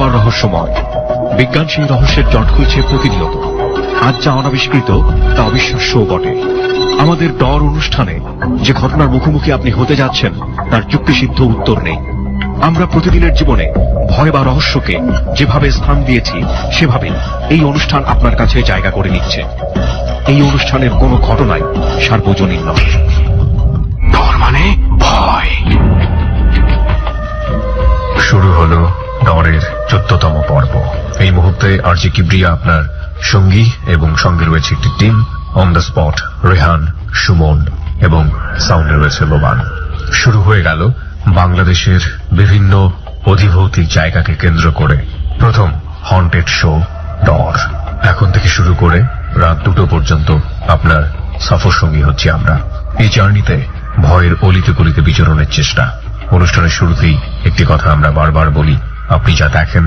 বিজ্ঞান রহস্যময়। বিজ্ঞান সেই রহস্যের জট খুলছে প্রতিনিয়ত। আজ যা অনাবিষ্কৃত তা অবিশ্বাস্যও বটে। আমাদের ডর অনুষ্ঠানে যে ঘটনার মুখোমুখি আপনি হতে যাচ্ছেন তার যুক্তিসিদ্ধ উত্তর নেই। আমরা প্রতিদিনের জীবনে ভয় বা রহস্যকে যেভাবে স্থান দিয়েছি সেভাবেই এই অনুষ্ঠান আপনার কাছে জায়গা করে নিচ্ছে। এই অনুষ্ঠানের কোনো ঘটনাই সার্বজনীন নয়। ডর মানে ভয়। শুরু হলো ডরের 14তম পর্ব। এই মুহূর্তে আরজি কিবরিয়া আপনার সঙ্গী এবং সঙ্গে রয়েছে একটি team. On the spot Rehan, Suman এবং সাউন্ডে রয়েছে লোবান। শুরু হয়ে গেল বাংলাদেশের বিভিন্ন অধিভৌতিক জায়গাকে কেন্দ্র করে প্রথম হন্টেড শো ডর। এখন থেকে শুরু করে রাত 2টো পর্যন্ত আপনার সফর সঙ্গী হচ্ছি আমরা। এই জার্নিতে ভয়ের অলিতে গলিতে বিচরণের চেষ্টা। অনুষ্ঠানের শুরুতেই একটি কথা আমরা বারবার বলি, আপনি যা দেখেন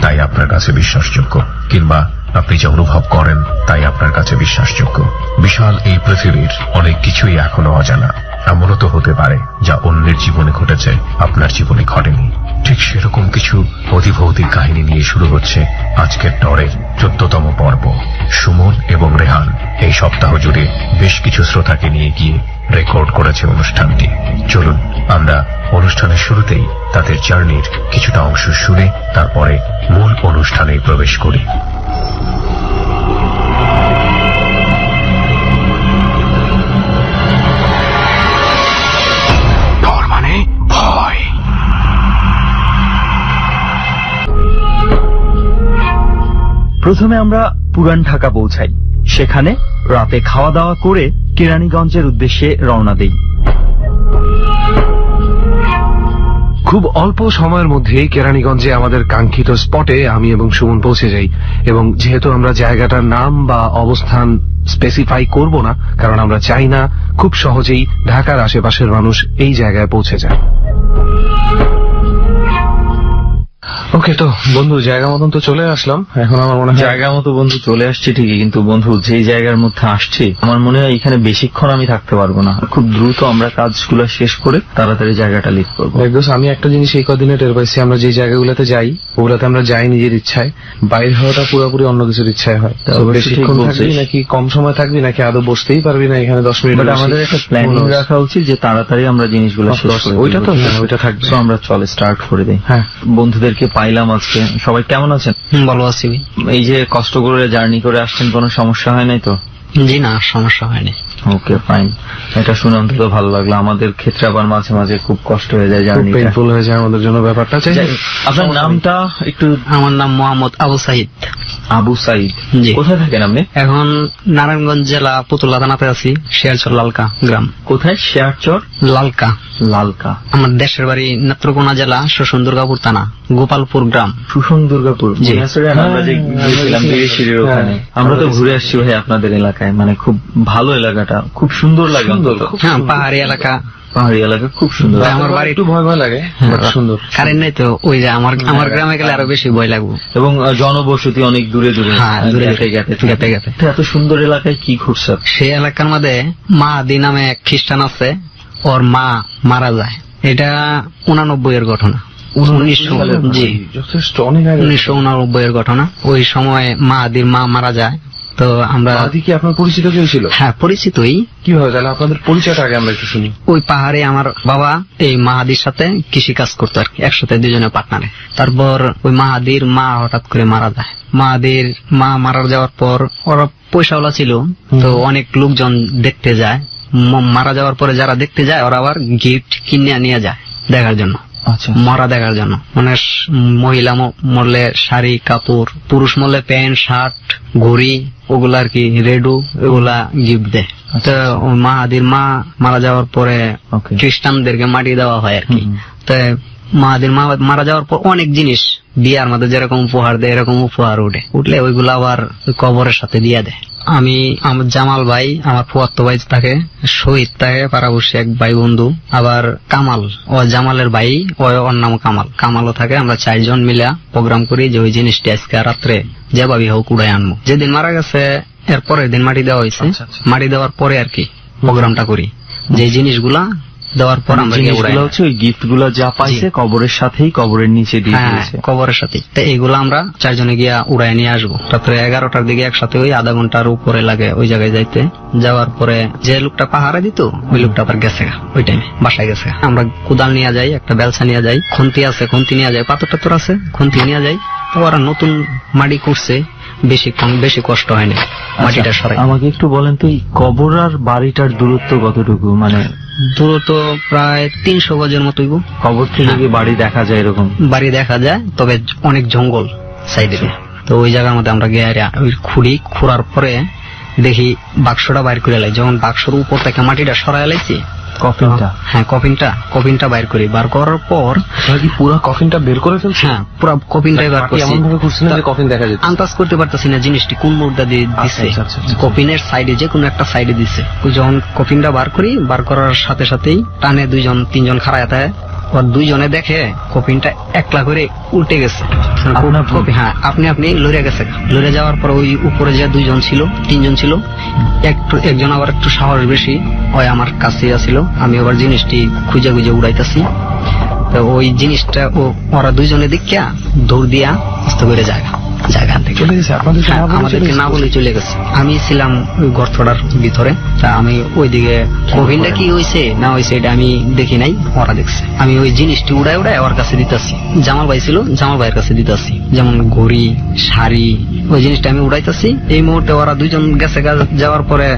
তাই আপনার কাছে বিশ্বাসযোগ্য, কিংবা আপনি যা অনুভব করেন তাই আপনার কাছে বিশ্বাসযোগ্য। বিশাল এই পৃথিবীর অনেক কিছুই এখনো অজানা। এমনও তো হতে পারে যা অন্যের জীবনে ঘটেছে, আপনার জীবনে ঘটেনি। ঠিক সেরকম কিছু অধিভৌতিক কাহিনী নিয়ে শুরু হচ্ছে আজকের ডরের 14তম পর্ব। সুমন এবং রেহান এই সপ্তাহ জুড়ে বেশ কিছু শ্রোতাকে নিয়ে গিয়ে রেকর্ড করেছে অনুষ্ঠানটি। চলুন আমরা অনুষ্ঠানের শুরুতেই তাদের জার্নির কিছুটা অংশ শুনে তারপরে মূল অনুষ্ঠানে প্রবেশ করি। ডর মানে ভয়। প্রথমে আমরা পুরান ঢাকা পৌঁছাই। সেখানে রাতে খাওয়া দাওয়া করে কেরানীগঞ্জের উদ্দেশ্যে রওনা দেই। খুব অল্প সময়ের মধ্যে কেরানীগঞ্জে আমাদের কাঙ্ক্ষিত স্পটে আমি এবং সুমন পৌঁছে যাই। এবং যেহেতু আমরা জায়গাটার নাম বা অবস্থান স্পেসিফাই করব না, কারণ আমরা চাই না খুব সহজেই ঢাকার আশেপাশের মানুষ এই জায়গায় পৌঁছে যায়। ওকে, তো বন্ধু জায়গা মতন তো চলে আসলাম। এখন আমার মনে হয় জায়গা মতো বন্ধু চলে আসছি ঠিকই, কিন্তু বন্ধু যেই জায়গার মধ্যে আসছি আমার মনে হয় এখানে বেশিক্ষণ আমি থাকতে পারবো না। খুব দ্রুত আমরা কাজগুলো শেষ করে তাড়াতাড়ি জায়গাটা লিভ করবো। একদম আমি একটা জিনিস এই কদিনে টের পাইছি, আমরা যে জায়গাগুলোতে যাই ওগুলোতে আমরা যাই নিজের ইচ্ছায়, বাইরে হওয়াটা পুরোপুরি অন্য কিছুর ইচ্ছায় হয়। বেশিক্ষণ থাকবি নাকি কম সময় থাকবি নাকি আদৌ বসতেই পারবি না এখানে 10 মিনিট। আমাদের একটা প্ল্যানিং রাখা উচিত যে তাড়াতাড়ি আমরা জিনিসগুলো শেষ করে। ওইটা তো ওইটা থাকবে। আমরা চলে স্টার্ট করে দিই। হ্যাঁ, বন্ধুদেরকে পাইলাম আজকে। সবাই কেমন আছেন? ভালো আছি। এই যে কষ্ট করে জার্নি করে আসছেন, কোনো সমস্যা হয় নাই তো? জি না, সমস্যা হয়নি। ওকে, ফাইন। এটা শুনে অন্তত ভালো লাগলো। আমাদের ক্ষেত্রে আবার মাঝে মাঝে খুব কষ্ট হয়ে যায়, জার্নি পেইনফুল হয়ে যায় আমাদের জন্য ব্যাপারটা। আপনার নামটা একটু? আমার নাম মোহাম্মদ আবু সাইদ। আবু সাইদ, কোথায় থাকেন আপনি? এখন নারায়ণগঞ্জ জেলা পুতুলা থানাতে আছি, শেয়ারচর লালকা গ্রাম। কোথায়? শেয়ারচর লালকা। লালকা। আমার দেশের বাড়ি নেত্রকোনা জেলা সুষুন দুর্গাপুর থানা, গোপালপুর গ্রাম। সুষুন দুর্গাপুর, আমরা যে গিয়েছিলাম বিরিশিরির ওখানে। আমরা তো ঘুরে আসছি ভাই আপনাদের এলাকায়, মানে খুব ভালো এলাকাটা, খুব সুন্দর লাগে। হ্যাঁ, পাহাড়ি এলাকা। পাহাড়ি এলাকা খুব সুন্দর। আমার বাড়ি একটু ভয় ভয় লাগে, সুন্দর। কারেন্ট নেই তো, ওই যে আমার গ্রামে গেলে আরো বেশি ভয় লাগবে। এবং জনবসতি অনেক দূরে দূরে। হ্যাঁ, দূরে গেতে গেতে। এত সুন্দর এলাকায় কি ঘুরছে? সেই এলাকার মধ্যে মাহাদি নামে এক খ্রিস্টান আছে, ওর মা মারা যায়। এটা 89 এর ঘটনা। 1989 এর ঘটনা। ওই সময় মাহাদির মা মারা যায়। তো আমরা কি আপনার পরিচিত কেউ ছিল? হ্যাঁ, পরিচিতই। কিভাবে? তাহলে আপনাদের পরিচয়টা আগে আমরা একটু শুনি। ওই পাহাড়ে আমার বাবা এই মাহাদির সাথে কৃষি কাজ করতো আর কি, একসাথে দুজনে পার্টনারে। তারপর ওই মাহাদির মা হঠাৎ করে মারা যায়। মাহাদির মা মারা যাওয়ার পর ওরা পয়সাওয়ালা ছিল, তো অনেক লোকজন দেখতে যায়। মারা যাওয়ার পরে যারা দেখতে যায় ওরা আবার গিফট কিনে নিয়ে যায় দেখার জন্য, মরা দেখার জন্য। মানে মহিলা মরলে শাড়ি কাপড়, পুরুষ মরলে প্যান্ট শার্ট ঘড়ি, ওগুলা আর কি রেডু, ওগুলা গিফট দেয়। তো মাহাদির মা মারা যাওয়ার পরে খ্রিস্টানদেরকে মাটি দেওয়া হয় আর কি। তো মাহাদির মা মারা যাওয়ার পর অনেক জিনিস বিয়ার মধ্যে যেরকম উপহার দেয় এরকম উপহার উঠলে ওইগুলো আবার কবরের সাথে দিয়ে দেয়। আমি আমার জামাল ভাই, আমার ফুয়াত্তো ভাই থাকে, শহীদ থাকে পাড়াবর্ষী এক ভাই বন্ধু, আবার কামাল ও জামালের ভাই, ওর নাম কামাল। কামালও থাকে। আমরা 4 জন মিলে প্রোগ্রাম করি যে ওই জিনিসটি আজকে রাত্রে যেভাবে হোক উড়াই আনবো। যেদিন মারা গেছে এর পরের দিন মাটি দেওয়া হয়েছে, মাটি দেওয়ার পরে আর কি প্রোগ্রামটা করি, যে জিনিসগুলা দেওয়ার পর আমরা গিয়ে উড়াই। হচ্ছে ওই গিফট গুলো যা পাইছে কবরের সাথেই কবরের নিচে দিয়ে দিয়েছে। কবরের সাথে। তো এইগুলো আমরা 4 জনে গিয়া উড়াই নিয়ে আসবো। রাত্রে 11টার দিকে একসাথে ওই আধা ঘন্টার উপরে লাগে ওই জায়গায় যাইতে। যাওয়ার পরে যে লোকটা পাহাড়ে দিত ওই লোকটা আবার গেছে ওই টাইমে বাসায় গেছে। আমরা কোদাল নিয়ে যাই, একটা বেলসা নিয়ে যাই, খুন্তি আছে খুন্তি নিয়ে যাই, পাথর টাথর আছে খুন্তি নিয়ে যাই। ওরা নতুন মাটি করছে, বেশি কষ্ট হয় না মাটিটা সরাই। আমাকে একটু বলেন তো এই কবর আর বাড়িটার দূরত্ব কতটুকু? মানে দূরত্ব প্রায় 300 গজের মতো। কবর থেকে কি বাড়ি দেখা যায়? এরকম বাড়ি দেখা যায়, তবে অনেক জঙ্গল সাইডে। তো ওই জায়গার মধ্যে আমরা গিয়ে ওই খুঁড়ার পরে দেখি বাক্সটা বাইর করে লাই। যখন বাক্সর উপর থেকে মাটিটা সরাই লাইছি, কফিনটা, হ্যাঁ কফিনটা বাইর করি। বার করার পর পুরো কফিনটা বের করে ফেলছি। হ্যাঁ পুরো কফিনটাই বার করছি। এমন ভাবে করছি না যে কফিন দেখা যেত। আন্দাজ করতে পারতেছি না জিনিসটি কোন মুদ্রা দিয়ে দিচ্ছে। কফিনের সাইডে যে কোনো একটা সাইডে দিচ্ছে। যখন কফিনটা বার করি, বার করার সাথে সাথেই টানে 2-3 খাড়ায় থাকে। আর 2 জনে দেখে কফিনটা একলা করে উল্টে গেছে। হ্যাঁ আপনি লড়ে গেছে। লড়ে যাওয়ার পর ওই উপরে যে 2 জন ছিল, 3 জন ছিল, একজন আবার একটু সাহস বেশি, ওই আমার কাছে আসছিল। আমি আবার জিনিসটি খুঁজে উড়াইতেছি। তো ওই জিনিসটা ওরা 2 জনে দেখিয়া দৌড় দিয়া আস্তে করে জায়গা থেকে আমাদেরকে না বলে চলে গেছে। আমি ছিলাম ওই গর্তটার ভিতরে। তা আমি ওইদিকে কফিনটা কি হয়েছে না হয়েছে এটা আমি দেখি নাই, ওরা দেখছে। আমি ওই জিনিসটি উড়াই ওর কাছে দিতেছি। জামাল ভাই ছিল, জামাল ভাইয়ের কাছে দিতেছি। যেমন ঘড়ি, শাড়ি, ওই জিনিসটা আমি উড়াইতেছি। এই মুহূর্তে ওরা 2 জন গেছে। যাওয়ার পরে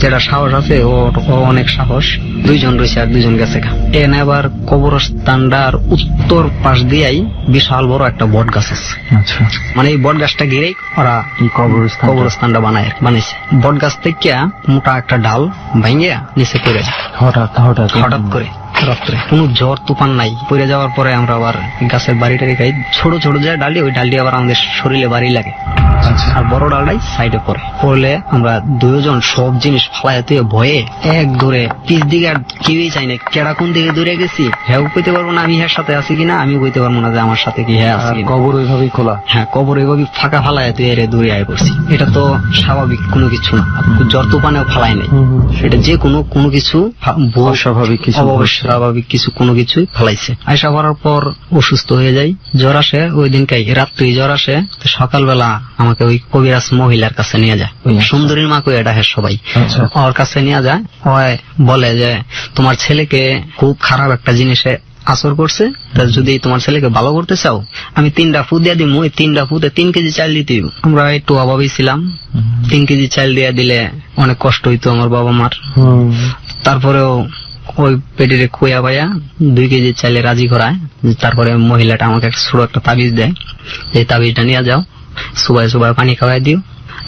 যেটা সাহস আছে ও অনেক সাহস, 2 জন রয়েছে আর 2 জন গেছে। এনে আবার কবরস্থানটার উত্তর পাশ দিয়েই বিশাল বড় একটা বট গাছ আছে। আচ্ছা, মানে এই বট গাছটা ঘিরেই ওরা এই কবরস্থানটা বানাইছে। বট গাছ থেকে মোটা একটা ডাল ভাঙিয়ে নিচে পড়ে যায় হঠাৎ করে রাত্রে। কোন ঝড় তুফান নাই। পড়ে যাওয়ার পরে আমরা আবার গাছের বাড়িটা রেখে ছোট ছোট যে ডালি, ওই ডালটি আবার আমাদের শরীরে বাড়ি লাগে। আর বড় ডালটাই সাইডে পড়লে আমরা 2 জন সব জিনিস ফালাইতে ভয়ে এক দূরে পিছ দিকে আর কেউই চাই না। কেডা কোন দিকে দূরে গেছি হ্যাঁ কইতে পারবো না, আমি হ্যাঁ সাথে আছি কিনা আমি কইতে পারবো না যে আমার সাথে কি হ্যাঁ আছে। কবর ওইভাবেই খোলা। হ্যাঁ কবর ওইভাবে ফাঁকা ফালায় তুই এর দূরে আয় করছি। এটা তো স্বাভাবিক কোনো কিছু না। জ্বর তুফানেও ফালাই নাই। সেটা যে কোনো কিছু অস্বাভাবিক কিছু কোনো কিছুই ফালাইছে। আয়সা করার পর অসুস্থ হয়ে যাই, জ্বর আসে। ওই দিনকাই রাত্রি জ্বর আসে। সকালবেলা আমাকে ওই কবিরাজ মহিলার কাছে নিয়ে যায়। সুন্দরীর মা কই এটা হ্যাঁ সবাই ওর কাছে নিয়ে যায়। বলে যে তোমার ছেলেকে খুব খারাপ একটা জিনিসে আসর করছে, যদি তোমার ছেলেকে ভালো করতে চাও আমি 3টা ফু দিয়ে দিব। ওই 3টা ফুতে 3 কেজি চাল দিতে দিব। আমরা একটু অভাবই ছিলাম। 3 কেজি চাল দিয়ে দিলে অনেক কষ্ট হইতো আমার বাবা মার। তারপরেও ওই পেটের কুয়া ভাইয়া 2 কেজি চাইলে রাজি করায়। তারপরে মহিলাটা আমাকে ছোট একটা তাবিজ দেয়, এই তাবিজটা নিয়ে যাও, সুবাই পানি খাওয়াই দিও।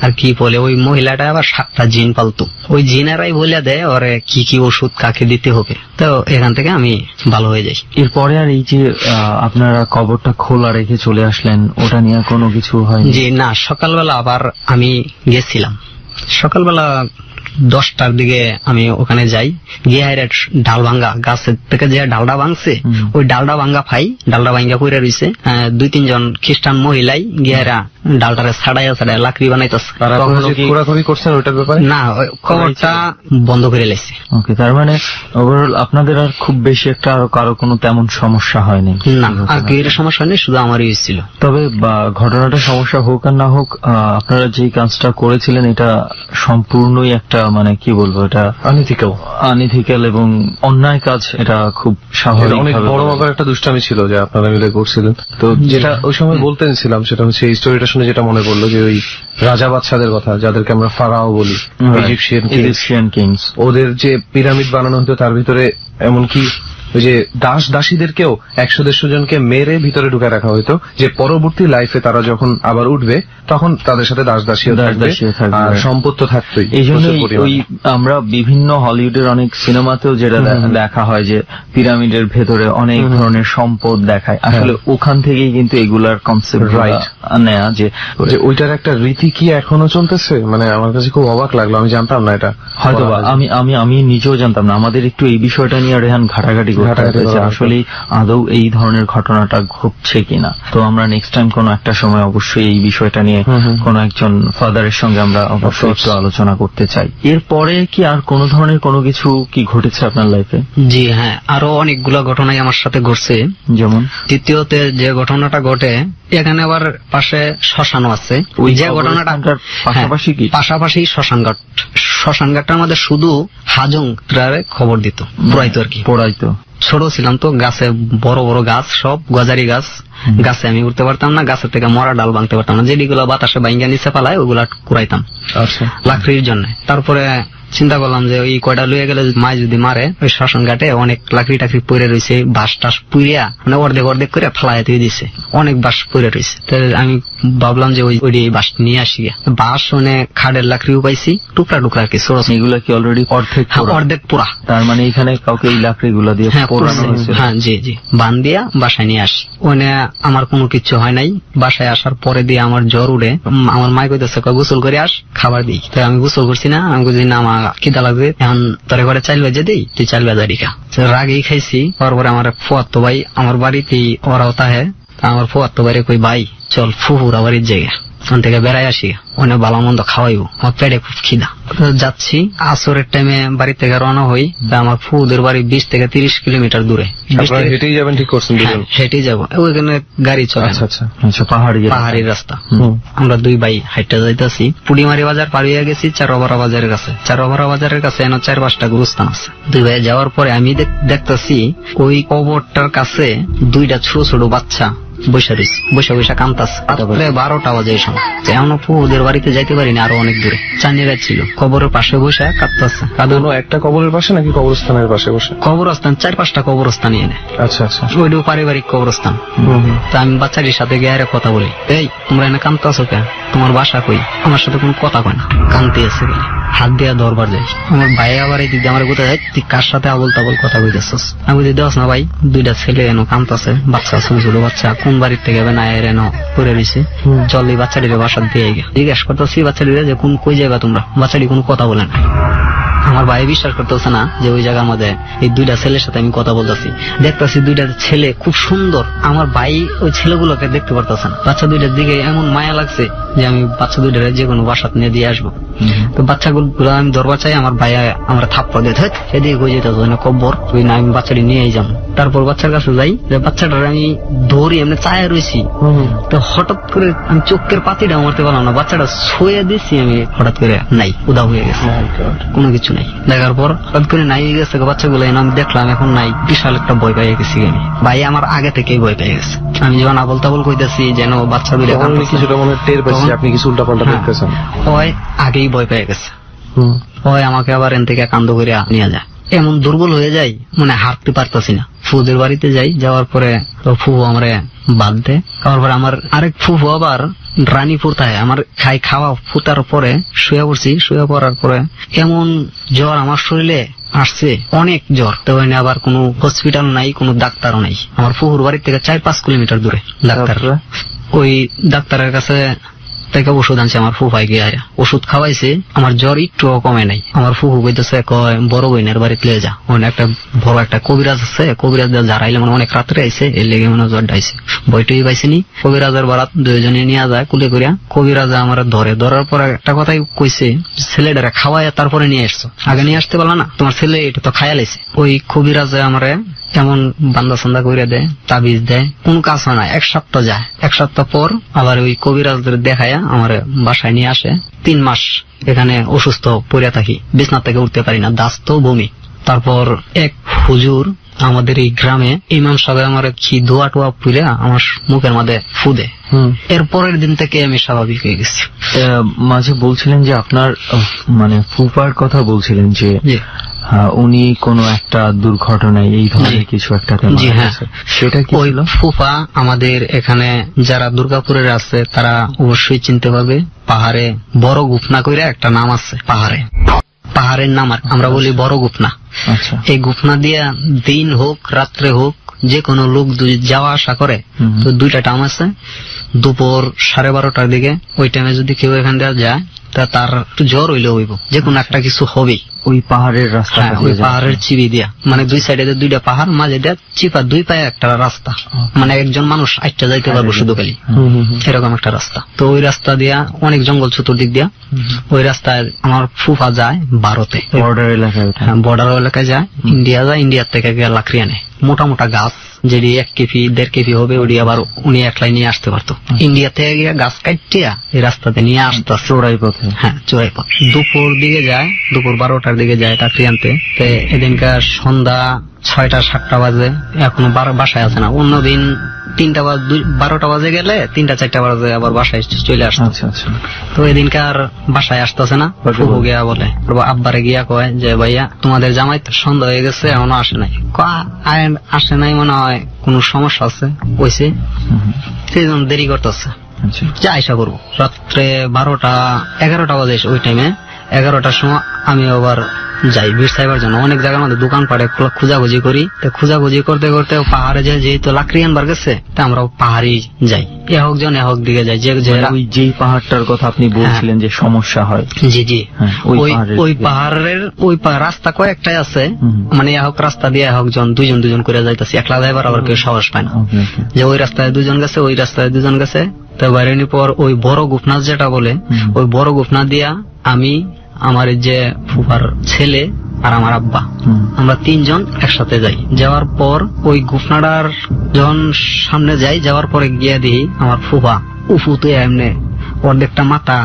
আর কি বলে ওই মহিলাটা আবার 7টা জিন পালতো। ওই জিনেরাই বলে দেয় ওরে কি ওষুধ কাকে দিতে হবে। তো এখান থেকে আমি ভালো হয়ে যাই। এরপরে আর এই যে আপনারা কবরটা খোলা রেখে চলে আসলেন, ওটা নিয়ে কোনো কিছু হয়? জি না, সকালবেলা আবার আমি গেছিলাম। সকালবেলা 10টার দিকে আমি ওখানে যাই। গিয়ে ডাল ভাঙ্গা গাছের থেকে যে ডালটা ভাঙছে ওই ডালটা ভাঙ্গা ডালটা ভাঙ্গা পড়ে রয়েছে। 2-3 জন খ্রিস্টান মহিলাই গিয়ে ডালটারে ছাড়াইয়া লাকড়ি বানাইতেছে। না, কবরটা বন্ধ করে লেছে। ওকে, তার মানে ওভারঅল আপনাদের আর খুব বেশি একটা কারো কোনো তেমন সমস্যা হয়নি? না, আর কেউ সমস্যা নেই, শুধু আমারই হয়েছিল। তবে ঘটনাটা সমস্যা হোক আর না হোক, আপনারা যে কাজটা করেছিলেন এটা সম্পূর্ণই একটা মানে কি বলবো, এটা আনইথিক্যাল এবং অন্যায় কাজ। এটা খুব স্বাভাবিক। অনেক বড় ব্যাপার, একটা দুষ্টামি ছিল যে আপনারা মিলে করছিলেন। তো যেটা ওই সময় বলতেছিলাম সেটা হচ্ছে এই স্টোরিটা শুনে যেটা মনে পড়লো যে ওই রাজা বাদশাদের কথা, যাদেরকে আমরা ফারাও বলি, ইজিপশিয়ান কিংস, ওদের যে পিরামিড বানানো হতো তার ভিতরে এমনকি ওই যে দাসীদেরকেও 100-150 জনকে মেরে ভিতরে ঢুকে রাখা হইতো, যে পরবর্তী লাইফে তারা যখন আবার উঠবে তখন তাদের সাথে দাসদাসীও থাকবে আর সম্পদ তো থাকতোই। এই জন্য ওই আমরা বিভিন্ন হলিউডের অনেক সিনেমাতেও যেটা দেখা হয় যে পিরামিডের ভেতরে অনেক ধরনের সম্পদ দেখায়, আসলে ওখান থেকেই কিন্তু এগুলার কনসেপ্ট নেয়া। যে ওইটার একটা রীতি কি এখনো চলতেছে, মানে আমার কাছে খুব অবাক লাগলো, আমি জানতাম না এটা। হয়তো আমি নিজেও জানতাম না। আমাদের একটু এই বিষয়টা নিয়ে রেহান ঘাটাঘাটি করতে হয়েছে আসলে আদৌ এই ধরনের ঘটনাটা ঘটছে কিনা। তো আমরা নেক্সট টাইম কোনো একটা সময় অবশ্যই এই বিষয়টা নিয়ে কোনো একজন ফাদারের সঙ্গে আমরা অবশ্যই একটু আলোচনা করতে চাই। এরপরে কি আর কোনো ধরনের কোনো কিছু কি ঘটেছে আপনার লাইফে? জি হ্যাঁ, আরো অনেকগুলো ঘটনাই আমার সাথে ঘটছে। যেমন দ্বিতীয়তে যে ঘটনাটা ঘটে, এখানে আবার পাশে শ্মশানও আছে। ওই যে ঘটনাটা পাশাপাশি কি পাশাপাশি শ্মশানঘাটটার মধ্যে শুধু হাজংরারে খবর দিত, পোড়াইতো আর কি। পোড়াইতো। ছোট ছিলাম তো, গাছে বড় বড় গাছ, সব গজারি গাছ, গাছে আমি উঠতে পারতাম না, গাছের থেকে মরা ডাল ভাঙতে পারতাম না, যেগুলো বাতাসে বাইঙ্গা নিচে পালায় ওগুলা কুড়াইতাম লাকড়ির জন্য। তারপরে চিন্তা করলাম যে ওই কয়টা লুয়ে গেলে মায় যদি মারে, ওই শ্মশান ঘাটে অনেক লাকড়ি টাকড়ি পড়ে রয়েছে, বাঁশ টাস পুড়িয়া মানে অর্ধেক অর্ধেক করে ফেলায় দিয়ে দিছে, অনেক বাঁশ পড়ে রয়েছে। আমি ভাবলাম যে ওই বাঁশ নিয়ে আসি। বাঁশ মানে খাড়ের লাকড়িও পাইছি, টুকরা টুকরা আর কি, ছোট। এগুলো কি অলরেডি অর্ধেক পুরা? তার মানে এখানে কাউকে এই লাকড়ি গুলো দিয়ে পোড়ানো হয়েছে? হ্যাঁ জি জি, বান দিয়া বাসায় নিয়ে আসি। ওখানে আমার কোনো কিছু হয় নাই। বাসায় আসার পরে দিয়ে আমার জ্বর উঠে, আমার মাই কইতেছে গোসল করে আস, খাবার দিই। তো আমি গোসল করছি না, আমি বলছি না আমার খিদা লাগবে, এখন তোর ঘরে চাল বেজে দিই, তুই চাল বেজা রিখা। রাগেই খাইছি। তারপরে আমার ফুয়াতো ভাই আমার বাড়িতেই ওরাও তাহে, আমার ফুয়াতো ভাই কই ভাই চল ফুহুরা বাড়ির জায়গা, ওখান থেকে বেড়াই আসি, অনেক ভালো মন্দ খাওয়াইবো, আমার পেটে খুব খিদা। যাচ্ছি, আসরের টাইমে বাড়ি থেকে রওনা হই। আমার ফুদের বাড়ি 20 থেকে 30 কিলোমিটার দূরে। হেঁটেই যাবেন? ঠিক করছেন? হেঁটেই যাবো, ওইখানে গাড়ি চলে। আচ্ছা, পাহাড়ি রাস্তা। আমরা দুই ভাই হাইটটা যাইতেছি। পুডিমারি বাজার পার হয়ে গেছি চারোবারা বাজারের কাছে। চারোবারা বাজারের কাছে এনে 4-5টা গুরুস্থান আছে। দুই ভাই যাওয়ার পরে আমি দেখতেছি ওই কবরটার কাছে 2টা ছোট ছোট বাচ্চা বৈশা রয়েছে, বৈশা কান্তাছে। 12টা বাজে এই সময়। এমন ওদের বাড়িতে যাইতে পারিনি, আরো অনেক দূরে। চান্দিরা ছিল, কবরের পাশে বসে কাঁদতেছে। একটা কবরের পাশে নাকি কবরস্থানের পাশে বসে? কবরস্থান, 4-5টা কবরস্থান এনে। আচ্ছা আচ্ছা, ওইটাও পারিবারিক কবরস্থান। তো আমি বাচ্চাটির সাথে গিয়ে কথা বলি, এই তোমরা এনে কাঁদতেছো কেন, তোমার বাসা কই? আমার সাথে কোনো কথা কয় না, কাঁদতে আছে বলে হাত দিয়া ধরবার যায়। আমার ভাই আবার এই দিদি আমার কোথায় যায়, তুই কার সাথে আবল তাবল কথা বলতেছস? আমি বলি দেওয়াস না ভাই, 2টা ছেলে এনো কাঁদতেছে, বাচ্চা ছোট ছোট বাচ্চা, কোন বাড়ির থেকে না এর এনো পড়ে রয়েছে, চল এই বাচ্চাটির বাসা দিয়ে গে। জিজ্ঞাসা করতেছি বাচ্চাটিরে যে কোন কই যাবা তোমরা? বাচ্চাটি কোনো কথা বলে না। আমার ভাই বিশ্বাস করতেছে না যে ওই জায়গার মধ্যে এই 2টা ছেলের সাথে আমি কথা বলতেছি। দেখতেছি 2টা ছেলে খুব সুন্দর। আমার ভাই ওই ছেলেগুলোকে দেখতে পারতেছে না। বাচ্চা 2টার দিকে এমন মায়া লাগছে যে আমি বাচ্চা 2টার যে কোনো বাসাত নিয়ে দিয়ে আসবো। তো বাচ্চাগুলো আমি ধরবার চাই, আমার ভাই আমার থাপ্পড় দিয়ে এদিকে কই যেতে না কব্বর, ওই না আমি বাচ্চাটি নিয়েই যাবো। তারপর বাচ্চার কাছে যাই, বাচ্চাটার আমি ধরি, এমনি চায়া রয়েছি। তো হঠাৎ করে আমি চোখের পাতিটা মারতে পারলাম না, বাচ্চাটা ছুঁয়ে দিচ্ছি আমি, হঠাৎ করে নাই, উদা হয়ে গেছে, কোনো কিছু নাই। দেখার পর হঠাৎ করে নাই গেছে বাচ্চাগুলো, আমি দেখলাম এখন নাই। বিশাল একটা ভয় পেয়ে গেছি আমি। ভাই আমার আগে থেকেই ভয় পেয়ে গেছে। আমি যখন আবল তাবল কইতেছি যেন বাচ্চা দুইটা কিছুটা মনে টের পাচ্ছি আপনি কিছু উল্টা পাল্টা দেখতেছেন, ওই আগেই ভয় পেয়ে গেছে। ওই আমাকে আবার এন থেকে কান্দ করে নিয়ে যায়। এমন দুর্বল হয়ে যাই, মানে হাঁটতে পারতাছি না। ফুদের বাড়িতে যাই, যাওয়ার পরে ফুফু আমার বাদ দেয়। খাওয়ার পরে আমার আরেক ফুফু আবার রানীপুর থাকে। আমার খাওয়া ফুটার পরে শুয়ে পড়ছি। শুয়ে পড়ার পরে এমন জ্বর আমার শরীরে আসছে, অনেক জ্বর। তো আবার কোনো হসপিটাল নাই, কোনো ডাক্তারও নাই। আমার ফুফুর বাড়ির থেকে 4-5 কিলোমিটার দূরে ডাক্তার। ওই ডাক্তারের কাছে থেকে ওষুধ আনছে আমার ফুফাই গিয়ে, ওষুধ খাওয়াইছে, আমার জ্বর একটুও কমে নাই। আমার ফুফু কইতেছে কয় বড় বোনের বাড়িতে লিয়ে যা, ওখানে একটা বড় একটা কবিরাজ আছে, কবিরাজ যারাইলে মানে অনেক রাত্রে আইসে, এর লেগে মনে জ্বরটা আইসে। বইটই পাইছিনি। কবিরাজের বারাত 2জনে নিয়ে যায় কুলে করিয়া। কবিরাজ আমার ধরার পর একটা কথাই কইছে, ছেলেটারে খাওয়াইয়া তারপরে নিয়ে আসছো, আগে নিয়ে আসতে পারলা না, তোমার ছেলে এটা তো খাইয়া লাইছে। ওই কবিরাজে আমারে এমন বান্দা সান্দা করে দেয়, তাবিজ দেয়, কোন কাজ হয় না। 1 সপ্তাহ যায়। 1 সপ্তাহ পর আবার ওই কবিরাজদের দেখায়া আমার বাসায় নিয়ে আসে। 3 মাস এখানে অসুস্থ পড়ে থাকি, বিছনা থেকে উঠতে পারি না, দাস্ত বমি। তারপর এক হুজুর আমাদের এই গ্রামে, ইমাম সাহেব আমার কি দোয়া টোয়া পুরে আমার মুখের মধ্যে ফুদে। এর পরের দিন থেকে আমি স্বাভাবিক হয়ে গেছি। মাঝে বলছিলেন যে আপনার মানে ফুফার কথা বলছিলেন যে উনি কোনো একটা দুর্ঘটনায় এই ধরনের কিছু একটা, সেটা কি ছিল? ফুফা আমাদের এখানে যারা দুর্গাপুরের আছে তারা অবশ্যই চিনতে পারবে। পাহাড়ে বড় গুফনা কইরা একটা নাম আছে, পাহাড়ের নাম আমরা বলি বড় গুফনা। এই গুফনা দিয়া দিন হোক রাত্রে হোক যে কোনো লোক যাওয়া আসা করে। তো 2টা টাইম আছে, দুপুর 12:30টার দিকে। ওই টাইমে যদি কেউ এখান দিয়ে যায় তা তার একটু জ্বর হইলে হইব, যে কোনো একটা কিছু হবেই। ওই পাহাড়ের রাস্তা, ওই পাহাড়ের চিবি দিয়া, মানে দুই সাইডে দুইটা পাহাড়, মাঝে দিয়া চিপা দুই পায়ে একটা রাস্তা, মানে একজন মানুষ আইটা যাইতে পারবো শুধু খালি, এরকম একটা রাস্তা। তো ওই রাস্তা দিয়া অনেক জঙ্গল চতুর্দিক দিয়া, ওই রাস্তায় আমার ফুফা যায় ভারতে, বর্ডার এলাকায়। হ্যাঁ, বর্ডার এলাকায় যায়, ইন্ডিয়া যায়, ইন্ডিয়ার থেকে গিয়ে লাকড়ি আনে, মোটা মোটা গাছ, যেটি 1 কেজি 1.5 কেজি হবে, ওটি আবার উনি একলাই নিয়ে আসতে পারতো। ইন্ডিয়া থেকে গিয়ে গাছ কাটিয়া এই রাস্তাতে নিয়ে আসতো চোরাই পথে। হ্যাঁ, চোরাই পথ। দুপুর দিকে যায়, দুপুর 12টার দিকে যায় লাকড়ি আনতে। এদিনকার সন্ধ্যা 6টা-7টা বাজে, এখনো বাসায় আছে না। অন্যদিন 3টা বাজে, 12টা বাজে গেলে 3টা-4টা বাজে আবার বাসায় চলে আসতো। তো এদিনকার বাসায় আসতেছে না, ফুফু গিয়া বলে, আব্বারে গিয়া কয় যে ভাইয়া তোমাদের জামাই তো সন্ধ্যা হয়ে গেছে, এখনো আসে নাই। আসে নাই, মনে হয় কোন সমস্যা আছে হয়েছে, সেই জন্য দেরি করতেছে, যা আশা করবো। রাত্রে 12টা-11টা বাজে ওই টাইমে, 11টার সময় আমি আবার যাই বীর সাহেবের জন্য। অনেক জায়গার মধ্যে দোকান পাড়ে খোঁজাখুঁজি করি, খোঁজাখুঁজি করতে করতে পাহাড়ে যায়, যেহেতু লাকড়ি আনবার গেছে, তা আমরা পাহাড়ি যাই, এহক জন এহক দিকে যাই। যেই পাহাড়টার কথা আপনি বলছিলেন যে সমস্যা হয়, জি জি, ওই পাহাড়ের ওই রাস্তা কয়েকটাই আছে, মানে এহক রাস্তা দিয়ে এহক জন দুজন করে যাইতেছি, একলা যাইবার আবার কেউ সাহস পায় না, যে ওই রাস্তায় 2জন গেছে, ওই রাস্তায় 2জন গেছে। তো বাইরে পর ওই বড় গোফনাথ যেটা বলে, ওই বড় গোফনাথ দিয়া আমি, আমার যে ফুফার ছেলে আর আমার আব্বা, আমরা 3 জন একসাথে যাই। যাওয়ার পর ওই গুফনাডার যখন সামনে যাই, যাওয়ার পরে গিয়ে দিই আমার ফুফা উফুতে এমনি অর্ধেকটা মাথা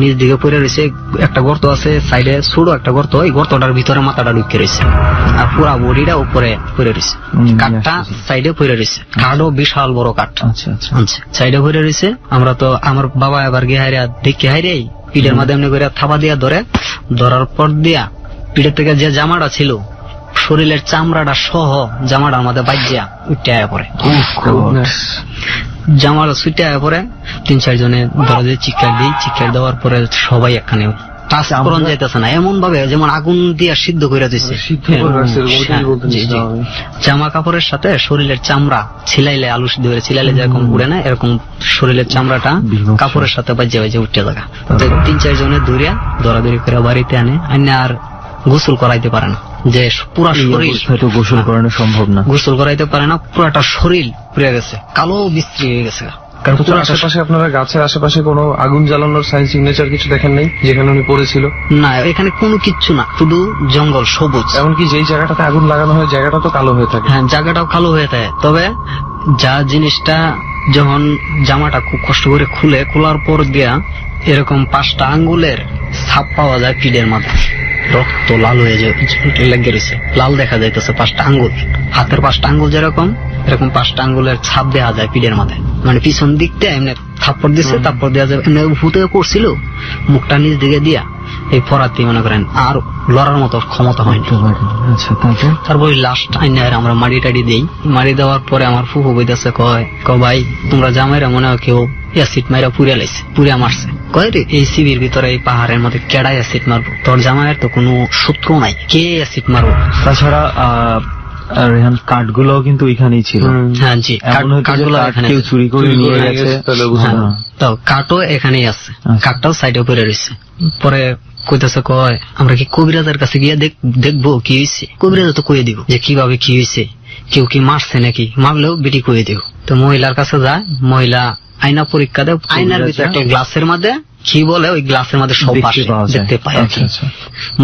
নিচ দিকে পড়ে রয়েছে, একটা গর্ত আছে সাইডে, ছোট একটা গর্ত, ওই গর্তটার ভিতরে মাথাটা ঢুকে রয়েছে, আর পুরা বডিটা উপরে পড়ে রয়েছে, কাঠটা সাইডে পড়ে রয়েছে, কাঠও বিশাল বড় কাঠ সাইডে পড়ে রয়েছে। আমরা তো, আমার বাবা এবার গিয়ে হারিয়া দেখে হারিয়ে পিঠের মধ্যে এমনি করে থাপা দিয়া ধরার পর দিয়া পিঠের থেকে যে জামাটা ছিল, শরীরের চামড়াটা সহ জামাটার মধ্যে বাজিয়া উঠে আয়া পড়ে, জামাটা ছুটে আয়া পড়ে। 3-4 জনে ধরে চিৎকার দিই, চিৎকার দেওয়ার পরে সবাই একখানে টাচ করন যাইতেছে না, এমন ভাবে যেমন আগুন দিয়া সিদ্ধ করে দিচ্ছে। জামা কাপড়ের সাথে শরীরের চামড়া ছিলাইলে, আলু সিদ্ধ করে ছিলাইলে যেরকম উড়ে না, এরকম শরীরের চামড়াটা কাপড়ের সাথে বাজে বাজে উঠে থাকা। 3-4 জনে দৌড়াদৌড়ি করে বাড়িতে আনে, আর গোসল করাইতে পারে না, যে পুরা শরীর গোসল করানো সম্ভব না, গোসল করাইতে পারে না, পুরাটা শরীর পুড়ে গেছে, কালো বিশ্রী হয়ে গেছে। আশেপাশে আপনারা গাছের আশেপাশে কোনো আগুন জ্বালানোর সাইন সিগনেচার কিছু দেখেন নাই যেখানে উনি পড়েছিল? না, এখানে কোনো কিচ্ছু না, শুধু জঙ্গল সবুজ। এমনকি যেই জায়গাটাতে আগুন লাগানো হয় জায়গাটা তো কালো হয়ে থাকে। হ্যাঁ, জায়গাটাও কালো হয়ে থাকে। তবে যা জিনিসটা, যখন জামাটা খুব কষ্ট করে খোলার পর দিয়া এরকম 5টা আঙ্গুলের ছাপ পাওয়া যায় পিঠের মাথায়, রক্ত লাল হয়ে লেগে রয়েছে, লাল দেখা যাইতেছে 5টা আঙ্গুল, হাতের 5টা আঙ্গুল যেরকম, এরকম 5টা আঙ্গুলের ছাপ দেওয়া যায় পিঠের মাথায়, মানে পিছন দিকতে এমনি থাপ্পড় দিচ্ছে, তারপর দেওয়া যাবে এমনি ভূতে পড়ছিল, মুখটা নিচ দিকে দিয়া এই ফরাতি মনে করেন, আর লড়ার মতো ক্ষমতা হয়নি। তারপর ওই লাস্ট আইনে আমরা মাড়ি টাড়ি দিই, মাড়ি দেওয়ার পরে আমার ফুফু বইতেছে, কয় ভাই তোমরা জামাইরা মনে হয় কেউ অ্যাসিড মাইরা পুড়ে লাইছে, পুড়ে মারছে। কয় রে, এই শিবির ভিতরে এই পাহাড়ের মধ্যে কেডাই অ্যাসিড মারবো, তোর জামাইয়ের তো কোনো শত্রু নাই, কে অ্যাসিড মারবো? তাছাড়া রেহান কাঠগুলো কিন্তু এখানেই ছিল। হ্যাঁ জি, কাঠগুলো কেউ চুরি করে নিয়ে গেছে, কাঠও এখানেই আছে, কাঠটাও সাইডে পড়ে রয়েছে। পরে কইতেছে, কয় আমরা কি কবিরাজের কাছে গিয়ে দেখবো কি হয়েছে? কবিরাজ তো কয়ে দিব যে কিভাবে কি হয়েছে, কেউ কি মারছে নাকি, মারলেও বেটি কয়ে দিব। তো মহিলার কাছে যায়, মহিলা আয়না পরীক্ষা দেয়, আয়নার ভিতরে একটা গ্লাসের মধ্যে কি বলে, ওই গ্লাসের মধ্যে সব দেখতে পায়।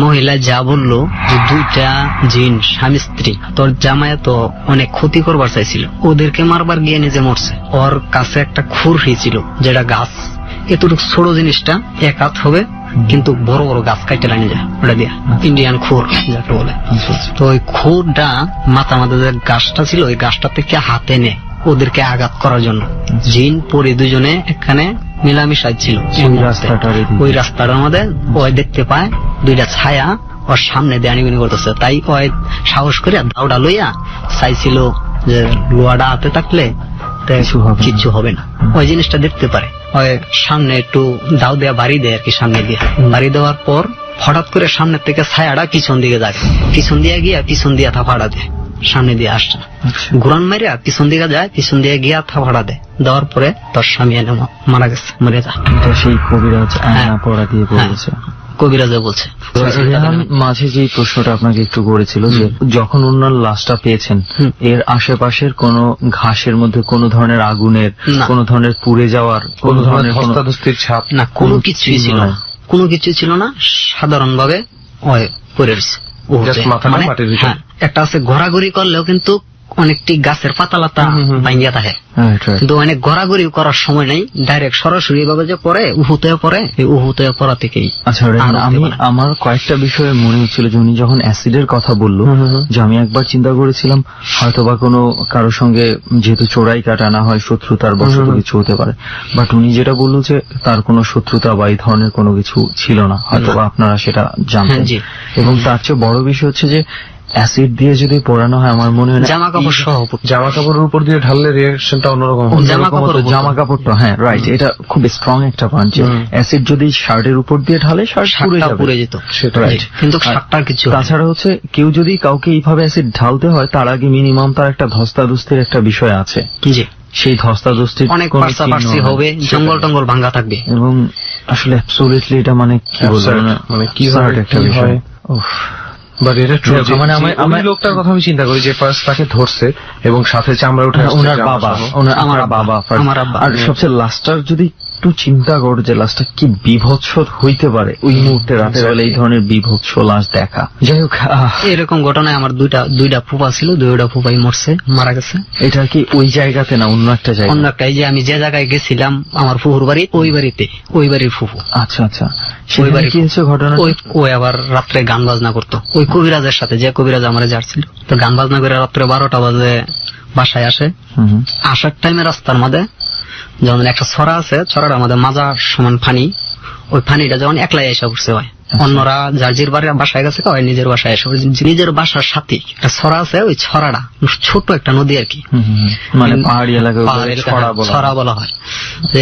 মহিলা যা বললো যে 2টা জিন স্বামী স্ত্রী, তোর জামাই তো অনেক ক্ষতি করবার চাইছিল, ওদেরকে মারবার গিয়ে নিজে মরছে। ওর কাছে একটা খুরহি ছিল, যেটা গাছ এতটুকু ছোট জিনিসটা 1 হাত হবে, কিন্তু বড় বড় গাছ কাটতে লাগে যায়, ওটা দিয়া ইন্ডিয়ান খুর যাকে বলে। তো ওই খুরটা মাথা মাথা যে গাছটা ছিল, ওই গাছটা থেকে হাতে নেয় ওদেরকে আঘাত করার জন্য। জিন পরে 2 জনে এখানে মিলামিশাই ছিল, ওই রাস্তাটার মধ্যে ওই দেখতে পায় 2টা ছায়া ওর সামনে দিয়ে আনিগুনি করতেছে, তাই ওই সাহস করে দাউডা লইয়া চাইছিল যে লোহাটা হাতে থাকলে কিচ্ছু হবে না, ওই জিনিসটা দেখতে পারে। ওই সামনে একটু দাও দেয়া বাড়ি দেয় আর কি, সামনে দিয়ে বাড়ি দেওয়ার পর হঠাৎ করে সামনের থেকে ছায়াটা পিছন দিকে যায়, পিছন দিয়ে গিয়ে পিছন দিয়ে থাপাড়া দেয়, সামনে দিয়ে আসছে, ঘুরান মারিয়া পিছন দিকে যায়, পিছন দিয়ে গিয়া থাপড়া দেয়, দেওয়ার পরে তোর স্বামী এনে মারা গেছে, মরে যায়। সেই কবিরাজ আয়না পড়া দিয়ে বলেছে, কবিরাজে বলছে। রেহান মাঝে যে প্রশ্নটা আপনাকে একটু করেছিল যে যখন ওনার লাশটা পেয়েছেন এর আশেপাশের কোন ঘাসের মধ্যে কোন ধরনের আগুনের, কোন ধরনের পুড়ে যাওয়ার, কোন ধরনের ধস্তাধস্তির ছাপ না, কোনো কিছুই ছিল না, কোনো কিছুই ছিল না, সাধারণ ভাবে পড়ে রয়েছে। একটা আছে ঘোরাঘুরি করলেও কিন্তু অনেকটি গাছের পাতালাতা ভাঙ্গিয়া থাকে, কিন্তু অনেক ঘোরাঘুরি করার সময় নেই, ডাইরেক্ট সরাসরি ভাবে যে পরে উহুতে পরে, এই উহুতে পড়া থেকেই। আচ্ছা, আমি আমার কয়েকটা বিষয়ে মনে হচ্ছিল যে উনি যখন অ্যাসিডের কথা বললো, যে আমি একবার চিন্তা করেছিলাম হয়তো বা কোনো কারোর সঙ্গে যেহেতু চোরাই কাটানা হয় শত্রুতার বশত কিছু হতে পারে, বাট উনি যেটা বললো যে তার কোনো শত্রুতা বা এই ধরনের কোনো কিছু ছিল না, হয়তো বা আপনারা সেটা জানতেন। এবং তার চেয়ে বড় বিষয় হচ্ছে যে অ্যাসিড দিয়ে যদি পোড়ানো হয় আমার মনে হয় জামা কাপড় সহ, জামা কাপড়ের উপর দিয়ে ঢাললে রিঅ্যাকশনটা অন্যরকম, জামা কাপড়টা, হ্যাঁ রাইট, এটা খুব স্ট্রং একটা পয়েন্ট। অ্যাসিড যদি শার্টের উপর দিয়ে ঢালে শার্ট পুড়ে যেত, রাইট, কিন্তু শার্টটার কিছু। তাছাড়া হচ্ছে কেউ যদি কাউকে এইভাবে অ্যাসিড ঢালতে হয় তার আগে মিনিমাম তার একটা ধস্তাধস্তির একটা বিষয় আছে, সেই ধস্তাধস্তির অনেক পার্শ্বাপার্শ্ব হবে, জঙ্গল টঙ্গল ভাঙ্গা থাকবে, এবং আসলে অ্যাবসলিউটলি এটা মানে কি বলবো, মানে কি একটা বিষয়। বাট এটা ট্রু, মানে লোকটার কথা আমি চিন্তা করি যে ফার্স্ট তাকে ধরছে এবং সাথে চামড়া উঠে ওনার বাবা, আমার বাবা, আর সবচেয়ে লাস্টার যদি একটু চিন্তা করো যে লাস্টটা কি বিভৎস হইতে পারে ওই মুহূর্তে রাতের বেলা এই ধরনের বিভৎস লাশ দেখা। যাই হোক, এরকম ঘটনায় আমার দুইটা ফুফা ছিল, দুইটা ফুফাই মরছে, মারা গেছে। এটা কি ওই জায়গাতে না অন্য একটা জায়গা? অন্য একটা, এই যে আমি যে জায়গায় গেছিলাম আমার ফুফুর বাড়ি, ওই বাড়িতে, ওই বাড়ির ফুফু। আচ্ছা আচ্ছা, ওই বাড়ি কি হয়েছে ঘটনা? ওই আবার রাত্রে গান বাজনা করতো, ওই কবিরাজের সাথে, যে কবিরাজ আমার যাচ্ছিল, তো গান বাজনা করে রাত্রে 12টা বাজে বাসায় আসে। আসার টাইমে রাস্তার মধ্যে যেমন একটা ছড়া আছে, ছড়াটার মধ্যে মাজা সমান পানি, ওই পানিটা যখন একলাই এসে পড়ছে হয়, অন্যরা যার বাসায় গেছে, নিজের বাসায় এসে নিজের বাসার সাথে একটা ছড়া আছে, ওই ছড়াটা ছোট একটা নদী আর কি, মানে পাহাড়ি এলাকায় ছড়া বলা হয়।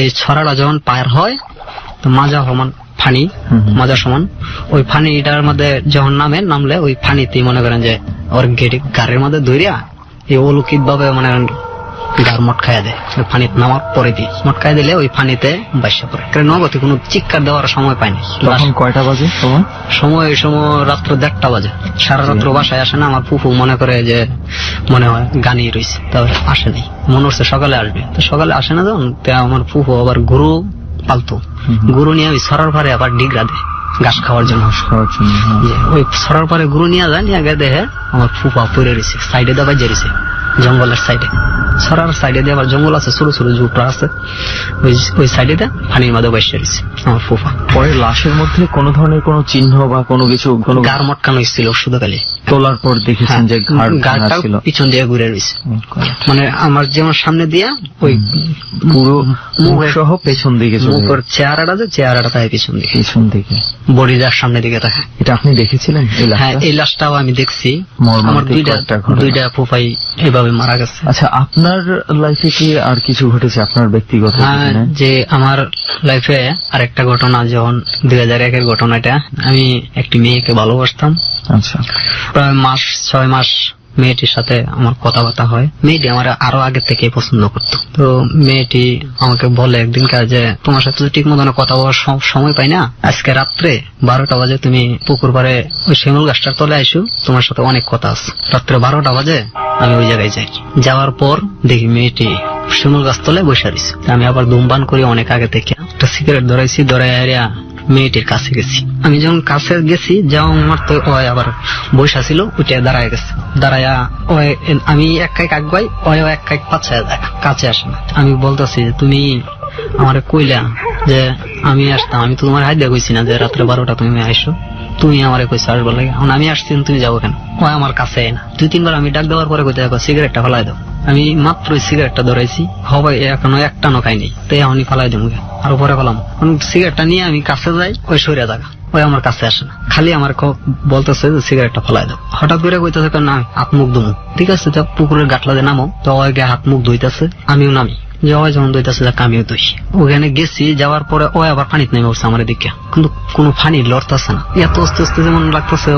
এই ছড়াটা যখন পার হয় তো মাজা সমান ফানি, মাজা সমান, ওই ফানিটার মধ্যে যখন নামলে ওই ফানিতেই মনে করেন যে ওর গাড়ির মধ্যে ধরিয়া এই অলৌকিক ভাবে মানে গাড় মটকাইয়া দেয়, ওই ফানিতে নামার পরে দিয়ে মটকাই দিলে ওই ফানিতে বাসা পড়ে। নগদে কোনো চিৎকার দেওয়ার সময় পায়নি। তখন কয়টা বাজে সময় রাত্র 1:30 বাজে, সারা রাত্র বাসায় আসে না। আমার ফুফু মনে করে যে মনে হয় গানই রয়েছে, তাহলে আসে নাই, মনে হচ্ছে সকালে আসবে, তো সকালে আসে না। যখন আমার ফুফু আবার গরু পালতো, গরু নিয়ে ওই সরার পারে আবার ডিগরা দেয় ঘাস খাওয়ার জন্য। ওই সরার পারে গরু নিয়ে যায়, নিয়ে গিয়ে দেখে আমার ফুফা পড়ে রয়েছে, সাইডে দাবাই জেরেছে, জঙ্গলের সাইডে, ছড়ার সাইডে দিয়ে আবার জঙ্গল আছে, ছোট ছোট ঝুপড়া আছে, ওই সাইডে পানির মাঝে বসে রয়েছে আমার ফুফা। পরে লাশের মধ্যে কোন ধরনের কোন চিহ্ন বা কোনো কিছু, কোনো গাড় মটকানো ছিল শুধু খালি, তোলার পর দেখেছেন যে গাড়টা পিছন দিয়ে ঘুরে রয়েছে, মানে আমার যেমন সামনে দিয়া ওই পুরো মুখ সহ পেছন দিকে, মুখের চেহারাটা যে চেহারাটা থাকে পিছন দিকে, বডি যার সামনে দিকে থাকে। এটা আপনি দেখেছিলেন? হ্যাঁ, এই লাশটাও আমি দেখছি। আমার দুইটা ফুফাই এভাবে মারা গেছে। আচ্ছা, আপনার লাইফে কি আর কিছু ঘটেছে আপনার ব্যক্তিগত? যে আমার লাইফে আরেকটা ঘটনা, যখন 2001-এর ঘটনাটা, আমি একটি মেয়েকে ভালোবাসতাম। আচ্ছা, প্রায় 6 মাস মেয়েটির সাথে আমার কথাবার্তা হয়। মেয়েটি আমার আরো আগে থেকে পছন্দ করতো। তো মেয়েটি আমাকে বলে একদিন যে তোমার সাথে ঠিক মতন কথা বলার সময় পাই না, আজকে রাত্রে 12টা বাজে তুমি পুকুর পাড়ে ওই শিমুল গাছটার তলে আইসো, তোমার সাথে অনেক কথা আছে। রাত্রে 12টা বাজে আমি ওই জায়গায় যাই। যাওয়ার পর দেখি মেয়েটি শিমুল গাছ তলে বসে রয়েছে। আমি আবার ধূমপান করি অনেক আগে থেকে, একটা সিগারেট ধরাইছি, ধরাইয়া মেয়েটির কাছে গেছি। আমি যখন কাছে গেছি, যেমন আমার তো ওই আবার বৈশা ছিল, ওইটা দাঁড়ায় গেছে। দাঁড়াইয়া আমি এক কাইক আগুয়াই, ওইও এক কাইক পাচ্ছায় যায়, কাছে আসে না। আমি বলতেছি যে তুমি আমার কইলা যে আমি আসতাম, আমি তো তোমার হাত দিয়ে কইছি না যে রাত্রে 12টা তুমি আইসো, তুমি আমারে কইছো আসবার লাগে, আমি আসছি, তুমি যাবো কেন? ও আমার কাছে না। 2-3 বার আমি ডাক দেওয়ার পরে কইতে দেখো সিগারেটটা ফেলাই দাও। আমি মাত্র সিগারেটটা ধরাইছি, হবে এখনো একটানো খাইনি, তো এখনই ফেলাই দেবো আর পরে ফেলাম। সিগারেটটা নিয়ে আমি কাছে যাই, ওই সরিয়া থাকা, ওই আমার কাছে আসে না, খালি আমার বলতেছে যে সিগারেটটা ফেলাই দাও। হঠাৎ করে কইতেছে না হাত মুখ ধুমু। ঠিক আছে, পুকুরের গাটলা দিয়ে নামো, তো ওই হাত মুখ ধুইতেছে, আমিও নামি। যে ওই যখন দইতেছে আমিও দই। ওখানে গেছি, যাওয়ার পরে ও আবার পানিতে নেমে উঠছে আমার দিকে, কিন্তু কোনো পানি লড়তেছে না, এত আস্তে আস্তে যেমন লাগতেছে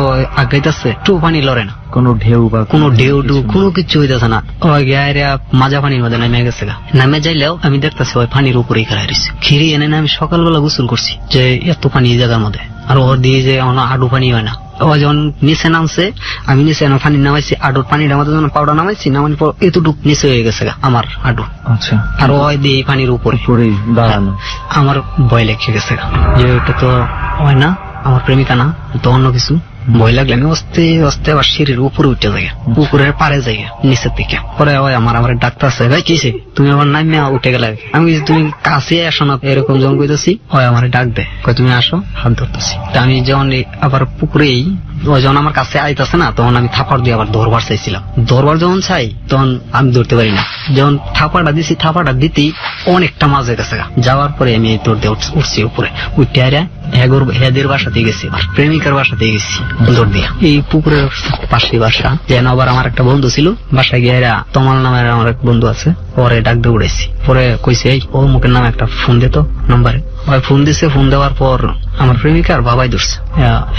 আগাইতেছে, একটু পানি লড়ে না, কোনো ঢেউ বা কোনো ঢেউ কোনো কিছু হইতেছে না। ওই গায়ে মাজা পানির মধ্যে নেমে গেছে গা। নামে যাইলেও আমি দেখতেছি ওই পানির উপরেই খেলা রয়েছে। খিরি এনে আমি সকালবেলা গোসল করছি যে এত পানি এই জায়গার মধ্যে, আর ওর দিয়ে যে আডু পানি হয় না। ও যখন নিচে নামছে, আমি নিচে পানি নামাইছি, আডুর পানির মধ্যে যখন পাউডার নামাইছি, নামানোর পর এতটুকু নিচে হয়ে গেছে গা আমার আডু। আচ্ছা, আর ওই দিয়ে পানির উপরে দাঁড়ানো। আমার ভয় লেগে গেছে গা, যে ওটা তো হয় না, আমার প্রেমিকা না, তো অন্য কিছু। ভয় লাগলে আমি আস্তে আস্তে আবার সিঁড়ির উপরে উঠে যাই, পুকুরের পারে যাই নিচের দিকে। পরে ওই আমার ডাক্তার আছে, ভাই কিসে তুমি আমার নামে উঠে গেলে? আমি তুমি কাছে আসো না, এরকম যখন কইতেছি, ওই আমার ডাক দে, তুমি আসো, হাত ধরতেছি। আমি যখন আবার পুকুরেই ওই যখন আমার কাছে আইতাছে না, তখন আমি থাপাড় দিয়ে আবার ধরবার চাইছিলাম। ধরবার যখন চাই তখন আমি ধরতে পারি না। যখন থাপাটা দিছি, থাপাটা দিতেই অনেকটা মাঝে গেছে। যাওয়ার পরে আমি দৌড় দিয়ে উঠছি উপরে, উঠতে আরে হেদের বাসাতে গেছি, প্রেমিকার বাসাতে গেছি দৌড় দিয়ে। এই পুকুরের পাশে বাসা, যেন আবার আমার একটা বন্ধু ছিল, বাসায় গিয়ে তোমার নামের আমার এক বন্ধু আছে, পরে ডাক দিয়ে উড়েছি। পরে কইছে এই ও মুখের নামে একটা ফোন দিত নাম্বারে, ওই ফোন দিছে। ফোন দেওয়ার পর আমার প্রেমিকার বাবাই ধরছে।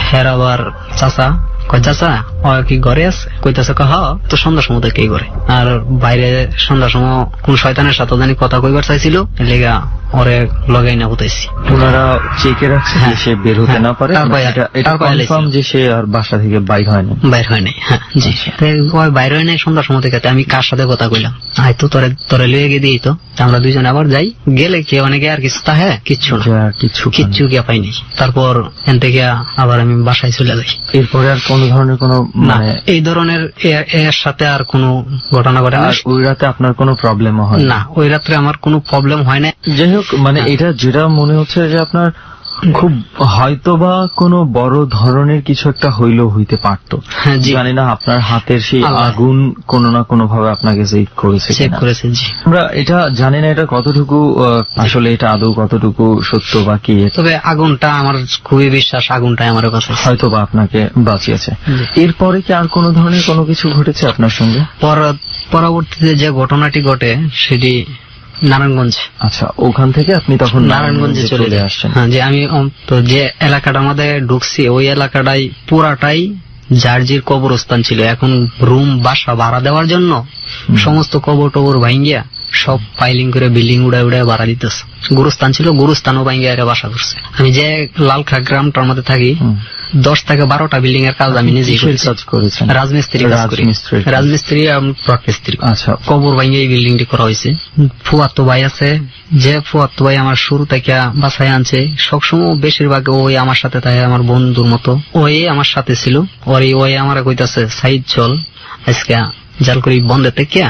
হ্যাঁ আবার চাচা কয়, চাচা ও কি ঘরে আছে? কইতাছে হ্যাঁ, তো সন্ধ্যার সময় থেকে ঘরে। আর বাইরে সন্ধ্যার সময় কোন শয়তানের সাথে জানি কথা কইবার চাইছিল, লেগা ওরে লাগাই না বুঝাইছি। ওনারা চেকে রাখছে যে সে বের হতে না পারে, এটা কনফার্ম যে সে আর বাসা থেকে বাইর হয় না। বাইর হয় নাই, হ্যাঁ জি। বাইর হয় নাই সন্ধ্যার সময় থেকে। আমি কার সাথে কথা কইলাম, হয়তো তোরে লিয়ে গিয়ে দিই, তো আমরা দুইজন আবার যাই। গেলে কি অনেকে আর কিছু তাহে কিচ্ছু না, কিচ্ছু গিয়া পাইনি। তারপর এন থেকে আবার আমি বাসায় চলে যাই। এরপরে আর কোন ধরনের কোনো এই ধরনের এর সাথে আর কোনো ঘটনা ঘটে না। ওই রাতে আপনার কোনো প্রবলেম হয় না? ওই রাত্রে আমার কোনো প্রবলেম হয় না। যাই হোক, মানে এটা যেটা মনে হচ্ছে যে আপনার খুব হয়তোবা কোনো বড় ধরনের কিছু একটা হইলেও হইতে পারতো। জানি না আপনার হাতের সেই আগুন কোনো না কোনো ভাবে আপনাকে চেক করেছে। আমরা এটা জানি না এটা কতটুকু আসলে এটা আদৌ কতটুকু সত্য বা কি, তবে আগুনটা আমার খুবই বিশ্বাস, আগুনটাই আমার কাছে হয়তোবা আপনাকে বাঁচিয়েছে। এরপরে কি আর কোনো ধরনের কোনো কিছু ঘটেছে আপনার সঙ্গে? পরবর্তীতে যে ঘটনাটি ঘটে সেটি নারায়ণগঞ্জ। আচ্ছা, ওখান থেকে আপনি তখন নারায়ণগঞ্জে চলে আসছেন? হ্যাঁ, যে আমি তো যে এলাকাটার মধ্যে ঢুকছি, ওই এলাকাটাই পুরাটাই জার্জির কবরস্থান ছিল। এখন রুম বাসা ভাড়া দেওয়ার জন্য সমস্ত কবর টবর ভাঙ্গিয়া সব পাইলিং করে বিল্ডিং উড়ায় উড়ায় ভাড়া দিতেছে। গুরুস্থান ছিল, গুরুস্থানও ভাঙ্গিয়া এরা বাসা করছে। আমি যে লালখা গ্রামটার মধ্যে থাকি, 10 থেকে 12টা বিল্ডিং এর কাজ আমি নিজেই করেছি। রাজমিস্ত্রি মিস্ত্রি। আচ্ছা, কবর ভাঙ্গিয়ে এই বিল্ডিংটি করা হয়েছে। ফুয়াতো ভাই আছে, যে ফুয়াতো ভাই আমার শুরু থেকে বাসায় আনছে, সবসময় বেশিরভাগ ওই আমার সাথে তাই আমার বন্ধুর মতো ওই আমার সাথে ছিল। ওই আমার কইতাছে, সাইড চল আজকে জালকুড়ি বন্ধে থেকে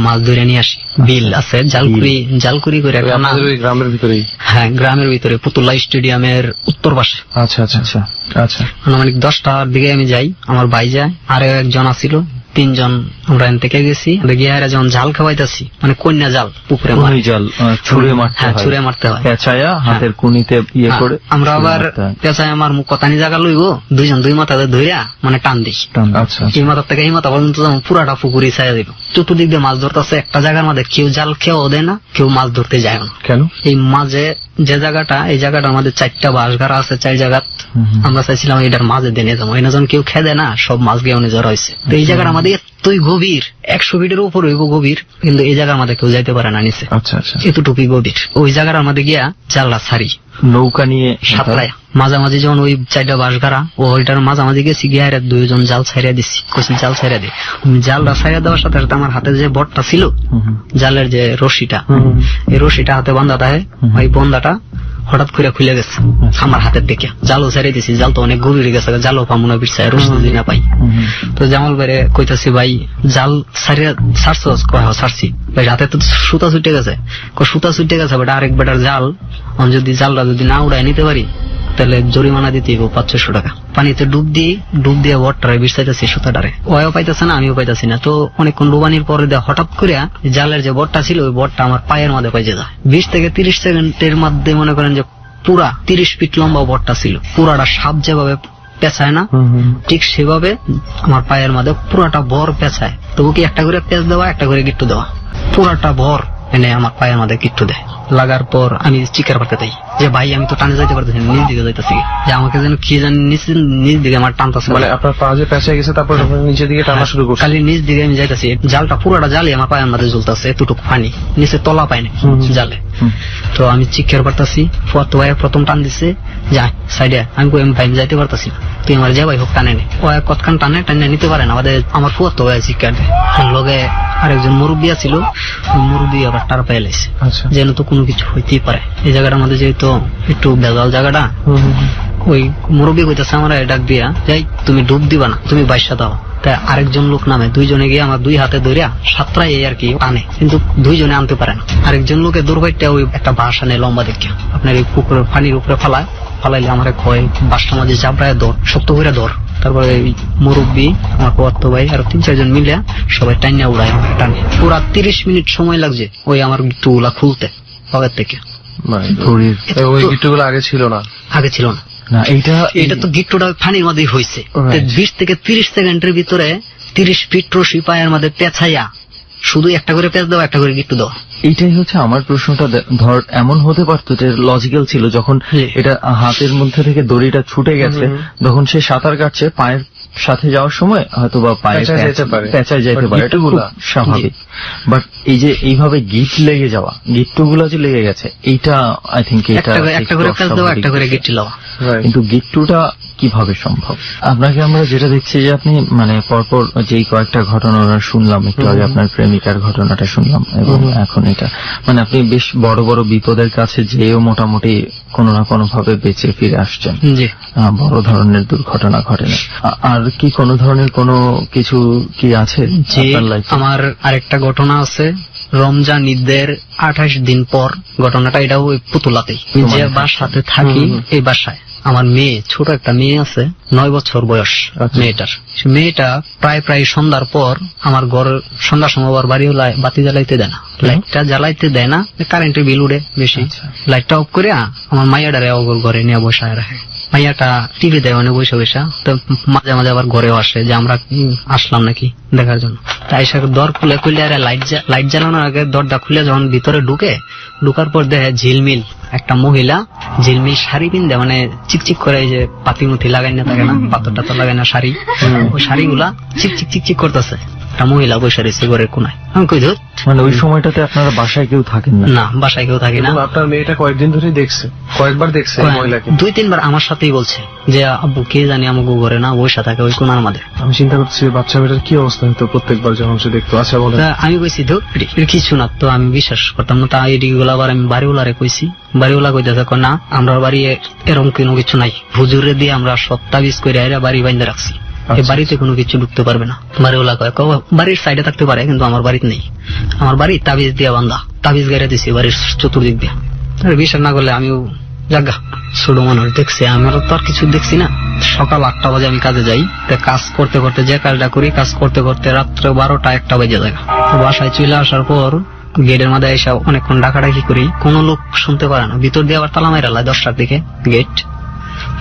মাছ ধরে নিয়ে আসি, বিল আছে জালকুড়ি করে গ্রামের ভিতরে। হ্যাঁ, গ্রামের ভিতরে পুতুল্লা স্টেডিয়ামের উত্তর পাশে। আচ্ছা আচ্ছা আচ্ছা আচ্ছা। আনুমানিক 10টার দিকে আমি যাই, আমার ভাই যায়, আর একজন আসিল, 3 জন আমরা এন থেকে গেছি। গিয়ে যখন জাল খাওয়াইতেছি, মানে কন্যা জাল, পুকুরে জাল ছুঁড়ে মারতে হয়, পেঁচায়া হাতের কুনিতে ইয়ে করে। আমরা আবার পেঁচায় আমার কতানি জায়গা লইব, 2 জন 2 মাথাতে ধরিয়া মানে টান দিই। এই মাথার থেকে এই মাথা পর্যন্ত পুরাটা পুকুরি ছায়া দিব। চতুর্দিক দিয়ে মাছ ধরতেছে। একটা জায়গার মধ্যে কেউ জাল খেয়েও দেয় না, কেউ মাছ ধরতে যায় না। কেন? এই মাঝে যে জায়গাটা, এই জায়গাটার মধ্যে 4টা বাঁশঘাড়া আছে, 4 জায়গা। আমরা চাইছিলাম এটার মাঝে দিয়ে নিয়ে যাবো, এই যখন কেউ খেয়ে দেয় না, সব মাছ গিয়ে অনেক জড়া হয়েছে। তো এই জায়গাটা আমাদের এতই গভীর, 100 ফিটের উপর হইব গভীর, কিন্তু এই জায়গার মধ্যে কেউ যাইতে পারে না নিচে। আচ্ছা আচ্ছা, এতটুকুই গভীর। ওই জায়গার মধ্যে গিয়া জালটা ছাড়ি, নৌকা নিয়ে সাঁতরায় মাঝামাঝি যখন ওই 4টা বাঁশঘাড়া, ওইটার মাঝামাঝি গেছি, গিয়ে 2 জন জাল ছাড়িয়া দিচ্ছি। জাল ছাড়িয়া দিই, জালটা ছাড়িয়া দেওয়ার সাথে সাথে আমার হাতে যে বটটা ছিল, জালের যে রশিটা, এই রশিটা হাতে বান্ধা থাকে, ওই বন্ধাটা হঠাৎ করে খুলে গেছে আমার হাতের থেকে। জালও ছেড়ে দিছি, জাল তো অনেক গভীর গেছে, জালও পামুনা বিছায়, রশি যদি না পাই। তো জামাল ভাইরে কইতাছি, ভাই জাল ছাড়ছস? ছাড়ছি ভাই, হাতে তো সুতা ছুটে গেছে। সুতা ছুটে গেছে, বেটা আরেক বেটার জাল, যদি জালটা যদি না উড়াই নিতে পারি তাহলে জরিমানা দিতে হইব 500 টাকা। পানিতে ডুব দিয়ে বটটারে বিছাইতেছি সুতাটারে, ওও পাইতেছে না, আমিও পাইতেছি না। তো অনেকক্ষণ ডুবানির পরে হঠাৎ করে জালের যে বটটা ছিল, ওই বটটা আমার পায়ের মধ্যে পাইছে যায়। 20 থেকে 30 সেকেন্ডের মধ্যে মনে করেন যে পুরা 30 ফিট লম্বা বটটা ছিল, পুরাটা সাপ যেভাবে পেঁচায় না, ঠিক সেভাবে আমার পায়ের মধ্যে পুরাটা ভর পেঁচায়। তবু কি একটা করে পেঁচ দেওয়া, একটা করে গিট্টু দেওয়া, পুরাটা ভর এনে আমার পায়ের মধ্যে কিট্টু দেয়। লাগার পর আমি চিকার করতে চাই যে ভাই আমি তো টানে যাইতে পারতেছি, নিজ দিকে যাইতেছি, যে আমাকে যেন কি জানি নিজ দিকে আমার টানতেছে। মানে আপনার পা যে পেঁচে গেছে তারপর নিচের দিকে টানা শুরু করছে? খালি নিজ দিকে আমি যাইতেছি, জালটা পুরোটা জালি আমার পায়ের মধ্যে ঝুলতেছে, এতটুকু পানি নিচে তলা পাই না জালে। তো আমি চিকার করতেছি, ফুয়াতো ভাই প্রথম টান দিচ্ছে যা সাইডে, আমি কই ভাই যাইতে পারতেছি না, তুই আমার যে ভাই হোক টানে নে। ও কতক্ষণ টানে নিতে পারে না, আমার ফুয়াতো ভাই চিকার দেয়। লগে আরেকজন মুরব্বী ছিল, মুরব্বী আবার টার পায়ে লাইছে, যেন তো কোনো কিছু হইতেই পারে। এই জায়গাটার মধ্যে যেহেতু একটু বেজাল জায়গাটা, ওই মুরব্বী কইতেছে আমার ডাক দিয়া যাই তুমি ডুব দিবা না, তুমি বাইশা দাও। তাই আরেকজন লোক নামে, দুইজনে গিয়ে আমার দুই হাতে ধরিয়া সাতটায় এই আর কি আনে, কিন্তু দুইজনে আনতে পারে না। আরেকজন লোকের দুর্ভাগ্যটা ওই একটা বাঁশ আনে লম্বা দেখে, আপনার এই পুকুরের পানির উপরে ফালাইলে আমার কয় বাঁশটার মাঝে চাপড়ায় দর, শক্ত করে দর। তারপরে মুরব্বী আমার পর্ত ভাই আর 3-4 জন মিলে সবাই টাইনা উড়ায় টানে। পুরা 30 মিনিট সময় লাগছে ওই আমার গিট্টুগুলা খুলতে পকেট থেকে। ওই গিট্টুগুলো আগে ছিল না? আগে ছিল না। না, এটা তো গিট্টুটা পানির মধ্যেই হয়েছে। 20 থেকে 30 সেকেন্ডের ভিতরে 30 ফিট রশি পায়ের মধ্যে পেঁচাইয়া শুধু একটা করে পেঁচ দেওয়া, একটা করে গিট্টু দেওয়া। এইটাই হচ্ছে আমার প্রশ্নটা। ধর এমন হতে পারতো যে লজিক্যাল ছিল, যখন এটা হাতের মধ্যে থেকে দড়িটা ছুটে গেছে তখন সে সাঁতার কাটছে, পায়ের সাথে যাওয়ার সময় হয়তো বা পায়ে পেঁচায় যেতে পারে, এটা খুব স্বাভাবিক। বাট এই যে এইভাবে গিট লেগে যাওয়া, গিট্টুগুলো যে লেগে গেছে, এইটা আই থিঙ্ক একটা করে পেঁচ দেওয়া, একটা করে গিট্টু দেওয়া। কিন্তু গিট্টুটা কিভাবে সম্ভব? আপনাকে আমরা যেটা দেখছি যে আপনি মানে পরপর যেই কয়েকটা ঘটনা শুনলাম, একটু আগে আপনার প্রেমিকার ঘটনাটা শুনলাম এবং এখন এটা, মানে আপনি বেশ বড় বড় বিপদের কাছে যেও মোটামুটি কোনো না কোনো ভাবে বেঁচে ফিরে আসছেন, বড় ধরনের দুর্ঘটনা ঘটেনি। আর কি কোনো ধরনের কোনো কিছু কি আছে? আমার আরেকটা ঘটনা আছে, রমজান ঈদের 28 দিন পর ঘটনাটা। এটা ওই পুতুলাতেই, যে বাসাতে থাকি এই বাসায় আমার মেয়ে, ছোট একটা মেয়ে আছে, 9 বছর বয়স মেয়েটার। মেয়েটা প্রায় সন্ধ্যার পর আমার ঘর, সন্ধ্যার সময় বাড়ি বাতি জ্বালাইতে দেয় না, লাইটটা জ্বালাইতে দেয় না, কারেন্টের বিল উঠে বেশি। লাইটটা অফ করে আমার মাইয়াটারে ঘরে নিয়ে বসায় রাখে। মাইয়াটা টিভি দেয় মানে বসে বসে, তো মাঝে মাঝে আবার ঘরেও আসে যে আমরা আসলাম নাকি দেখার জন্য। তাই সে দর খুলে আর লাইট জ্বালানোর আগে দরজা খুলে যখন ভিতরে ঢুকার পর দেখে ঝিলমিল একটা মহিলা, ঝিলমিল শাড়ি পিনতে, মানে চিকচিক করে, যে পাতিমুতি লাগাই না থাকে না, পাথর টাথর লাগাই না শাড়ি, ওই শাড়িগুলা চিকচিক করতেছে। একটা মহিলা বসে রয়েছে ঘরের কোনায়। আমি কই ধর, মানে ওই সময়টাতে আপনারা বাসায় কেউ থাকেন না? না, বাসায় কেউ থাকে না। আপনার মেয়েটা কয়েকদিন ধরে দেখছে, কয়েকবার দেখছে মহিলাকে? 2-3 বার আমার সাথেই বলছে যে আব্বু কে জানি আমাকে ঘরে না বসে থাকে ওই কোনার মধ্যে। আমি চিন্তা করছি বাচ্চা মেয়েটার কি অবস্থা হতো প্রত্যেকবার যখন সে দেখতো। আচ্ছা বলে, আমি কইছি ধর কিছু না, তো আমি বিশ্বাস করতাম না। তা এদিকগুলো আবার আমি বাড়িওয়ালারে কইছি, বাড়িওয়ালা কইতেছে না আমরা বাড়ি এরকম কোনো কিছু নাই, হুজুরে দিয়ে আমরা সব তাবিজ করে বাড়ি বাইন্ধে রাখছি, এই বাড়িতে কোনো কিছু ঢুকতে পারবে না। বাড়িওয়ালা কয় বাড়ির সাইডে থাকতে পারে কিন্তু আমার বাড়িতে নেই, আমার বাড়ি তাবিজ দিয়ে বান্ধা, তাবিজ গাইরা দিছি বাড়ির চতুর্দিক দিয়ে। বিশ্বাস না করলে আমিও জাগা ছোট মানুষ দেখছি, আমরা তো আর কিছু দেখছি না। সকাল 8টা বাজে আমি কাজে যাই, কাজ করতে করতে যে কাজটা করি, কাজ করতে করতে রাত্রে 12টা-1টা বেজে যায়। বাসায় চলে আসার পর গেটের মধ্যে এসে অনেকক্ষণ ডাকাডাকি করি, কোনো লোক শুনতে পারে না। ভিতর দিয়ে আবার তালা মেরা 10টার দিকে গেট।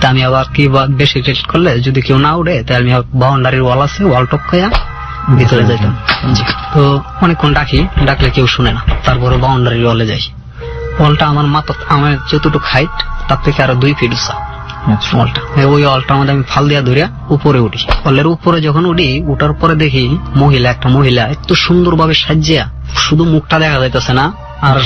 তা আমি আবার কি বেশি লেট করলে যদি কেউ না উঠে, তাহলে আমি বাউন্ডারির ওয়াল আছে, ওয়াল টপকাইয়া ভিতরে যাইতাম। তো অনেকক্ষণ ডাকলে কেউ শুনে না, তারপরে বাউন্ডারির ওয়ালে যাই। ওয়ালটা আমার আমার যতটুকু হাইট তার থেকে আরো 2 ফিট উঁচা ওয়ালটা। ওই ওয়ালটার মধ্যে আমি ফাল দিয়া ধরিয়া উপরে উঠি। ওয়ালের উপরে যখন উঠি, উঠার পরে দেখি একটা মহিলা এত সুন্দর ভাবে সাজিয়া, শুধু মুখটা দেখা যাইতেছে না আর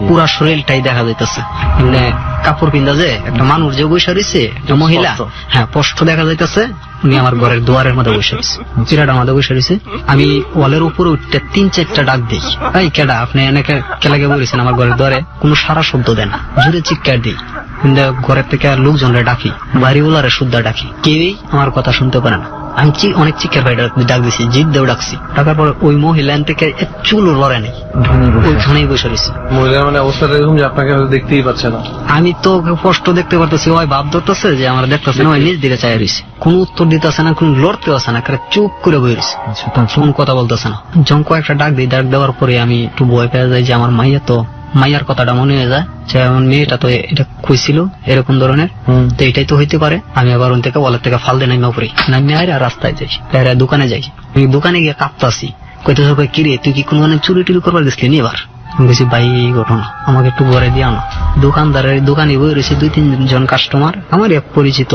পুরা শরীরটাই দেখা যাইতেছে, মানে কাপড় পিন্দা যে একটা মানুষ যে বসে রয়েছে, একটা মহিলা, হ্যাঁ স্পষ্ট দেখা যাইতেছে। উনি আমার ঘরের দুয়ারের মধ্যে বসে রয়েছে, চিরাটার মধ্যে বসে রয়েছে। আমি ওয়ালের উপরে উঠতে 3-4টা ডাক দিই, এই কেডা আপনি এনেকে কেলাকে বলেছেন আমার ঘরের দুয়ারে? কোনো সারা শব্দ দেয় না, জোরে চিৎকার দিই। কিন্তু ঘরের থেকে লোকজনরে ডাকি, বাড়িওয়ালারে শুদ্ধা ডাকি, কেউই আমার কথা শুনতে পারে না। আমি অনেক চিৎকার পাই ডাক দিছি, জিদ দেও ডাকছি। ডাকার পর ওই মহিলা থেকে চুলও লড়ে নেই, ওইখানেই বসে রয়েছে। মহিলার মানে অবস্থাটা এরকম যে আপনাকে দেখতেই পাচ্ছে না। আমি তো স্পষ্ট দেখতে পারতেছি, ওই ভাব ধরতেছে যে আমার দেখতেছে না, ওই নিজ দিকে চাই রয়েছে, কোন উত্তর দিতেছে না, কোন লড়তেও আছে না, চুপ করে বই রয়েছে, কোন কথা বলতেছে না। যখন কয়েকটা ডাক দিই, ডাক দেওয়ার পরে আমি একটু ভয় পেয়ে যাই যে আমার মাইয়ার কথাটা মনে হয়ে যায় যে আমার মেয়েটা তো এটা খুঁজছিল এরকম ধরনের, তো এটাই তো হইতে পারে। আমি আবার ওন থেকে ওয়ালের থেকে ফাল দিয়ে নামিয়ে পড়ি, নামিয়ে আর রাস্তায় যাই, দোকানে যাই। আমি দোকানে গিয়ে কাঁপতাছি, কইতেছে কিরে তুই কি কোনো চুরি টুরি করবার গেছিলি নি? এবার বলছি ভাই এই ঘটনা, আমাকে একটু ঘরে দিয়ে আনো। দোকানে বই রয়েছে 2-3 কাস্টমার, আমার এক পরিচিত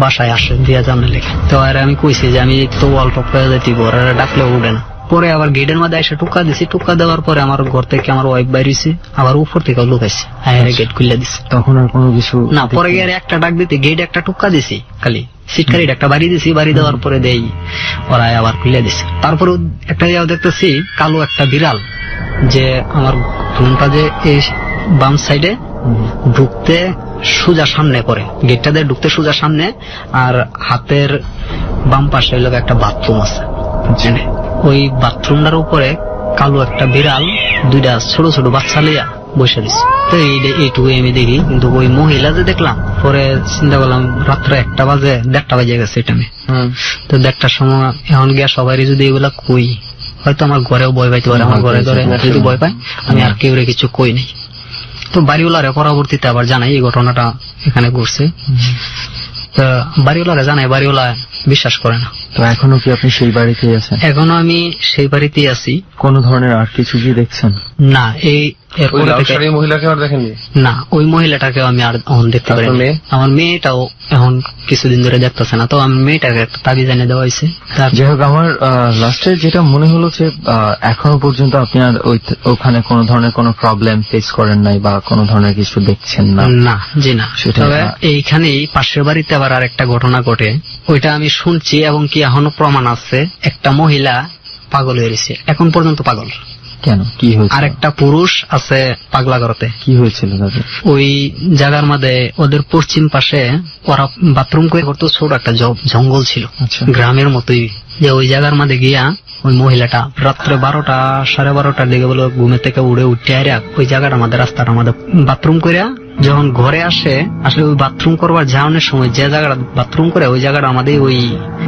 বাসায় আসে দিয়া জানে লেখে। তো আর আমি কইছি যে আমি তো অল্প পেয়ে যেতে ঘরে ডাকলে উঠে না। পরে আবার গেটের মধ্যে এসে টুকা দিছি, টুকা দেওয়ার পরে আমার ঘর থেকে আমার ওয়াইফ বাইরেছে, আবার উপর থেকে লুকাইছে, গেট খুলে দিছে। তখন আর কোনো কিছু না, পরে গিয়ে একটা ডাক দিতে গেট একটা টুকা দিছি, খালি সিটকারিটা একটা বাড়ি দিছি, বাড়ি দেওয়ার পরে দেই ওরা আবার খুলে দিছে। তারপরে একটা জায়গা দেখতেছি কালো একটা বিড়াল, যে আমার রুমটা যে এই বাম সাইডে ঢুকতে সোজা সামনে পড়ে, গেটটা দিয়ে ঢুকতে সোজা সামনে, আর হাতের বাম পাশে একটা বাথরুম আছে, ওই বাথরুমটার উপরে কালো একটা বিড়াল 2টা ছোট ছোট বাচ্চা লিয়া বসে দিচ্ছে। তো এইটুকু আমি দেখি, কিন্তু ওই মহিলা যে দেখলাম, পরে চিন্তা করলাম রাত্রে 1টা বাজে 1:30 বাজে গেছে এটা আমি। তো 1:30টার সময় এখন গিয়া সবাই যদি এগুলা কই, হয়তো আমার ঘরেও ভয় পাইতে পারে, আমার ঘরে যদি ভয় পাই, আমি আর কেউ কিছু কই নাই। তো বাড়িওয়ালারে পরবর্তীতে আবার জানাই এই ঘটনাটা এখানে ঘটছে। তো বাড়িওয়ালারে জানাই, বাড়িওয়ালা বিশ্বাস করে না। তো এখনো কি আপনি সেই বাড়িতেই আছেন? এখনো আমি সেই বাড়িতেই আছি। কোন ধরনের আর কিছু কি দেখছেন? না, মহিলাকে আর দেখেননি? না, ওই মহিলাটাকে আমি আর এখন দেখতে পারি। আমার মেয়েটাও এখন কিছুদিন ধরে দেখতেছে না, তো আমি মেয়েটাকে একটা তাবিজ এনে দেওয়া হয়েছে। যাই হোক, আমার লাস্টে যেটা মনে হলো যে এখনো পর্যন্ত আপনি আর ওখানে কোন ধরনের কোন প্রবলেম ফেস করেন নাই বা কোন ধরনের কিছু দেখছেন না? না, জি না। তবে এইখানেই পাশের বাড়িতে আবার আর একটা ঘটনা ঘটে, ওইটা আমি শুনছি এবং কি এখনো প্রমাণ আছে। একটা মহিলা পাগল হয়ে গেছে, এখন পর্যন্ত পাগল। কেন, কি হয়েছে? আর একটা পুরুষ আছে পাগলা করতে। কি হয়েছিল তাদের? ওই জায়গার মধ্যে ওদের পশ্চিম পাশে ওরা বাথরুম করে করতো, ছোট একটা জঙ্গল ছিল, গ্রামের মতোই। যে ওই জায়গার মধ্যে গিয়া ওই মহিলাটা রাত্রে 12টা 12:30টার দিকে বলে ঘুমের থেকে উঠে আইরা ওই জায়গাটা আমাদের রাস্তার আমাদের বাথরুম করে যখন ঘরে আসে, আসলে ওই বাথরুম করবার যাওয়ানোর সময় যে জায়গাটা বাথরুম করে ওই জায়গাটা আমাদের ওই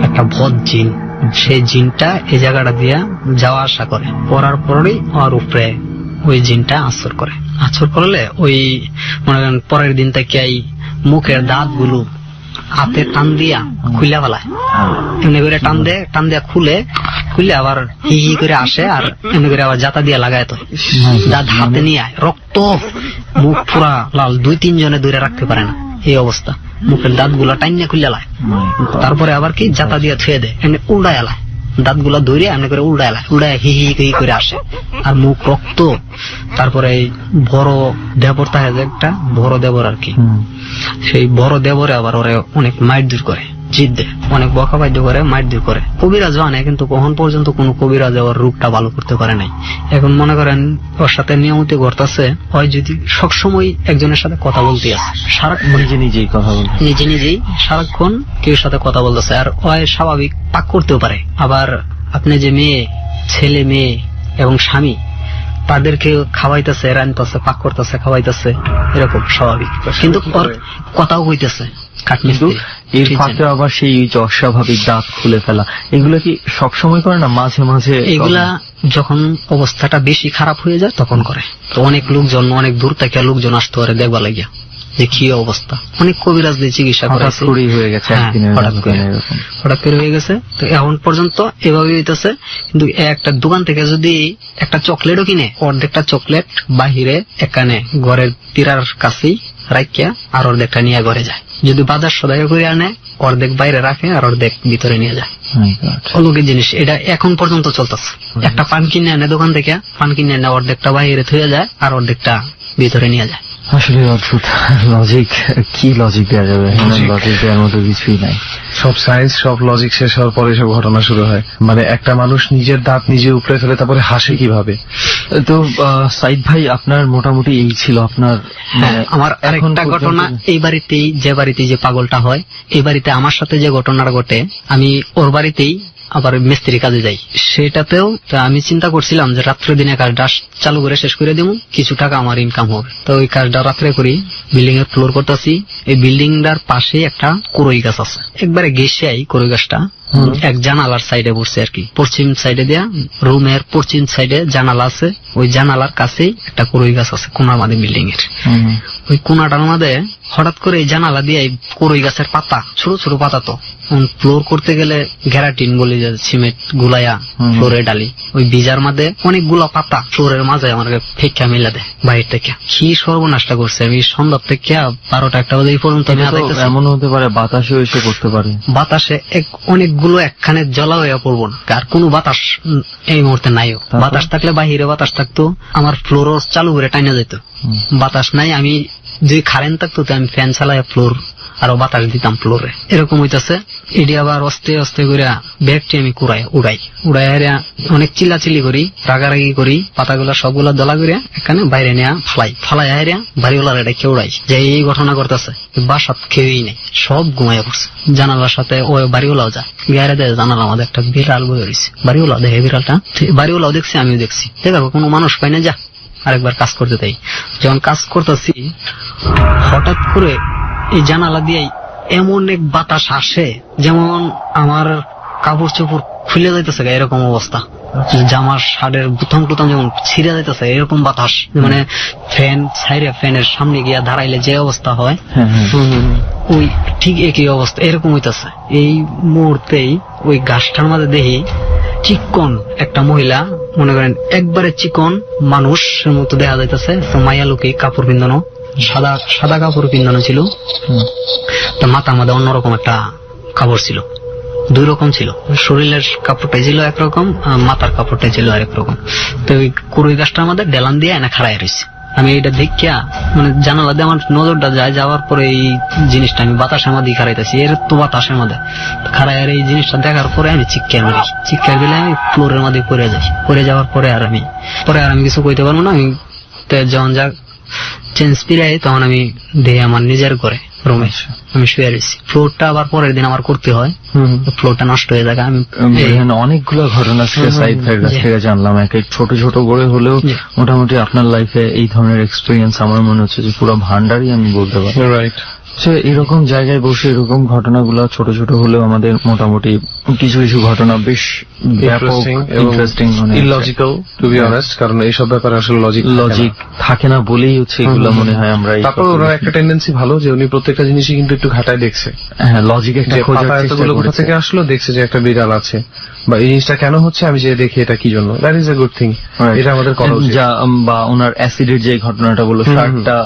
একটা বদ জিন, সেই জিনটা এই জায়গাটা দিয়া যাওয়া আসা করে। পড়ার পরেই আর উপরে ওই জিনটা আছর করে। আছর করলে ওই মনে করেন পরের দিন থেকে মুখের দাঁত গুলো হাতে টান দিয়া খুলে ফেলায়, এমনি করে টান দিয়ে খুলে আবার হি হি করে আসে, আর এমনি করে আবার জাতা দিয়ে লাগায়। তো দাঁত হাতে নিয়ে আয়, রক্ত, মুখ পুরা লাল, 2-3 জনে দূরে রাখতে পারে না এই অবস্থা। মুখের দাঁত গুলা টাইনে খুলে লায়, তারপরে আবার কি জাতা দিয়ে থুয়ে দেয়, এমনি উল্টায় লায়, দাঁত গুলা ধরে এমনি করে উল্টায় লায়, উল্টায় হি হি হি করে আসে, আর মুখ রক্ত। তারপরে বড় দেবর থাকে যে একটা বড় দেবর আর কি, সেই বড় দেবরে আবার ওরে অনেক মারধর করে, জিদ দেয়, অনেক বকাবাদ্য করে, মারধর করে। কবিরাজ আনে, কিন্তু কখন পর্যন্ত কোন কবিরাজ ওর রোগটা ভালো করতে পারে নাই। এখন মনে করেন ওর সাথে নিয়মিত ঘটতেছে, হয় যদি সবসময় একজনের সাথে কথা বলতে আছে, সারাক্ষণ নিজে নিজেই সারাক্ষণ কেউ সাথে কথা বলতেছে, আর ওই স্বাভাবিক পাক করতেও পারে। আবার আপনি যে ছেলে মেয়ে এবং স্বামী তাদেরকে খাওয়াইতেছে, রানতেছে, পাক করতেছে, খাওয়াইতেছে, এরকম স্বাভাবিক, কিন্তু কথাও হইতেছে। কিন্তু এর ফাঁকে আবার সেই অস্বাভাবিক দাঁত খুলে ফেলা, এগুলো কি সবসময় করে না, মাঝে মাঝে? এগুলা যখন অবস্থাটা বেশি খারাপ হয়ে যায় তখন করে। তো অনেক লোকজন, অনেক দূর থেকে লোকজন আসতে পারে দেখবা লাগিয়া যে কি অবস্থা। অনেক কবিরাজ দিয়ে চিকিৎসা করেছে, হয়ে গেছে, হঠাৎ করে হয়ে গেছে। তো এখন পর্যন্ত এভাবে হইতেছে। কিন্তু একটা দোকান থেকে যদি একটা চকলেটও কিনে, অর্ধেকটা চকলেট বাহিরে এখানে ঘরের তীরার কাছেই রাখিয়া আর অর্ধেকটা নিয়ে ঘরে যায়। যদি বাজার সদাই করে আনে, অর্ধেক বাইরে রাখে আর অর্ধেক ভিতরে নিয়ে যায়। অলৌকিক জিনিস এটা এখন পর্যন্ত চলতেছে। একটা পান কিনে আনে দোকান থেকে, পান কিনে আনে অর্ধেকটা বাইরে থুয়ে যায় আর অর্ধেকটা ভিতরে নিয়ে যায়। আসলে অদ্ভুত লজিক, কি লজিক দেওয়া যাবে? লজিক দেওয়ার মতো কিছুই নাই। সব সায়েন্স, সব লজিক শেষ হওয়ার পরে সব ঘটনা শুরু হয়। মানে একটা মানুষ নিজের দাঁত নিজে উপড়ে ফেলে তারপরে হাসে কিভাবে? তো সাইদ ভাই, আপনার মোটামুটি এই ছিল আপনার? আমার আরেকটা ঘটনা, এই বাড়িতেই যে বাড়িতে যে পাগলটা হয়, এই বাড়িতে আমার সাথে যে ঘটনাটা ঘটে, আমি ওর বাড়িতেই আবার মিস্ত্রি কাজে যাই। সেটাতেও আমি চিন্তা করছিলাম যে রাত্রে দিনে কাজটা চালু করে শেষ করে দেবো, কিছু টাকা আমার ইনকাম হবে। তো ওই কাজটা রাত্রে করি, বিল্ডিং এর ফ্লোর করতেছি। এই বিল্ডিংটার পাশে একটা করই গাছ আছে, একবারে ঘেঁষে আই করই গাছটা এক জানালার সাইডে বসছে আর কি, পশ্চিম সাইডে দেয়া, রুমের পশ্চিম সাইডে জানালা আছে, ওই জানালার কাছেই একটা করই গাছ আছে কোনার মাঝে বিল্ডিং এর। ওই কোনাটার মধ্যে হঠাৎ করে এই জানালা দিয়ে করই গাছের পাতা, ছোট ছোট পাতা, তো ফ্লোর করতে গেলে ঘেরাটিন বলি যে সিমেন্ট গুলাইয়া ফ্লোরে ডালি, ওই ভিজার মধ্যে অনেকগুলা পাতা ফ্লোরের মাঝে আমার ফেঁকা মিলা দেয় বাইরে থেকে। কি সর্বনাশটা করছে, আমি সন্ধ্যা থেকে 12টা-1টা বাজে এই পর্যন্ত এমন হতে পারে বাতাসে এসে করতে পারে, বাতাসে অনেকগুলো একখানে জ্বলা হয়ে পড়বো না, আর কোনো বাতাস এই মুহূর্তে নাইও। বাতাস থাকলে বাহিরে বাতাস থাকতো, আমার ফ্লোর চালু করে টাইনা যেত। বাতাস নাই, আমি যদি কারেন্ট থাকতো তো আমি ফ্যান চালাই ফ্লোর আরো বাতাস দিতাম ফ্লোরে। এরকম হইতেছে। এটি আবার আস্তে আস্তে করে ব্যাগটি আমি উড়াই অনেক চিল্লাচিল্লি করি, রাগারাগি করি, পাতাগুলা সবগুলা দলা করে এখানে বাইরে নেওয়া ফালাই হারিয়া বাড়িওয়ালার এটা কেউ উড়াই যে এই ঘটনা করতেছে। বাসাত কেউই নেই, সব ঘুমাইয়া পড়ছে। জানালার সাথে ওই বাড়িওয়ালাও যায়, গায়ে দেয় জানালা আমাদের একটা বিড়াল বয়ে রয়েছে। বাড়িওয়ালা দেখে বিড়ালটা, বাড়িওয়ালাও দেখছি আমিও দেখছি, দেখো কোনো মানুষ পাই না, যা আরেকবার কাজ করতে তাই। যখন কাজ করতেছি হঠাৎ করে এই জানালা দিয়ে এমন এক বাতাস আসে যেমন আমার কাপড় চোপড় খুলে যাইতেছে, এরকম অবস্থা। জামার শার্টের বুতাম টুতাম যেমন ছিঁড়ে যাইতেছে এরকম বাতাস, মানে ফ্যান ছাইরে ফ্যানের সামনে গিয়া দাঁড়াইলে যে অবস্থা হয় ওই ঠিক একই অবস্থা এরকম হইতেছে। এই মুহূর্তেই ওই গাছটার মাঝে দেখি চিকন একটা মহিলা, মনে করেন একবারে চিকন মানুষের মতো দেখা যাইতেছে, মায়া লোকে কাপড় পিন্দানো, সাদা কাপড় পিন্দানো ছিল। মাথার মধ্যে অন্যরকম একটা কাপড় ছিল, দুই রকম ছিল, শরীরের কাপড়টাই ছিল একরকম, মাথার কাপড়টাই ছিল আরেক রকম। তো ওই কুড়ুই গাছটার মধ্যে ডেলান দিয়ে এনে খাড়াই রয়েছে। আমি এইটা দেখিয়া মানে জানালা দিয়ে আমার নজরটা যায়, যাওয়ার পরে এই জিনিসটা আমি বাতাসের মধ্যে খাড়াইতেছি, এর তো বাতাসের মধ্যে খাড়াইয়ের এই জিনিসটা দেখার পরে আমি চিৎকার দিলে আমি ফ্লোরের মধ্যে পড়ে যাওয়ার পরে আর আমি কিছু কইতে পারবো না। আমি যখন যা চেঞ্জ পিরাই তখন আমি দেহে আমার নিজের ঘরে রুমে আমি শুয়ে রয়েছি। ফ্লোরটা আবার পরের দিন আমার করতে হয়, ফ্লোরটা নষ্ট হয়ে যায়। আমি অনেকগুলো ঘটনা সাইদ ভাইয়ের কাছ থেকে জানলাম, এক ছোট ছোট করে হলেও মোটামুটি আপনার লাইফে এই ধরনের এক্সপিরিয়েন্স আমার মনে হচ্ছে যে পুরো ভান্ডারই আমি বলতে পারি। রাইট। এরকম জায়গায় বসে এরকম ঘটনাগুলো ছোট ছোট হলেও আমাদের মোটামুটি কিছু কিছু ঘটনা বেশ interesting, illogical to be honest, কারণ এইসব ব্যাপারে আসলে লজিক থাকে না বলেই হচ্ছে এগুলো মনে হয় আমরা। তারপর ওনার একটা টেন্ডেন্সি ভালো যে উনি প্রত্যেকটা জিনিসই কিন্তু একটু ঘাটায় দেখছে। হ্যাঁ, লজিক একটা খোঁজার চেষ্টা করেছে। কোথা থেকে আসলো, দেখছে যে একটা বিড়াল আছে বা এই জিনিসটা কেন হচ্ছে, আমি যে দেখি এটা কি জন্য, that is a good thing. এটা আমাদের করা উচিত। বা ওনার অ্যাসিডের যে ঘটনাটা বললো, শার্টটা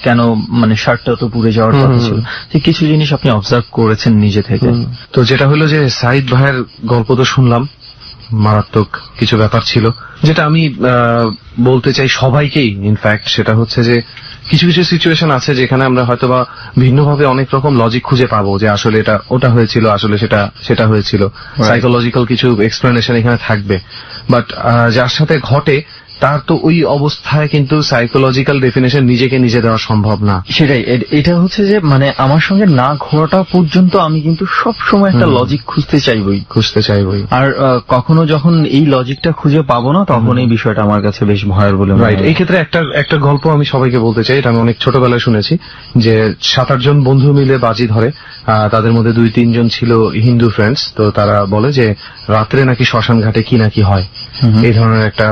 কেন, মানে শার্টটা তো পুড়ে যাওয়ার কথা ছিল, যে কিছু জিনিস আপনি অবজার্ভ করেছেন নিজে থেকে। তো যেটা হলো যে সাইদ ভাইয়ের গল্প তো শুনলাম, মারাত্মক কিছু ব্যাপার ছিল, যেটা আমি বলতে চাই সবাইকেই ইনফ্যাক্ট, সেটা হচ্ছে যে কিছু কিছু সিচুয়েশন আছে যেখানে আমরা হয়তোবা ভিন্নভাবে অনেক রকম লজিক খুঁজে পাবো যে আসলে এটা ওটা হয়েছিল, আসলে সেটা হয়েছিল, সাইকোলজিক্যাল কিছু এক্সপ্লেনেশন এখানে থাকবে। বাট যার সাথে ঘটে তার তো ওই অবস্থায় কিন্তু সাইকোলজিক্যাল ডেফিনেশন নিজেকে নিজে দেওয়া সম্ভব না। সেটাই, এটা হচ্ছে যে মানে আমার সঙ্গে না ঘটা পর্যন্ত আমি কিন্তু সব সময় একটা লজিক খুঁজতে চাইবই। আর কখনো যখন এই লজিকটা খুঁজে পাবো না, তখন এই বিষয়টা আমার কাছে বেশ ভয়ের বলে। রাইট। এই ক্ষেত্রে একটা গল্প আমি সবাইকে বলতে চাই, এটা আমি অনেক ছোটবেলায় শুনেছি, যে 7-8 জন বন্ধু মিলে বাজি ধরে, তাদের মধ্যে 2-3 জন ছিল হিন্দু ফ্রেন্ডস। তো তারা বলে যে রাত্রে নাকি শ্মশান ঘাটে কি নাকি হয়, এই ধরনের একটা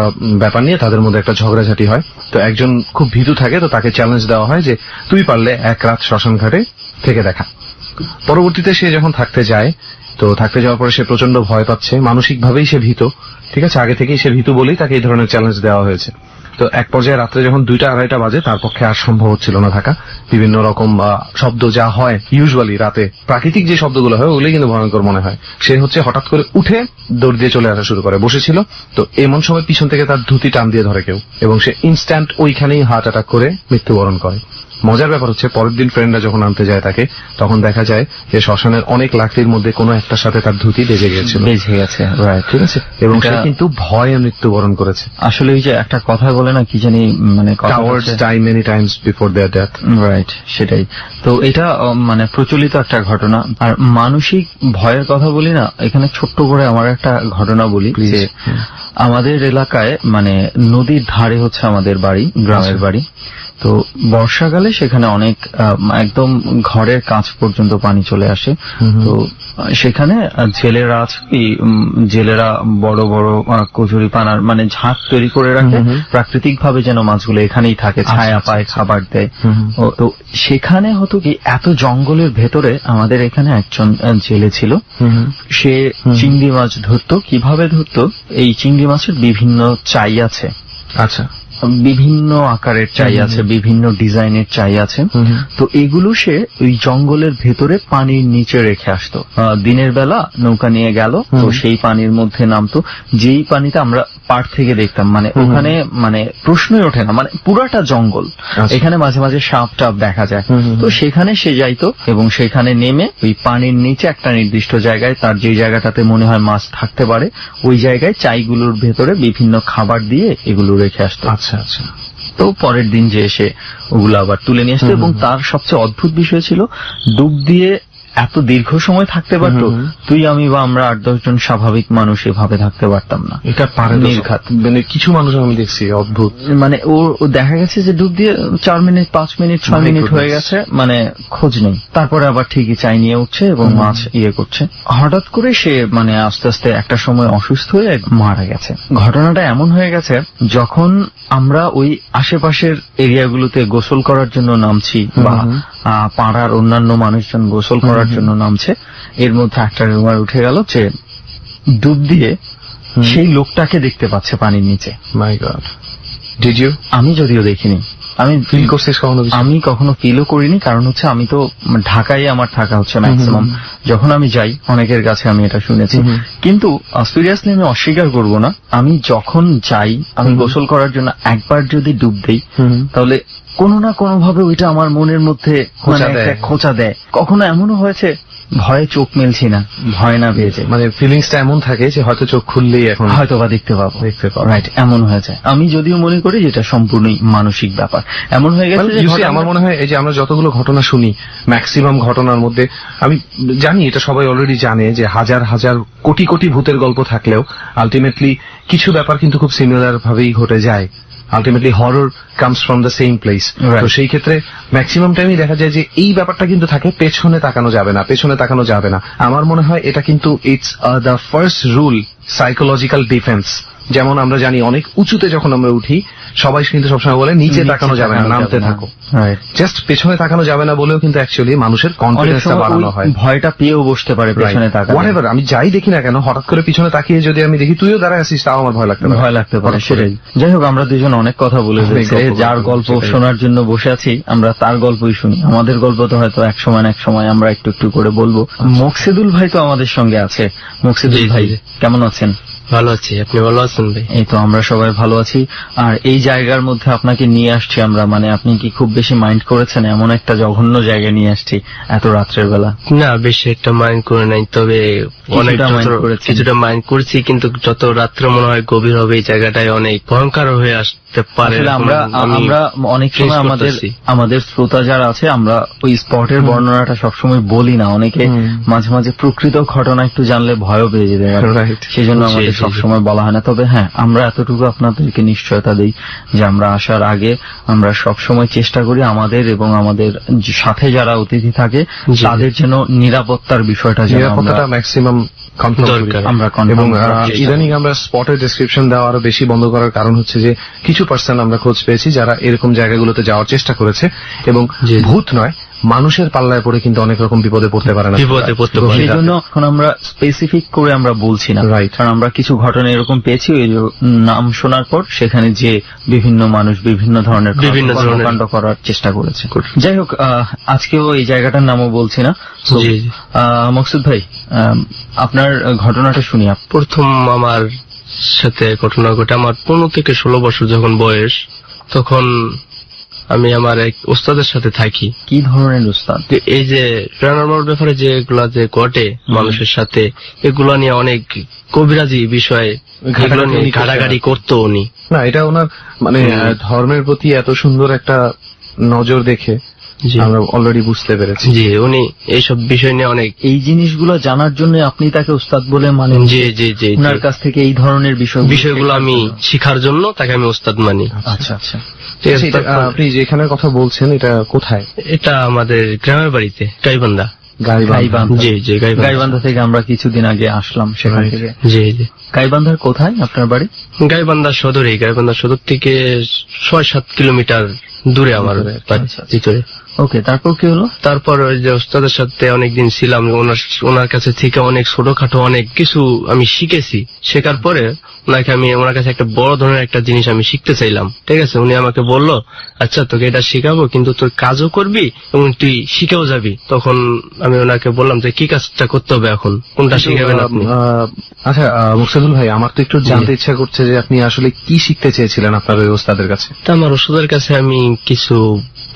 ব্যাপার নিয়ে তাদের মধ্যে একটা ঝগড়াঝাটি হয়। তো একজন খুব ভীতু থাকে, তো তাকে চ্যালেঞ্জ দেওয়া হয় যে তুই পারলে এক রাত শ্মশান ঘাটে থেকে দেখা। পরবর্তীতে সে যখন থাকতে যায়, তো থাকতে যাওয়ার পরে সে প্রচন্ড ভয় পাচ্ছে, মানসিকভাবেই সে ভীত, ঠিক আছে, আগে থেকেই সে ভীতু বলেই তাকে এই ধরনের চ্যালেঞ্জ দেওয়া হয়েছে। তো এক পর্যায়ে রাত্রে যখন 2টা-2:30 বাজে, তার পক্ষে আর সম্ভব হচ্ছিল না থাকা। বিভিন্ন রকম শব্দ যা হয় ইউজুয়ালি রাতে, প্রাকৃতিক যে শব্দগুলো হয় ওগুলোই কিন্তু ভয়ঙ্কর মনে হয়। সে হচ্ছে হঠাৎ করে উঠে দৌড় দিয়ে চলে আসা শুরু করে, বসেছিল তো এমন সময় পিছন থেকে তার ধুতি টান দিয়ে ধরে কেউ, এবং সে ইনস্ট্যান্ট ওইখানেই হার্ট অ্যাটাক করে মৃত্যুবরণ করে। মজার ব্যাপার হচ্ছে পরের দিন ফ্রেন্ডরা যখন আনতে যায় তাকে, তখন দেখা যায় যে শ্মশানের অনেক লাকড়ির মধ্যে কোনো একটার সাথে তার ধুতি বেজে গেছে, ঠিক আছে, এবং সে কিন্তু ভয়ে মৃত্যুবরণ করেছে। আসলে ওই যে একটা কথা বলে না, কি জানি, মানে cowards die many times before their death. Right, সেটাই। তো এটা মানে প্রচলিত একটা ঘটনা। আর মানসিক ভয়ের কথা বলি না, এখানে ছোট্ট করে আমার একটা ঘটনা বলি, যে আমাদের এলাকায় মানে নদীর ধারে হচ্ছে আমাদের বাড়ি, গ্রামের বাড়ি। তো বর্ষাকালে সেখানে অনেক একদম ঘরের কাছ পর্যন্ত পানি চলে আসে। তো সেখানে জেলেরা আছে, জেলেরা বড় বড় কচুরি পানার মানে ঝাঁক তৈরি করে রাখে প্রাকৃতিক ভাবে, যেন মাছগুলো এখানেই থাকে, ছায়া পায়, খাবার দেয়। তো সেখানে হতো কি, এত জঙ্গলের ভেতরে আমাদের এখানে একজন জেলে ছিল, সে চিংড়ি মাছ ধরতো। কিভাবে ধরতো, এই চিংড়ি মাছের বিভিন্ন চাই আছে, আচ্ছা, বিভিন্ন আকারের চাই আছে, বিভিন্ন ডিজাইনের চাই আছে। তো এগুলো সে ওই জঙ্গলের ভেতরে পানির নিচে রেখে আসতো। দিনের বেলা নৌকা নিয়ে গেল, তো সেই পানির মধ্যে নামতো, যেই পানিতে আমরা পাড় থেকে দেখতাম, মানে ওখানে মানে প্রশ্নই ওঠে না, মানে পুরাটা জঙ্গল, এখানে মাঝে মাঝে সাপ টাপ দেখা যায়। তো সেখানে সে যাইতো এবং সেখানে নেমে ওই পানির নিচে একটা নির্দিষ্ট জায়গায়, তার যে জায়গাটাতে মনে হয় মাছ থাকতে পারে, ওই জায়গায় চাইগুলোর ভেতরে বিভিন্ন খাবার দিয়ে এগুলো রেখে আসতো। আচ্ছা আচ্ছা। তো পরের দিন যে এসে ওগুলো আবার তুলে নিয়ে আসতো। এবং তার সবচেয়ে অদ্ভুত বিষয় ছিল, ডুব দিয়ে এত দীর্ঘ সময় থাকতে পারতো, তুই আমি বা আমরা 8-10 জন স্বাভাবিক মানুষ এভাবে থাকতে পারতাম না। এটা পারে নির্ঘাত, মানে কিছু মানুষ আমি দেখছি অদ্ভুত, মানে ও দেখা গেছে যে ডুব দিয়ে 4 মিনিট 5 মিনিট 6 মিনিট হয়ে গেছে, মানে খোঁজ নেই। তারপরে আবার ঠিকই চাই নিয়ে উঠছে এবং মাছ করছে। হঠাৎ করে সে মানে আস্তে আস্তে একটা সময় অসুস্থ হয়ে মারা গেছে। ঘটনাটা এমন হয়ে গেছে, যখন আমরা ওই আশেপাশের এরিয়াগুলোতে গোসল করার জন্য নামছি বা পাড়ার অন্যান্য মানুষজন গোসল করার জন্য নামছে, এর মধ্যে একটা রুমার উঠে গেল যে ডুব দিয়ে সেই লোকটাকে দেখতে পাচ্ছে পানির নিচে। মাই গড, ডিড ইউ? আমি যদিও দেখিনি, আমি ফিল করছিস কখনো? আমি কখনো ফিলও করিনি, কারণ হচ্ছে আমি তো ঢাকায় আমার থাকা হচ্ছে ম্যাক্সিমাম। যখন আমি যাই অনেকের কাছে আমি এটা শুনেছি, কিন্তু সিরিয়াসলি আমি অস্বীকার করব না, আমি যখন যাই আমি গোসল করার জন্য একবার যদি ডুব দেই, তাহলে কোনো না কোনো ভাবে ওইটা আমার মনের মধ্যে খোঁচা দেয়। কখনো এমনও হয়েছে ভয়ে চোখ মেলছি না, ভয় না পেয়েছে, মানে ফিলিংসটা এমন থাকে যে হয়তো চোখ খুললেই এখন হয়তো বা দেখতে পাবো। রাইট, এমন হয়ে যায়। আমি যদিও মনে করি যেটা সম্পূর্ণই মানসিক ব্যাপার। এমন হয়ে গেছে যে আমার মনে হয় এই যে আমরা যতগুলো ঘটনা শুনি, ম্যাক্সিমাম ঘটনার মধ্যে আমি জানি, এটা সবাই অলরেডি জানে, যে হাজার হাজার কোটি কোটি ভূতের গল্প থাকলেও আলটিমেটলি কিছু ব্যাপার কিন্তু খুব সিমিলার ভাবেই ঘটে যায়। Ultimately horror comes from the same place. তো সেই ক্ষেত্রে ম্যাক্সিমাম টাইমই দেখা যায় যে এই ব্যাপারটা কিন্তু থাকে, পেছনে তাকানো যাবে না, পেছনে তাকানো যাবে না। আমার মনে হয় এটা কিন্তু it's the first rule psychological defence. যেমন আমরা জানি অনেক উঁচুতে যখন আমরা উঠি, সবাই কিন্তু সবসময় বলে নিচে তাকানো যাবে না, নামতে থাকো। জাস্ট পেছনে তাকানো যাবে না বলেও কিন্তু অ্যাকচুয়ালি মানুষের কনফিডেন্সটা বাড়ানো হয়, ভয়টা পেয়েও বসতে পারে পেছনে তাকানো। হোয়াটএভার আমি যাই দেখি না কেন, হঠাৎ করে পিছনে তাকিয়ে যদি আমি দেখি তুইও দাঁড়ায় আছিস, তাও আমার ভয় লাগতে পারে। সেটাই। যাই হোক, আমরা দুজন অনেক কথা বলে ফেলেছি, যার গল্প শোনার জন্য বসে আছি আমরা তার গল্পই শুনি। আমাদের গল্প তো হয়তো এক সময় আমরা একটু একটু করে বলবো। মোকসেদুল ভাই তো আমাদের সঙ্গে আছে। মোকসেদুল ভাই কেমন আছেন? ভালো আছি, আপনি ভালো আছেন ভাই? এই তো আমরা সবাই ভালো আছি। আর এই জায়গার মধ্যে আপনাকে নিয়ে আসছি আমরা, মানে আপনি কি খুব বেশি মাইন্ড করেছেন? এমন একটা জঘন্য জায়গায় নিয়ে আসছি এত রাত্রের বেলা। না, বেশি একটা মাইন্ড করে নাই, তবে কিছুটা মাইন্ড করেছি, কিন্তু যত রাত্রে মনে হয় গভীর হবে এই জায়গাটায় অনেক ভয়ঙ্কর হয়ে আসতে পারে। আমরা অনেক সময় আমাদের শ্রোতা যারা আছে, আমরা ওই স্পটের বর্ণনাটা সবসময় বলি না। অনেকে মাঝে মাঝে প্রকৃত ঘটনা একটু জানলে ভয়ও পেয়ে যেতে পারে, সেই জন্য আমাদের সবসময় বলা হয় না। তবে হ্যাঁ, আমরা এতটুকু আপনাদেরকে নিশ্চয়তা দিই যে আমরা আসার আগে আমরা সবসময় চেষ্টা করি আমাদের এবং আমাদের সাথে যারা অতিথি থাকে তাদের যেন নিরাপত্তার বিষয়টা ম্যাক্সিমাম এবং ইদানিং আমরা স্পটের ডেসক্রিপশন দেওয়া আরো বেশি বন্ধ করার কারণ হচ্ছে যে কিছু পার্সন আমরা খোঁজ পেয়েছি যারা এরকম জায়গাগুলোতে যাওয়ার চেষ্টা করেছে এবং ভূত নয় মানুষের পাল্লায় পড়ে কিন্তু অনেক রকম বিপদে পড়তে পারে না। সেই জন্য এখন আমরা স্পেসিফিক করে আমরা বলছি না, কারণ আমরা কিছু ঘটনা এরকম পেয়েছি ওই নাম শোনার পর সেখানে যে বিভিন্ন মানুষ বিভিন্ন ধরনের কর্মকাণ্ড করার চেষ্টা করেছে। যাই হোক, আজকেও এই জায়গাটার নামও বলছি না। মকসুদ ভাই, আপনার ঘটনাটা শুনি। প্রথম আমার সাথে ঘটনা ঘটে আমার 15 থেকে 16 বছর যখন বয়স, তখন আমি আমার এক ওস্তাদের সাথে থাকি। কি ধরনের ওস্তাদ? এই যে প্যারানরমাল ব্যাপারে যেগুলা যে ঘটে মানুষের সাথে, এগুলা নিয়ে অনেক কবিরাজি বিষয়ে ঘাটাঘাটি করতো উনি। না, এটা ওনার মানে ধর্মের প্রতি এত সুন্দর একটা নজর দেখে আমরা অলরেডি বুঝতে পেরেছি। জি, উনি এইসব বিষয় নিয়ে অনেক এই জিনিসগুলো জানার জন্য আপনি তাকে ওস্তাদ বলে মানেন? জি জি জি, ওনার কাছ থেকে এই ধরনের বিষয়গুলো আমি শিখার জন্য তাকে আমি ওস্তাদ মানি। আচ্ছা আচ্ছা। আপনি যেখানে কথা বলছেন এটা কোথায়? এটা আমাদের গ্রামের বাড়িতে, গাইবান্ধা। গাইবান্ধা। জি জি গাইবান্ধা থেকে আমরা কিছুদিন আগে আসলাম সেখান থেকে। জি জি। গাইবান্ধার কোথায় আপনার বাড়ি? গাইবান্ধা সদরে, গাইবান্ধা সদর থেকে 6-7 কিলোমিটার দূরে আমার ভিতরে। ওকে, তারপর কি হলো? তারপর ওই যে ওস্তাদের সাথে অনেকদিন ছিলাম, ওনার কাছে থেকে অনেক ছোটখাটো অনেক কিছু আমি শিখেছি। শেখার পরে ওনার কাছে একটা বড় ধরনের একটা জিনিস আমি শিখতে চাইলাম। ঠিক আছে, উনি আমাকে বললো, আচ্ছা তোকে এটা শিখাবো, কিন্তু তোর কাজও করবি এবং তুই শিখেও যাবি। তখন আমি ওনাকে বললাম যে কি কাজটা করতে হবে, এখন কোনটা শিখাবেন আপনি? আচ্ছা মুকসাদুল ভাই, আমার তো একটু জানতে ইচ্ছা করছে যে আপনি আসলে কি শিখতে চেয়েছিলেন আপনার ওই ওস্তাদের কাছে? তা আমার ওস্তাদের কাছে আমি কিছু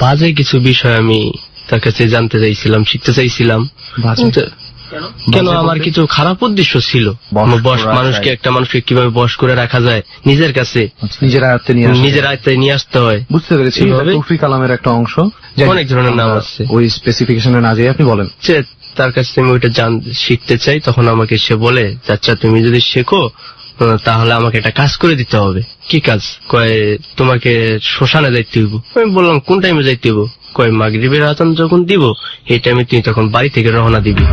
বাজে কিছু বিষয় আমি তার কাছে জানতে চাইছিলাম, শিখতে চাইছিলাম। কেন আমার কিছু খারাপ উদ্দেশ্য ছিল, মানুষকে একটা মানুষকে কিভাবে বশ করে রাখা যায় নিজের কাছে, নিজের আয়ত্তে নিয়ে আসতে হয়। বুঝতে পেরেছি, তৌফিক কালামের একটা অংশ, অনেক ধরনের নাম আছে, ওই স্পেসিফিকেশনে না যেয়ে আপনি বলেন। তার কাছে আমি ওইটা শিখতে চাই। তখন আমাকে সে বলে, আচ্ছা তুমি যদি শেখো তাহলে আমাকে একটা কাজ করে দিতে হবে। কি কাজ? কয় তোমাকে শ্মশানে যাইতে হইব। আমি বললাম কোন টাইমে যাইতে হইব? কয় মাগরিবের আজান যখন দিব এই টাইমে তুমি তখন বাড়ি থেকে রওনা দিবি।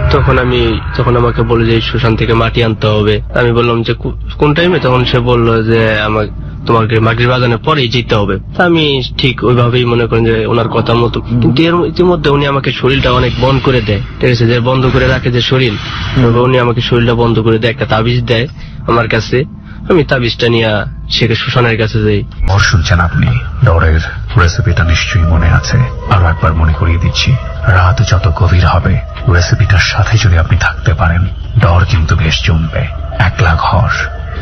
তখন আমাকে বলে যে শ্মশান থেকে মাটি আনতে হবে। আমি বললাম যে কোন টাইমে? তখন সে বলল যে তোমাকে মাগরিবের আজানের পরেই যেতে হবে। আমি ঠিক ওইভাবেই মনে করেন যে ওনার কথা মতো, কিন্তু ইতিমধ্যে উনি আমাকে শরীরটা অনেক বন্ধ করে দেয়। ঠিক আছে, যে বন্ধ করে রাখে যে শরীর, উনি আমাকে শরীরটা বন্ধ করে দেয়, একটা তাবিজ দেয় আমার কাছে। আমি তাবিজটা নিয়ে শেখে শ্মশানের কাছে যাই। শুনছেন আপনি, ডরের রেসিপিটা নিশ্চয়ই মনে আছে। আরো একবার মনে করিয়ে দিচ্ছি, রাত যত গভীর হবে রেসিপিটার সাথে যদি আপনি থাকতে পারেন, ডর কিন্তু বেশ জমবে। একলা ঘর,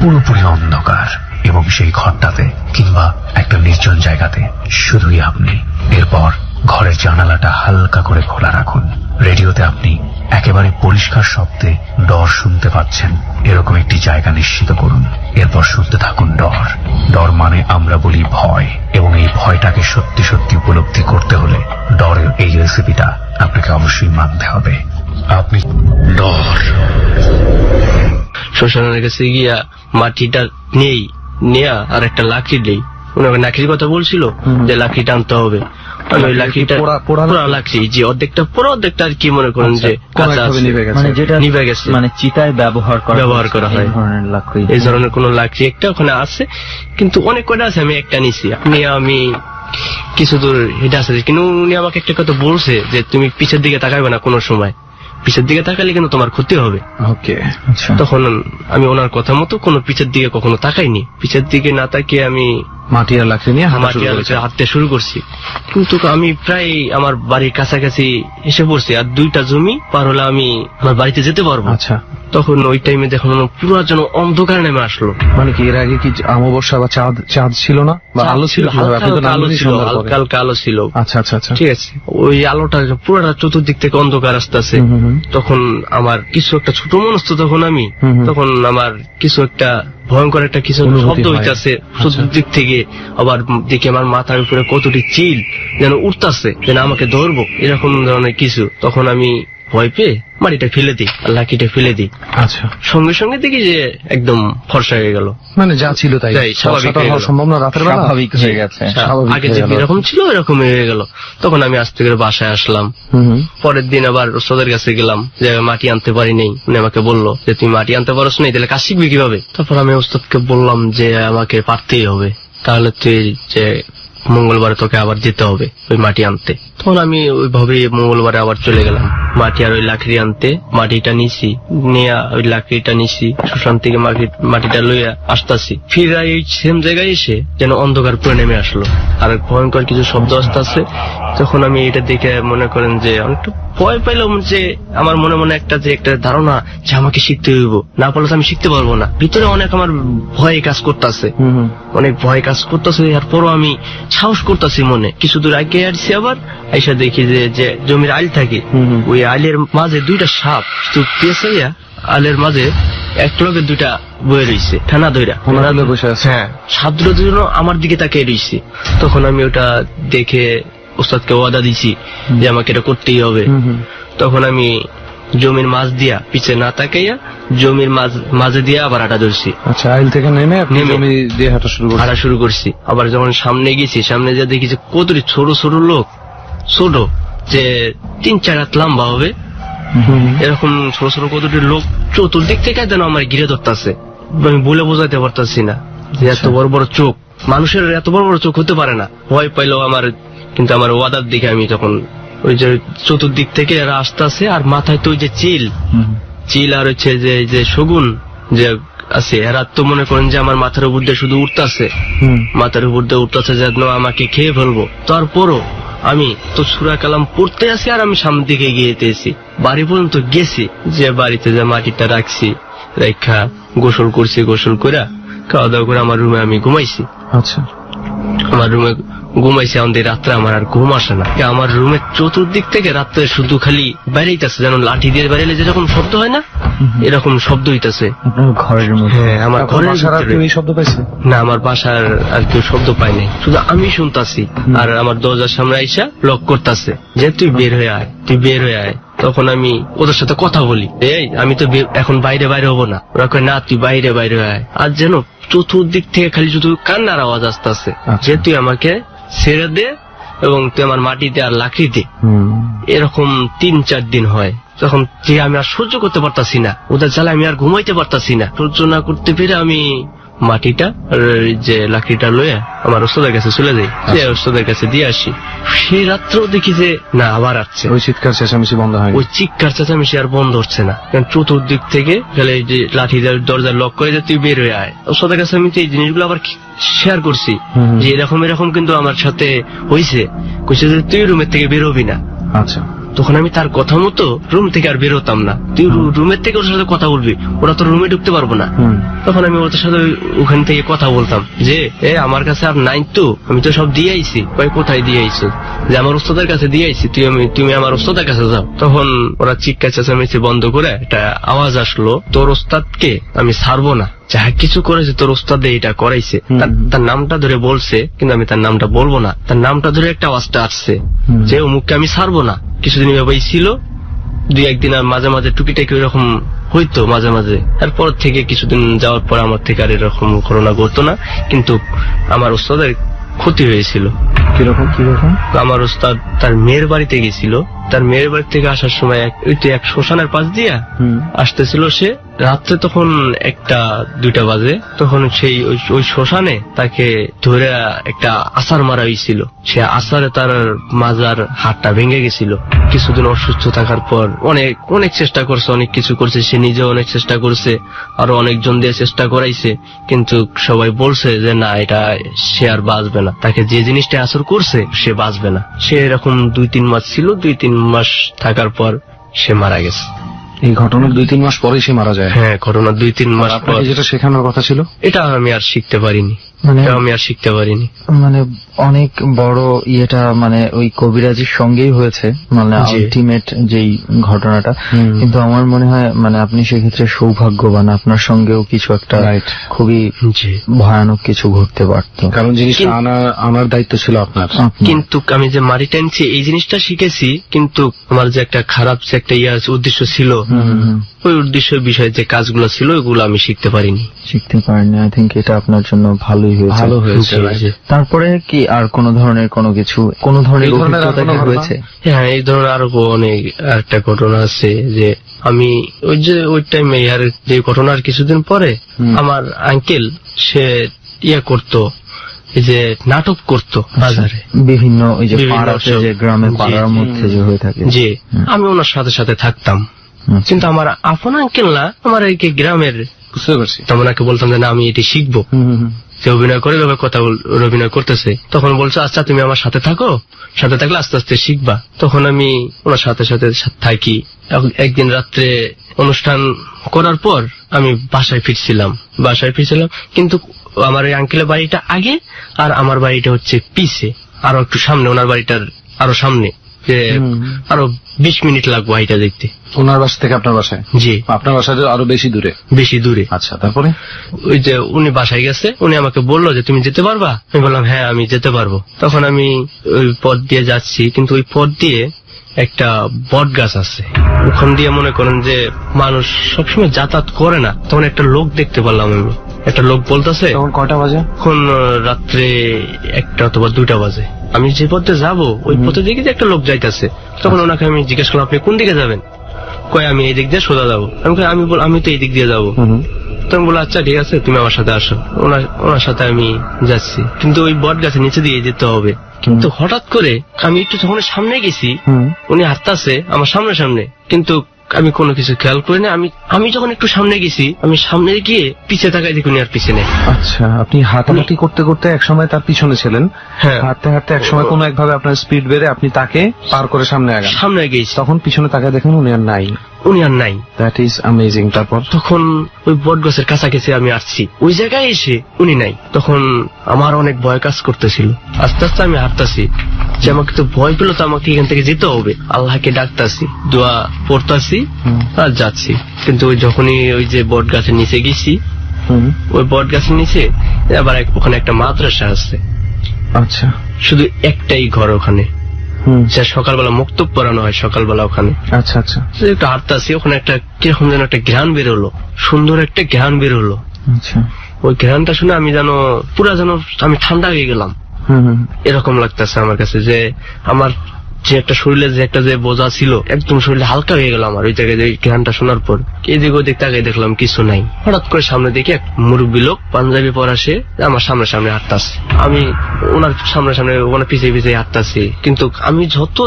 পুরোপুরি অন্ধকার, এবং সেই ঘরটাতে কিংবা একটা নির্জন জায়গাতে শুধুই আপনি। এরপর ঘরের জানালাটা হালকা করে খোলা রাখুন। রেডিওতে আপনি একেবারে পরিষ্কার শব্দে ডর শুনতে পাচ্ছেন এরকম একটি জায়গা নিশ্চিত করুন। এরপর শুনতে থাকুন ডর। ডর মানে আমরা বলি ভয়, এবং এই ভয়টাকে সত্যি সত্যি উপলব্ধি করতে হলে ডরের এই রেসিপিটা আপনাকে অবশ্যই মানতে হবে। আপনি ডর শ্মশানের কাছে গিয়া মাটিটা নেয়া আর একটা লাকড়ি নেই। লাকড়ির কথা বলছিল যে লাকড়িটা আনতে হবে। ওই লাকড়িটা পোড়া লাকড়ি, যে অর্ধেকটা পোড়া, অর্ধেকটা আর কি মনে করেন যে কাঁচা নিভে গেছে, মানে চিতায় ব্যবহার করা হয় এই ধরনের কোন লাকড়ি একটা ওখানে আছে, কিন্তু অনেক কয়টা আছে। আমি একটা নিছি, আমি কিছু দূর হেঁটে আসে, কিন্তু উনি আমাকে একটা কথা বলছে যে তুমি পিছের দিকে তাকাইবে না কোনো সময়, পিছের দিকে তাকালে কিন্তু তোমার ক্ষতি হবে। তখন আমি ওনার কথা মতো কোনো পিছের দিকে কখনো তাকাইনি। পিছের দিকে না তাকিয়ে আমি মাটি আর লাকড়ি নিয়ে হাঁটতে শুরু করছি। কিন্তু আমি প্রায় আমার বাড়ির কাছাকাছি এসে পড়ছি, আর 2টা জমি পার হলে আমি আমার বাড়িতে যেতে পারবো। আচ্ছা, তখন ওই টাইমে দেখুন পুরো যেন অন্ধকার নেমে আসলো। মানে কি এর আগে কি অমাবস্যা বা চাঁদ ছিল না, বা আলো ছিল? হালকা আলো ছিল। আচ্ছা আচ্ছা আচ্ছা, ঠিক আছে। ওই আলোটা পুরোটা চতুর্দিক থেকে অন্ধকার আসতেছে। তখন আমার কিছু একটা ছোট মানুষ তো তখন আমি, তখন আমার কিছু একটা ভয়ঙ্কর একটা কিছু শব্দ হইতেছে চতুর্দিক থেকে। আবার দেখি আমার মাথার উপরে কতটি চিল যেন উঠতেছে, যেন আমাকে ধরবো, এরকম ধরনের কিছু। তখন আমি ভয় পেয়ে মাটিটা ফেলে দিই আর লাঠিটা ফেলে দিই। আচ্ছা, সঙ্গে সঙ্গে দেখি যে একদম ফর্সা হয়ে গেল, মানে যা ছিল তাই স্বাভাবিক সম্ভব না, রাতের বেলা স্বাভাবিক হয়ে গেছে, আগে যে এরকম ছিল এরকম হয়ে গেল। তখন আমি আস্তে করে বাসায় আসলাম। পরের দিন আবার ওস্তাদের কাছে গেলাম, যে মাটি আনতে পারি নাই। উনি আমাকে বললো যে তুমি মাটি আনতে পারছ না, তাহলে কাজ শিখবি কিভাবে? তারপর আমি ওস্তাদকে বললাম যে আমাকে পারতেই হবে, তাহলে তুই যে মঙ্গলবারে তোকে আবার যেতে হবে ওই মাটি আনতে। তখন আমি ওইভাবে মঙ্গলবারে আবার চলে গেলাম মাটি আর ওই লাকড়ি আনতে। মাটিটা নিছি, নিয়ে ওই লাকড়িটা নিছি, শ্মশান থেকে মাটিটা লইয়া আসতেছি। ফিরে এই সেম জায়গায় এসে যেন অন্ধকার পুরো নেমে আসলো, আর ভয়ঙ্কর কিছু শব্দ আসতেছে। তখন আমি এটা দেখে মনে করেন যে অনেকটা ভয় পাইলাম, যে আমার মনে মনে একটা ধারণা যে আমাকে শিখতে হইব, না পারলে তো আমি শিখতে পারবো না। ভিতরে অনেক আমার ভয় কাজ করতেছে, অনেক ভয় কাজ করতেছে। এরপরও আমি সাহস করতেছি মনে। কিছু দূর আগে আসছি, আবার আইসা দেখি যে জমির আইল থাকে, ওই আইলের মাঝে 2টা সাপ পেঁচাইয়া আইলের মাঝে এক লগে 2টা বয়ে রয়েছে ঠানা ধইরা। হ্যাঁ, সাপ 2টা দুজন আমার দিকে তাকিয়ে রয়েছে। তখন আমি ওটা দেখে ওস্তাদকে ওয়াদা দিছি যে আমাকে এটা করতেই হবে। তখন আমি জমির মাছ দিয়া পিছে না তাকাইয়া জমির মাঝে দিয়ে আবার হাঁটা ধরছি। আচ্ছা, আইল থেকে নেমে জমি দিয়ে হাঁটা শুরু করছি। আবার যখন সামনে গেছি, সামনে যা দেখি যে কতটি ছোট ছোট লোক, ছোট যে 3-4 হাত লম্বা হবে, এরকম ছোট ছোট কতটি লোক চতুর্দিক থেকে যেন আমার ঘিরে ধরতেছে, আমি বলে বোঝাইতে পারতাছি না যে এত বড় বড় চোখ, মানুষের এত বড় বড় চোখ হতে পারে না। ভয় পাইলো আমার, কিন্তু আমার ওয়াদার দিকে আমি তখন ওই যে চতুর্দিক থেকে এরা আসতেছে, আর মাথায় তো ওই যে চিল আর হচ্ছে যে শগুন যে আছে, এরা তো মনে করেন যে আমার মাথার উপর দিয়ে শুধু উঠতেছে, মাথার উপর দিয়ে উঠতেছে যেন আমাকে খেয়ে ফেলবো। তারপরও আমি তো সূরা কালাম পড়তে আসি, আর আমি সামনের দিকে গিয়েছি, বাড়ি পর্যন্ত গেছি, যে বাড়িতে যে মাটিটা রাখছি, রেখা গোসল করছি, গোসল করে খাওয়া দাওয়া করে আমার রুমে আমি ঘুমাইছি। আচ্ছা, আমার রুমে ঘুমাইছি, আমাদের রাত্রে আমার আর ঘুম আসে না। আমার রুমের চতুর্দিক থেকে রাত্রে শুধু খালি বেড়াইতেছে, যেন লাঠি দিয়ে বেড়াইলে যেরকম শব্দ হয় না, এরকম শব্দ হইতেছে ঘরের মধ্যে। হ্যাঁ, আমার ঘরের শব্দ পাইছে না, আমার বাসার আর কেউ শব্দ পায় নাই, শুধু আমি শুনতাছি। আর আমার দরজার সামনে আইসা লক করতেছে যে তুই বের হয়ে আয়, তুই বের হয়ে আয়। তখন আমি ওদের সাথে কথা বলি, এই আমি তো এখন বাইরে হবো না। ওরা কয় না, তুই বাইরে আয়। আর যেন চতুর্দিক থেকে খালি শুধু কান্নার আওয়াজ আসতেছে যে তুই আমাকে ছেড়ে দে এবং তুই আমার মাটিতে আর লাকড়িতে। এরকম 3-4 দিন হয়, তখন যে আমি আর সহ্য করতে পারতাছি না, ওদের জ্বালা আমি আর ঘুমাইতে পারতাছি না। সহ্য না করতে পেরে আমি মাটিটা যে লাকড়িটা লয়ে আমার ওস্তাদের কাছে চলে যাই, ওস্তাদের কাছে দিয়ে আসি। সেই রাত্রেও দেখি যে না, আবার আসছে ওই চিৎকার চেঁচামেচি বন্ধ হয়, ওই চিৎকার চেঁচামেচি আর বন্ধ হচ্ছে না। কারণ চতুর্দিক থেকে গেলে যে লাঠি দরজা লক করে যে তুই বের হয়ে আয়। ওস্তাদের কাছে আমি এই জিনিসগুলো আবার শেয়ার করছি যে এরকম কিন্তু আমার সাথে হয়েছে, কইছে যে তুই রুমের থেকে বের হবি না। আচ্ছা, তখন আমি তার কথা মতো রুম থেকে আর বেরোতাম না। তুই রুমের থেকে ওর সাথে কথা বলবি, ওরা তো রুমে ঢুকতে পারবো না। তখন আমি ওদের সাথে ওখান থেকে কথা বলতাম যে আমার কাছে আর নাই তো, আমি তো সব দিয়ে আইছি। কোথায় দিয়ে আইছো? যে আমার ওস্তাদের কাছে দিয়ে আইছি, তুমি আমার ওস্তাদের কাছে যাও। তখন ওরা চিৎকার চেঁচামেচি বন্ধ করে একটা আওয়াজ আসলো, তোর ওস্তাদকে আমি ছাড়বো না, যা কিছু করেছে তোর ওস্তাদে এটা করাইছে। তার নামটা ধরে বলছে, কিন্তু আমি তার নামটা বলবো না। তার নামটা ধরে একটা আওয়াজটা আসছে যে অমুককে আমি ছাড়বো না। কিছুদিন এভাবেই ছিল, 2-1 দিন আর মাঝে মাঝে টুকিটাকি ওইরকম হইতো মাঝে মাঝে। তারপর থেকে কিছুদিন যাওয়ার পর আমার থেকে আর এরকম ঘটনা ঘটতো না, কিন্তু আমার ওস্তাদের ক্ষতি হয়েছিল। কিরকম? আমার ওস্তাদ তার মেয়ের বাড়িতে গেছিল, তার মেয়ের বাড়ি থেকে আসার সময় এক শ্মশানের পাশ দিয়া আসতেছিল সে রাত্রে, তখন 1-2টা বাজে। তখন সেই ওই শ্মশানে তাকে ধরে একটা আছাড় মারা হয়েছিল। সে আছাড়ে তার মাজার হাতটা ভেঙে গেছিল। কিছুদিন অসুস্থ থাকার পর অনেক চেষ্টা করছে, অনেক কিছু করছে, সে নিজে অনেক চেষ্টা করছে, আরো অনেকজন দিয়ে চেষ্টা করাইছে, কিন্তু সবাই বলছে যে না, এটা সে আর বাঁচবে না। তাকে যে জিনিসটা আসর করছে সে বাঁচবে না। সে এরকম 2-3 মাস ছিল, 2-3 মাস থাকার পর সে মারা গেছে। এই ঘটনার 2-3 মাস পরে সে মারা যায়? হ্যাঁ, ঘটনার 2-3 মাস পর। যেটা শেখানোর কথা ছিল এটা আমি আর শিখতে পারিনি, মানে অনেক বড় ইয়েটা মানে ওই কবিরাজির সঙ্গেই হয়েছে, মানে আলটিমেট যেই ঘটনাটা। কিন্তু আমার মনে হয় মানে আপনি সেক্ষেত্রে সৌভাগ্যবান, আপনার সঙ্গেও কিছু একটা খুবই ভয়ানক কিছু ঘটতে পারত, কারণ জিনিসটা আনার দায়িত্ব ছিল আপনার। কিন্তু আমি যে মারি টানছি এই জিনিসটা শিখেছি, কিন্তু আমার যে একটা খারাপ যে একটা উদ্দেশ্য ছিল, ওই উদ্দেশ্যের বিষয়ে যে কাজগুলো ছিল ওইগুলো আমি শিখতে পারিনি। আই থিঙ্ক এটা আপনার জন্য ভালোই হয়েছে। তারপরে কি আর কোন ধরনের অভিজ্ঞতা হয়েছে? হ্যাঁ, এই ধরনের আরো অনেক একটা ঘটনা আছে। যে আমি ওই টাইমে যে ঘটনার কিছুদিন পরে আমার আঙ্কেল সে করতো, এই যে নাটক করতো বাজারে বিভিন্ন ওই যে গ্রামে পাড়ার মধ্যে যে হয়ে থাকে। জি, আমি ওনার সাথে সাথে থাকতাম, কিন্তু আমার আপন আঙ্কেল না, আমার এই গ্রামের। বুঝতে পারছি। তখন ওনাকে বলতাম যে না, আমি এটি শিখবো। সে অভিনয় করে অভিনয় করতেছে, তখন বলছে আচ্ছা তুমি আমার সাথে থাকো, সাথে থাকলে আস্তে আস্তে শিখবা। তখন আমি ওনার সাথে সাথে থাকি। একদিন রাত্রে অনুষ্ঠান করার পর আমি বাসায় ফিরছিলাম, কিন্তু আমার এই আঙ্কেলের বাড়িটা আগে আর আমার বাড়িটা হচ্ছে পিছে, আরো একটু সামনে, ওনার বাড়িটার আরো সামনে, যে আরো 20 মিনিট লাগবো হাইটা দেখতে। ওনার বাসা থেকে আপনার বাসায়? জি, আপনার বাসা আরো বেশি দূরে। আচ্ছা, তারপরে ওই যে উনি বাসায় গেছে, উনি আমাকে বললো যে তুমি যেতে পারবা? আমি বললাম হ্যাঁ, আমি যেতে পারবো। তখন আমি ওই পথ দিয়ে যাচ্ছি, কিন্তু ওই পথ দিয়ে একটা বট গাছ আছে, ওখান দিয়ে মনে করেন যে মানুষ সবসময় যাতায়াত করে না। তখন একটা লোক দেখতে পারলাম আমি, একটা লোক বলতেছে। তখন কয়টা বাজে? এখন রাত্রে 1টা অথবা 2টা বাজে। আমি যে পথে যাবো ওই পথে দেখি যে একটা লোক যাইতেছে। তখন ওনাকে আমি জিজ্ঞেস করলাম আপনি কোন দিকে যাবেন? কয় আমি এই দিক দিয়ে সোজা যাবো। আমি তো এই দিক দিয়ে যাবো। তখন বললো আচ্ছা ঠিক আছে তুমি আমার সাথে আসো। ওনার সাথে আমি যাচ্ছি, কিন্তু ওই বট গাছের নিচে দিয়ে যেতে হবে। কিন্তু হঠাৎ করে আমি একটু যখন সামনে গেছি, উনি হাঁটতেছে আমার সামনে, কিন্তু আমি কোনো কিছু খেয়াল করি না। আমি যখন একটু সামনে গেছি, আমি সামনে গিয়ে পিছে তাকাই দেখুন আর পিছনে। আচ্ছা, আপনি হাঁটাহাঁটি করতে করতে একসময় তার পিছনে ছিলেন। হ্যাঁ, হাঁটতে হাঁটতে একসময় কোনো একভাবে আপনার স্পিড বেড়ে আপনি তাকে পার করে সামনে গেছি। তখন পিছনে তাকায় দেখেন উনি আর নাই। That is amazing. তারপর তখন ওই বট গাছের কাছাকাছি আমি আসছি, ওই জায়গায় এসে উনি নাই। তখন আমার অনেক ভয় কাজ করতেছিল। আস্তে আস্তে আমি হাঁটতাছি, যে আমাকে তো ভয় পেলো, তো আমাকে এখান থেকে যেতে হবে। আল্লাহকে ডাকতাছি, দোয়া পড়তাছি আর যাচ্ছি। কিন্তু যখনই ওই যে বট গাছের নিচে গেছি, ওই বট গাছের নিচে আবার ওখানে একটা মাদ্রাসা আছে। আচ্ছা, শুধু একটাই ঘর ওখানে, যা সকালবেলা মুক্তব পড়ানো হয় সকালবেলা ওখানে। আচ্ছা আচ্ছা, একটু হাঁটতাছি, ওখানে একটা কিরকম যেন একটা ঘ্রাণ বেরোলো, সুন্দর একটা ঘ্রাণ বেরোলো। আচ্ছা, ওই ঘ্রাণটা শুনে আমি আমি ঠান্ডা হয়ে গেলাম। এরকম লাগতেছে আমার কাছে, যে আমার যে একটা শরীরে যে একটা যে বোঝা ছিল, একদম শরীরে হালকা হয়ে গেল আমার ওই জায়গায় ঘ্রাণটা শোনার পর। এদিক ওদিক তাকাই দেখলাম কিছু নাই। হঠাৎ করে সামনে দেখি এক মুরব্বী লোক পাঞ্জাবি পরা, সে আমার সামনে হাঁটতাছে। আমি ওনার সামনে ওনার পিছিয়ে হাঁটতাছি, কিন্তু আমি যত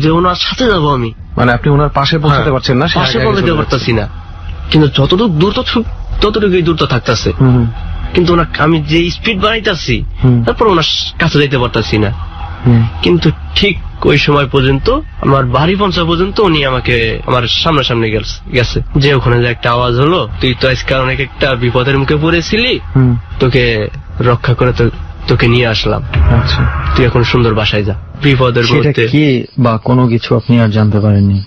যে ওনার সাথে যাবো আমি, মানে আপনি ওনার পাশে পৌঁছাতে পারছেন না, পাশে পৌঁছাতে পারতাছি না। কিন্তু যতটুকু ততটুকুই দূরত্ব থাকতেছে, কিন্তু আমি যে স্পিড বাড়াইতেছি, তারপর ওনার কাছে যাইতে পারতাছি না। কিন্তু ঠিক ওই সময় পর্যন্ত, আমার বাড়ি পৌঁছা পর্যন্ত উনি আমাকে আমার সামনে গেছে, যে ওখানে যে একটা আওয়াজ হলো, তুই তো আজকে অনেক একটা বিপদের মুখে পড়েছিলি, তোকে রক্ষা করে তোকে নিয়ে আসলাম, তুই এখন সুন্দর বাসায় যা। বিপদের মধ্যে কি বা কোনো কিছু আপনি আর জানতে পারেননি?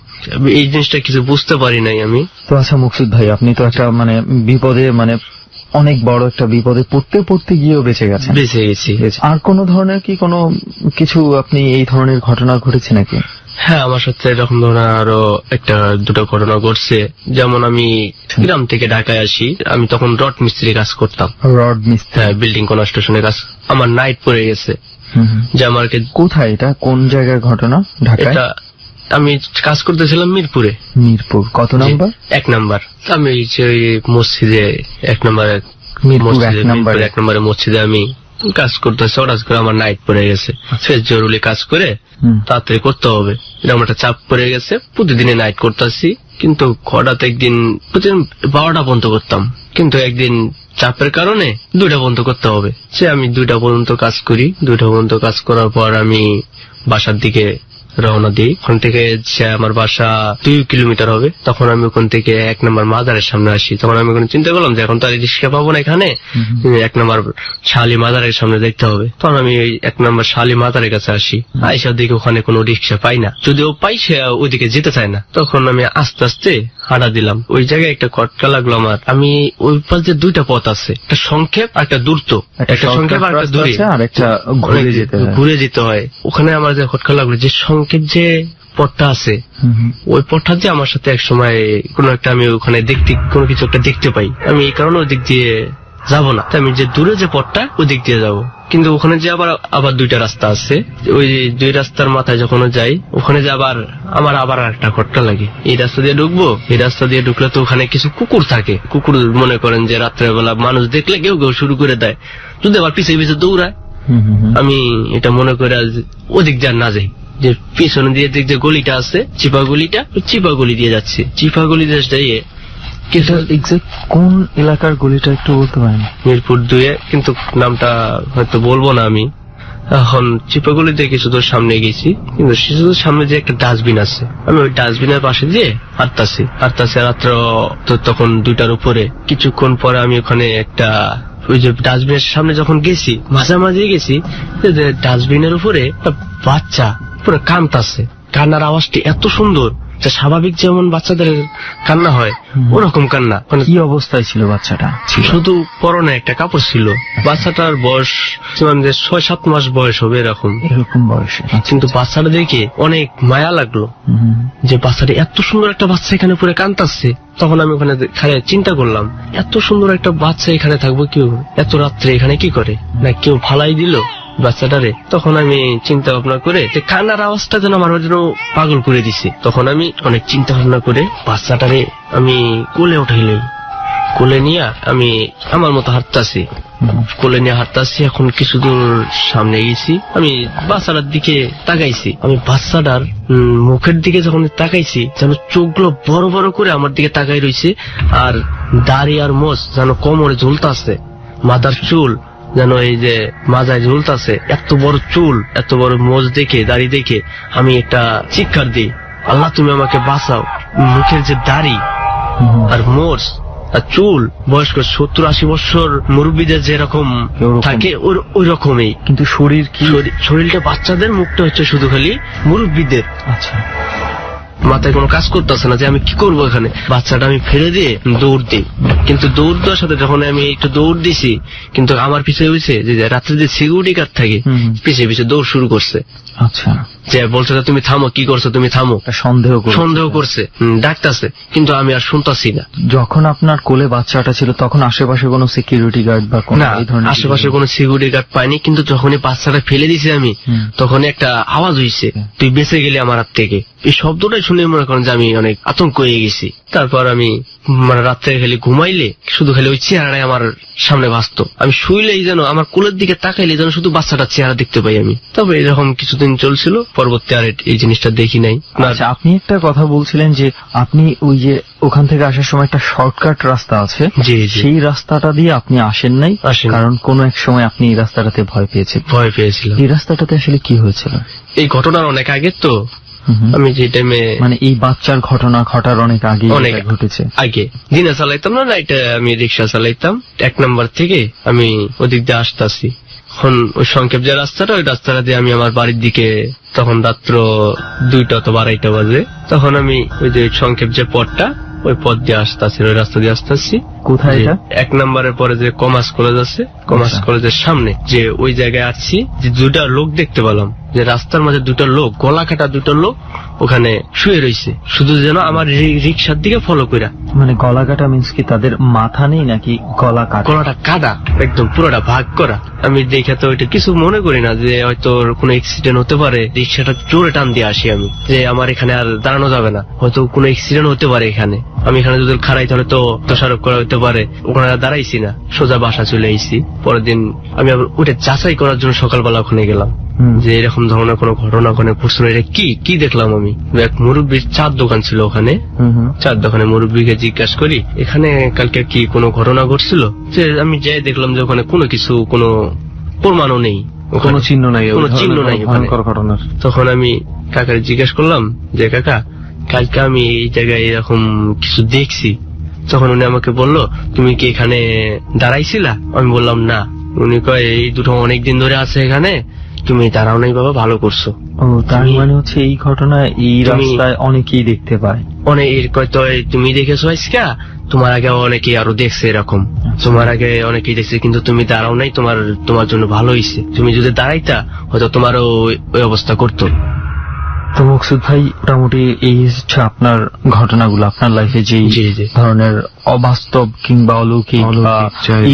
এই জিনিসটা কিছু বুঝতে পারি নাই আমি। তো আচ্ছা মুকসুদ ভাই, আপনি তো একটা বিপদে অনেক বড় একটা বিপদে পড়তে গিয়েও বেঁচে গেছি। আর কোন ধরনের কি কোনো কিছু আপনি এই ধরনের ঘটনা ঘটেছে নাকি? হ্যাঁ, আমার সাথে এরকম ধরনের আরো দুটো ঘটনা ঘটছে। যেমন আমি গ্রাম থেকে ঢাকায় আসি, আমি তখন রড মিস্ত্রি কাজ করতাম। রড মিস্ত্রি? হ্যাঁ, বিল্ডিং কনস্ট্রাকশনের কাজ। আমার নাইট পড়ে গেছে। যে আমাকে কোথায়, এটা কোন জায়গার ঘটনা? ঢাকায়? আমি কাজ করতেছিলাম মিরপুরে। মিরপুর কত নাম্বার? 1 নাম্বার। আমি মসজিদে 1 নম্বরে মসজিদে আমি কাজ করতেছি। হঠাৎ করে আমার নাইট পড়ে গেছে। জরুরি কাজ করে তাড়াতাড়ি করতে হবে, এরকম একটা চাপ পড়ে গেছে। প্রতিদিনে নাইট করতেছি, কিন্তু হঠাৎ একদিন প্রতিদিন 12টা পর্যন্ত করতাম, কিন্তু একদিন চাপের কারণে 2টা পর্যন্ত করতে হবে। সে আমি 2টা পর্যন্ত কাজ করি। 2টা পর্যন্ত কাজ করার পর আমি বাসার দিকে রওনা দিই। ওখান থেকে আমার বাসা 2 কিলোমিটার হবে। তখন আমি ওখান থেকে 1 নম্বর মাজারের সামনে আসি। তখন আমি ওখানে চিন্তা করলাম যে এখন তো আর রিক্সা পাবো না এখানে, 1 নম্বর শালি মাজারের সামনে দেখতে হবে। তখন আমি 1 নম্বর শালি মাজারের কাছে আসি। আইসার দিকে ওখানে কোনো রিক্সা পাই না, যদিও পাই সে ওইদিকে যেতে চায় না। তখন আমি আস্তে আস্তে হাঁটা দিলাম। ওই জায়গায় একটা খটকা লাগলো আমার। আমি ওই পাশে 2টা পথ আছে, একটা সংক্ষেপ আর একটা দ্রুত। একটা সংক্ষেপ আর একটা দূরে, আর একটা ঘুরে যেতে হয়। ওখানে আমার যে খটকা লাগলো, যে সংক্ষেপ যে পথটা আছে, ওই পথটা যে আমার সাথে এক সময় কোনো একটা আমি ওখানে কোনো কিছু একটা দেখতে পাই। আমি এই কারণে ওই দিক দিয়ে যাবো না, আমি যে দূরে যে পথটা ওই দিক দিয়ে যাবো। কিন্তু ওখানে যে আবার 2টা রাস্তা আছে। ওই 2 রাস্তার মাথায় যখন যাই, ওখানে যে আমার আবার একটা খটকা লাগে। এই রাস্তা দিয়ে ঢুকবো, এই রাস্তা দিয়ে ঢুকলে তো ওখানে কিছু কুকুর থাকে। কুকুর মনে করেন যে রাত্রেবেলা মানুষ দেখলে কেউ শুরু করে দেয়, যদি আবার পিছিয়ে দৌড়ায়। আমি এটা মনে করে ওদিক দিয়ে না যাই, যে পিছনে দিয়ে দিক যে গলিটা আছে, চিপা গলি দিয়ে যাচ্ছি। চিপা গলি দিয়ে যাইয়ে কোন এলাকার গলিটা একটু বলতে পারেন? মিরপুর 2, কিন্তু নামটা হয়তো বলবো না আমি এখন। চিপাগুলিতে কিছু দূর সামনে গেছি, কিন্তু কিছু দূর সামনে যে একটা ডাস্টবিন আছে, আমি ওই ডাস্টবিনের পাশে দিয়ে হাঁটতাছি রাত্র। তো তখন 2টার উপরে। কিছুক্ষণ পরে আমি ওখানে একটা ওই যে ডাস্টবিনের সামনে যখন গেছি, মাঝামাঝি গেছি, ডাস্টবিনের উপরে একটা বাচ্চা পুরো কাঁদতাছে। কান্নার আওয়াজটি এত সুন্দর, যে স্বাভাবিক যেমন বাচ্চাদের কান্না হয় ওরকম কান্না। কি অবস্থায় ছিল বাচ্চাটা? শুধু পরনে একটা কাপড় ছিল। বাচ্চাটার বয়স 6-7 মাস বয়স হবে, এরকম বয়সে। কিন্তু বাচ্চাটা দেখে অনেক মায়া লাগলো, যে বাচ্চাটা এত সুন্দর একটা বাচ্চা এখানে পুরো কাঁদতাছে। তখন আমি ওখানে চিন্তা করলাম, এত সুন্দর একটা বাচ্চা এখানে থাকবো কেউ এত রাত্রে এখানে কি করে? না কেউ ফালাই দিল, বাচ্চাটারে। তখন আমি চিন্তা ভাবনা করে যে কান্নার আওয়াজটা যেন আমার জন্য পাগল করে দিছে। তখন আমি অনেক চিন্তা ভাবনা করে বাচ্চাটারে আমি কোলে উঠাইলাই। কোলে নিয়ে আমি আমার মতো হাঁটতাছি, কোলে নিয়ে হাঁটতাছি। এখন কিছু দূর সামনে গেছি, আমি বাচ্চাটার দিকে তাকাইছি। আমি বাচ্চাটার মুখের দিকে যখন তাকাইছি, যেন চোখগুলো বড় বড় করে আমার দিকে তাকাই রয়েছে, আর দাড়ি আর মোজ যেন কোমরে ঝুলতাছে, মাথার চুল যেন এই যে মাজায় ঝুলতাছে। এত বড় চুল, এত বড় মোজ দেখে, দাড়ি দেখে আমি একটা চিৎকার দিই, আল্লাহ তুমি আমাকে বাঁচাও। মুখের যে দাড়ি আর মোজ আর চুল, বয়স্ক 70-80 বছর মুরব্বীদের যেরকম থাকে ওই রকমই, কিন্তু শরীর কি, শরীরটা বাচ্চাদের, মুখটা হচ্ছে শুধু খালি মুরব্বীদের। আচ্ছা, মাথায় কোনো কাজ করতেছে না যে আমি কি করবো এখানে। বাচ্চাটা আমি ফেলে দিয়ে দৌড় দিই, কিন্তু দৌড় দেওয়ার সাথে যখন আমি একটু দৌড় দিছি, কিন্তু আমার পিছিয়ে হয়েছে যে রাত্রে যে সিকিউরিটি গার্ড থাকে, পিছিয়ে পিছিয়ে দৌড় শুরু করছে। আচ্ছা, যে বলছে তুমি থামো, কি করছো তুমি থামো, সন্দেহ করছে, ডাকতেছে, কিন্তু আমি আর শুনতাছি না। যখন আপনার কোলে বাচ্চাটা ছিল তখন আশেপাশে কোনো সিকিউরিটি গার্ড বা কোনো আশেপাশে কোনো সিকিউরিটি গার্ড পাইনি, কিন্তু যখনই বাচ্চাটা ফেলে দিছি আমি, তখন একটা আওয়াজ হয়েছে, তুই বেঁচে গেলি আমার হাত থেকে। এই শব্দটাই শুনে মনে করেন যে আমি অনেক আতঙ্ক হয়ে গেছি। তারপর আমি মানে রাত্রে খালি ঘুমাইলে শুধু খালি ওই চেহারাটাই আমার সামনে ভাসতো। আমি শুইলেই যেন আমার কোলের দিকে তাকাইলে যেন শুধু বাচ্চাটার চেহারা দেখতে পাই আমি। তবে এরকম কিছুদিন চলছিল, পরবর্তী আর এই জিনিসটা দেখি নাই। আচ্ছা, আপনি একটা কথা বলছিলেন যে আপনি ওই যে ওখান থেকে আসার সময় একটা শর্টকাট রাস্তা আছে, সেই রাস্তাটা দিয়ে আপনি আসেন নাই, কারণ কোন এক সময় আপনি এই রাস্তাটাতে ভয় পেয়েছিলেন। এই রাস্তাটাতে আসলে কি হয়েছিল? এই ঘটনার অনেক আগে তো, আমি যে টাইমে মানে এই বাচ্চার ঘটনা ঘটার অনেক আগে ঘটেছে। আগে দিনে চালাইতাম না, এটা আমি রিক্সা চালাইতাম 1 নম্বর থেকে, আমি ওদিক দিয়ে আসতেছি। এখন ওই সংক্ষেপ যে রাস্তাটা, ওই রাস্তাটা দিয়ে আমি আমার বাড়ির দিকে, তখন রাত্র 2টা অথবা 2:30 বাজে, তখন আমি ওই যে সংক্ষেপ যে পথটা, ওই পথ দিয়ে আসতেছি, ওই রাস্তা দিয়ে আসতেছি। কোথায় এটা? 1 নম্বরের পরে যে কমার্স কলেজ আছে, কমার্স কলেজের সামনে যে ওই জায়গায় আসছি, যে 2টা লোক দেখতে পেলাম, যে রাস্তার মাঝে 2টা লোক, গলা কাটা 2টা লোক ওখানে শুয়ে রয়েছে, শুধু যেন আমার রিক্সার দিকে ফলো কইরা। মানে গলা কাটা মিন্স কি তাদের মাথা নেই নাকি গলা কাটা? গলাটা কাটা, একদম পুরোটা ভাগ করা। আমি দেখে তো ওইটা কিছু মনে করি না যে হয়তো কোনো অ্যাক্সিডেন্ট হতে পারে। রিক্সাটা জোরে টান দিয়ে আসি আমি, যে আমার এখানে আর দাঁড়ানো যাবে না, হয়তো কোনো অ্যাক্সিডেন্ট হতে পারে এখানে। আমি এখানে যদি খাড়াই তাহলে তো দোষারোপ করা হতে পারে। ওখানে দাঁড়াইছি না, সোজা বাসা চলে আইছি। পরের দিন আমি আবার ওটা যাচাই করার জন্য সকালবেলা ওখানে গেলাম, যে এরকম ধরনের কোনো ঘটনা ওখানে ঘটছিল, এটা কি দেখলাম আমি। এক মুরব্বীর চার দোকান ছিল ওখানে, চার দোকানে মুরব্বীকে জিজ্ঞাসা করি এখানে কালকে কি কোনো ঘটনা ঘটছিল। যে আমি যাই দেখলাম যে ওখানে কোনো কিছু, কোনো প্রমাণও নেই, কোনো চিহ্ন নাই, কোনো চিহ্ন নাই ঘটনার। তখন আমি কাকারে জিজ্ঞাসা করলাম যে কাকা, কালকে আমি এই জায়গায় এরকম কিছু দেখছি। তখন উনি আমাকে বললো তুমি কি এখানে দাঁড়াইছিলা? আমি বললাম না। উনি কয় এই দুটো অনেকদিন ধরে আছে এখানে, তুমি দাঁড়াও নাই বাবা, ভালো করছো। ও, তার মানে হচ্ছে এই ঘটনা এই রাস্তায় অনেকেই দেখতে পায়। অনেক হয়তো তুমি দেখেছো আজকা, তোমার আগে অনেকেই আরো দেখছে এরকম, তোমার আগে অনেকেই দেখছে, কিন্তু তুমি দাঁড়াও নাই, তোমার জন্য ভালো হয়েছে। তুমি যদি দাঁড়াইতা হয়তো তোমারও ওই অবস্থা করতো। তো মকসুদ ভাই, মোটামুটি এই হচ্ছে আপনার ঘটনাগুলো, আপনার লাইফে যে ধরনের অবাস্তব কিংবা অলৌকিক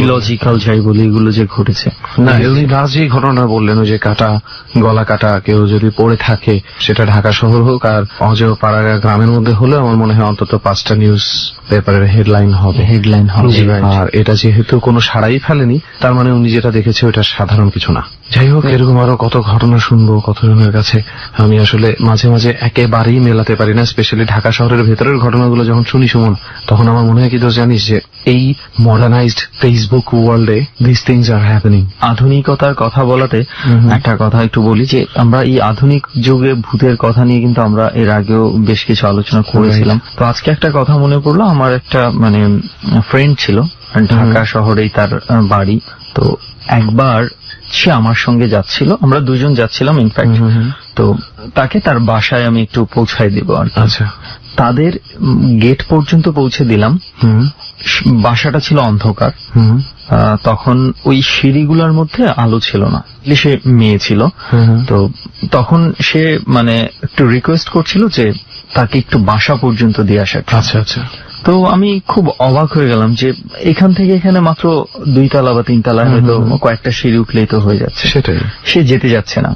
ইলজিক্যাল যাই বলি এগুলো যে ঘটেছে। না, উনি লাস্ট যে ঘটনা বললেন, ওই যে কাটা, গলা কাটা কেউ যদি পড়ে থাকে, সেটা ঢাকা শহর হোক আর অজয় পাড়া গ্রামের মধ্যে হলে আমার মনে হয় অন্তত 5টা নিউজ পেপারের হেডলাইন হবে। আর এটা যেহেতু কোনো সাড়াই ফেলেনি, তার মানে উনি যেটা দেখেছে ওটা সাধারণ কিছু না। যাই হোক, এরকম আরো কত ঘটনা শুনবো কতজনের কাছে। আমি আসলে মাঝে মাঝে একেবারেই মেলাতে পারি না, স্পেশালি ঢাকা শহরের ভেতরের ঘটনাগুলো যখন শুনি সুমন, তখন আমার মনে হয় কি তোর জানিস যে এই মডার্নাইজড ফেসবুক ওয়ার্ল্ডে দিস থিংস আর হ্যাপেনিং। আধুনিকতার কথা বলাতে একটা কথা একটু বলি, যে আমরা এই আধুনিক যুগে ভূতের কথা নিয়ে কিন্তু আমরা এর আগেও বেশ কিছু আলোচনা করেছিলাম। তো আজকে একটা কথা মনে পড়লো, আমার একটা মানে ফ্রেন্ড ছিল ঢাকা শহরেই তার বাড়ি। তো একবার সে আমার সঙ্গে যাচ্ছিল, আমরা দুজন যাচ্ছিলাম ইনফ্যাক্ট। তো তাকে তার বাসায় আমি একটু পৌঁছায় দিব আর কি। আচ্ছা, তাদের গেট পর্যন্ত পৌঁছে দিলাম। বাসাটা ছিল অন্ধকার, তখন ওই সিঁড়িগুলোর মধ্যে আলো ছিল না। সে মেয়ে ছিল, তো তখন সে মানে একটু রিকোয়েস্ট করছিল যে তাকে একটু বাসা পর্যন্ত দিয়ে আসা। আচ্ছা আচ্ছা। তো আমি খুব অবাক হয়ে গেলাম যে এখান থেকে এখানে মাত্র 2 তলা বা 3 তলায় হয়তো কয়েকটা সিঁড়ি উঠলেই তো হয়ে যাচ্ছে, সেটাই। সে যেতে যাচ্ছে না।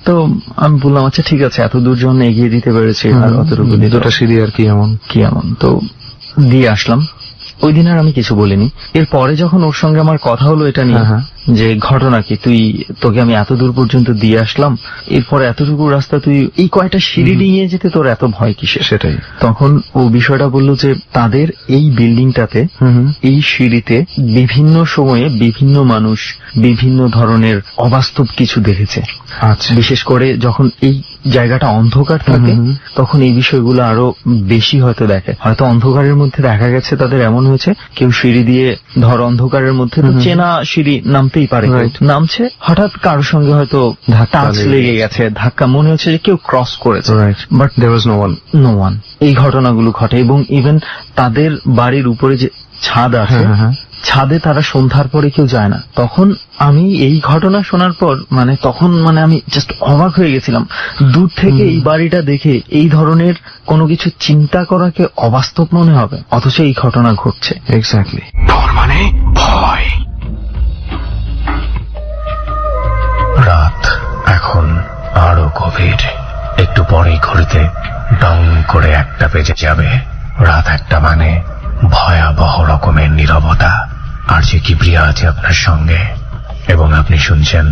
তো আমি বললাম আচ্ছা ঠিক আছে, এত দূর জন্য এগিয়ে দিতে পেরেছি, আর অতটুকু 2টা সিঁড়ি আর কি এমন। তো দিয়ে আসলাম। ওই দিন আর আমি কিছু বলিনি। এরপরে যখন ওর সঙ্গে আমার কথা হলো এটা নিয়ে যে ঘটনা কি, তোকে আমি এত দূর পর্যন্ত দিয়ে আসলাম, এরপরে এতটুকু রাস্তা তুই এই কয়টা সিঁড়ি নিয়ে যেতে তোর এত ভয় কিসে? সেটাই। তখন ও বিষয়টা বলল যে তাদের এই বিল্ডিংটাতে এই সিঁড়িতে বিভিন্ন সময়ে বিভিন্ন মানুষ বিভিন্ন ধরনের অবাস্তব কিছু দেখেছে। আচ্ছা। বিশেষ করে যখন এই জায়গাটা অন্ধকার থাকে তখন এই বিষয়গুলো আরো বেশি হয়তো দেখে। হয়তো অন্ধকারের মধ্যে দেখা গেছে তাদের এমন হয়েছে, কেউ সিঁড়ি দিয়ে ধর অন্ধকারের মধ্যে তো চেনা সিঁড়ি নামতেই পারে, নামছে হঠাৎ কারোর সঙ্গে হয়তো টাচ লেগে গেছে, ধাক্কা, মনে হচ্ছে যে কেউ ক্রস করেছে, but there was no one. এই ঘটনাগুলো ঘটে। এবং ইভেন তাদের বাড়ির উপরে যে ছাদ আছে, ছাদে তারা সন্ধ্যার পরে কেউ যায় না। তখন আমি এই ঘটনা শোনার পর তখন আমি জাস্ট অবাক হয়ে গেছিলাম। দূর থেকে এই বাড়িটা দেখে এই ধরনের কোনো কিছু চিন্তা করাকে অবাস্তব মনে হবে, অথচ এই ঘটনা ঘটছে। এক্স্যাক্টলি। ভয়। রাত এখন আরো গভীর। একটু পরেই ঘড়িতে ডং করে 1টা বেজে যাবে। রাত 1টা মানে ভয়াবহ রকমের নীরবতা। আরজে কিবরিয়া আছে আপনার সঙ্গে এবং আপনি শুনছেন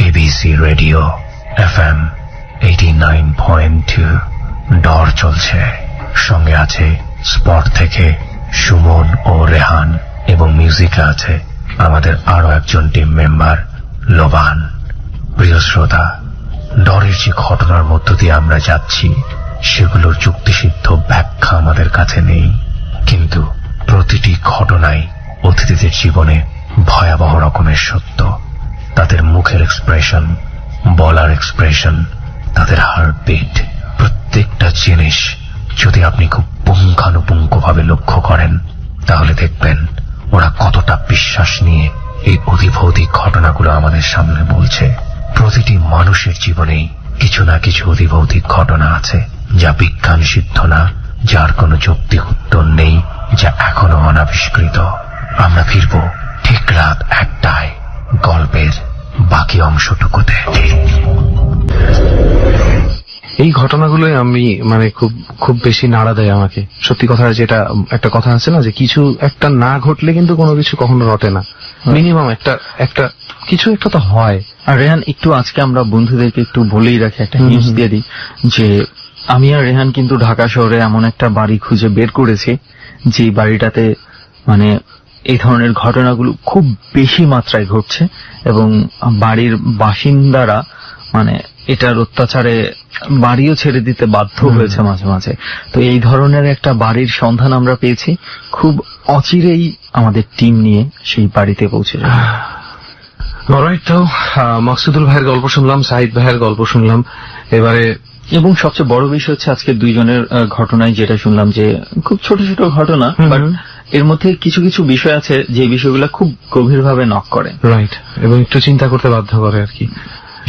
এবিসি রেডিও FM 89.2। ডর চলছে, সঙ্গে আছে স্পট থেকে সুমন ও রেহান, এবং মিউজিকে আছে আমাদের আরো একজন টিম মেম্বার লোবান। প্রিয় শ্রোতা, ডরের যে ঘটনার মধ্য দিয়ে আমরা যাচ্ছি সেগুলোর যুক্তিসিদ্ধ ব্যাখ্যা আমাদের কাছে নেই, কিন্তু প্রতিটি ঘটনাই অতিথিদের জীবনে ভয়াবহ রকমের সত্য। তাদের মুখের এক্সপ্রেশন, বলার এক্সপ্রেশন, তাদের হার্টবিট, প্রত্যেকটা জিনিস যদি আপনি খুব পুঙ্খানুপুঙ্খভাবে লক্ষ্য করেন তাহলে দেখবেন ওরা কতটা বিশ্বাস নিয়ে এই অধিভৌতিক ঘটনাগুলো আমাদের সামনে বলছে। প্রতিটি মানুষের জীবনেই কিছু না কিছু অধিভৌতিক ঘটনা আছে যা বিজ্ঞান সিদ্ধ না, যার কোনো যৌক্তিক উত্তর নেই, যা এখনো অনাবিষ্কৃত। আমরা ফিরব ঠিক রাত 1টায় গল্পের বাকি অংশটুকুতে। এই ঘটনাগুলোই আমি খুব বেশি নাড়া দেয় আমাকে। সত্যি কথা, যেটা একটা কথা আছে না যে কিছু একটা না ঘটলে কিন্তু কোনো কিছু কখনো রটে না। মিনিমাম একটা কিছু একটা তো হয়। আর রেহান, একটু আজকে আমরা বন্ধুদেরকে একটু বলেই রাখি, একটা নিউজ দিয়ে দিই যে আমি আর রেহান কিন্তু ঢাকা শহরে এমন একটা বাড়ি খুঁজে বের করেছি যে বাড়িটাতে এই ধরনের ঘটনাগুলো খুব বেশি মাত্রায় ঘটছে এবং বাড়ির বাসিন্দারা এটার অত্যাচারে বাড়িও ছেড়ে দিতে বাধ্য হয়েছে মাঝে মাঝে। তো এই ধরনের একটা বাড়ির সন্ধান আমরা পেয়েছি, খুব অচিরেই আমাদের টিম নিয়ে সেই বাড়িতে পৌঁছে যাবে। তো মাকসুদুল ভাইয়ের গল্প শুনলাম, সাহিদ ভাইয়ের গল্প শুনলাম এবারে, এবং সবচেয়ে বড় বিষয় হচ্ছে আজকে দুইজনের ঘটনায় যেটা শুনলাম যে খুব ছোট ছোট ঘটনা, বাট এর মধ্যে কিছু কিছু বিষয় আছে যে বিষয়গুলো খুব গভীরভাবে নক করে, রাইট, এবং একটু চিন্তা করতে বাধ্য করে আর কি।